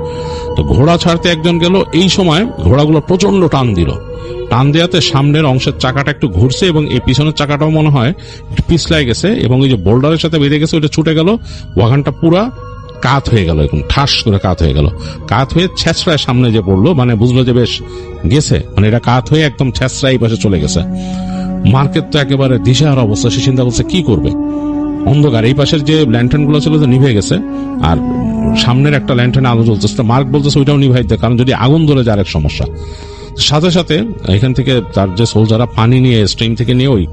[SPEAKER 2] তো ঘোড়া ছাড়তে একজন গেল, এই সময় ঘোড়াগুলো প্রচন্ড টান দিল। টান দেওয়াতে সামনের অংশের চাকাটা একটু ঘুরছে, এবং এই পিছনের চাকাটাও মনে হয় একটু পিছলাই গেছে, এবং এই যে বোল্ডারের সাথে বেঁধে গেছে ওইটা ছুটে গেল। ওয়াগনটা পুরা কাত হয়ে গেল, এখন ঠাস করে কাত হয়ে গেল। কাত হয়ে ছেঁচড়ায় সামনে যে পড়লো, মানে বুঝলো যে বেশ গেছে, মানে এটা কাত হয়ে একদম ছেঁচড়া এই পাশে চলে গেছে। মার্কেট তো একেবারে দিশাহারা অবস্থা, সে চিন্তা করছে কি করবে। অন্ধকার, এই পাশের যে ল্যান্টার্ন গুলো ছিল তো নিভে গেছে, আর সামনের একটা ল্যান্টার্নে আলো জ্বলতেছে। মার্ক বলতেছে ওইটাও নিভাইতে, কারণ যদি আগুন ধরে যায় আরেক সমস্যা। সাথে সাথে এখান থেকে তার যে সোলজাররা পানি নিয়ে স্ট্রিম থেকে নিয়ে ওই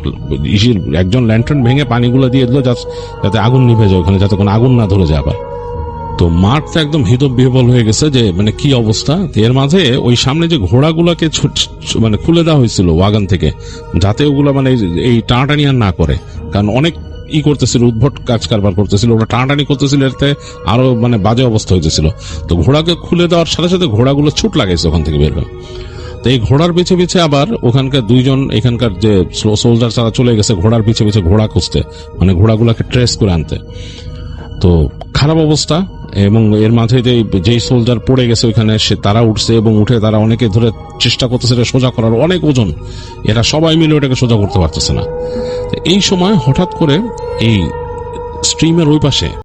[SPEAKER 2] একজন ল্যান্টার্ন ভেঙে পানিগুলো দিয়ে দিল, যাতে আগুন নিভে যায় ওখানে, যাতে কোনো আগুন না ধরে যায় আবার। তো মার্ক তো একদম বিহ্বল হয়ে গেছে যে মানে কি অবস্থা। এর মাঝে ওই সামনে যে ঘোড়াগুলোকে মানে খুলে দেওয়া হয়েছিল ওয়াগন থেকে, যাতে ওগুলো মানে এই টানাটানি আর না করে, কারণ অনেক করতেছিল, উদ্ভট কাজ কারবার করতেছিল, ওরা টানাটানি করতেছিল, এতে আরো মানে বাজে অবস্থা হইতেছিল। তো ঘোড়াকে খুলে দেওয়ার সাথে সাথে ঘোড়াগুলো ছুট লাগাইছে ওখান থেকে বের হয়ে। তো এই ঘোড়ার পিছে পিছে আবার ওখানকার 2 জন এখানকার যে সোলজার তারা চলে গেছে ঘোড়ার পিছে পিছে ঘোড়া খুঁজতে, মানে ঘোড়াগুলোকে ট্রেস করে আনতে। তো খারাপ অবস্থা, এবং এর মাঝে যেই সোলজার পড়ে গেছে ওইখানে তারা উঠছে, এবং উঠে তারা অনেকে ধরে চেষ্টা করতেছে এটা সোজা করার, অনেক ওজন, এরা সবাই মিলে ওটাকে সোজা করতে পারতেছে না। এই সময় হঠাৎ করে এই স্ট্রিমের ওই পাশে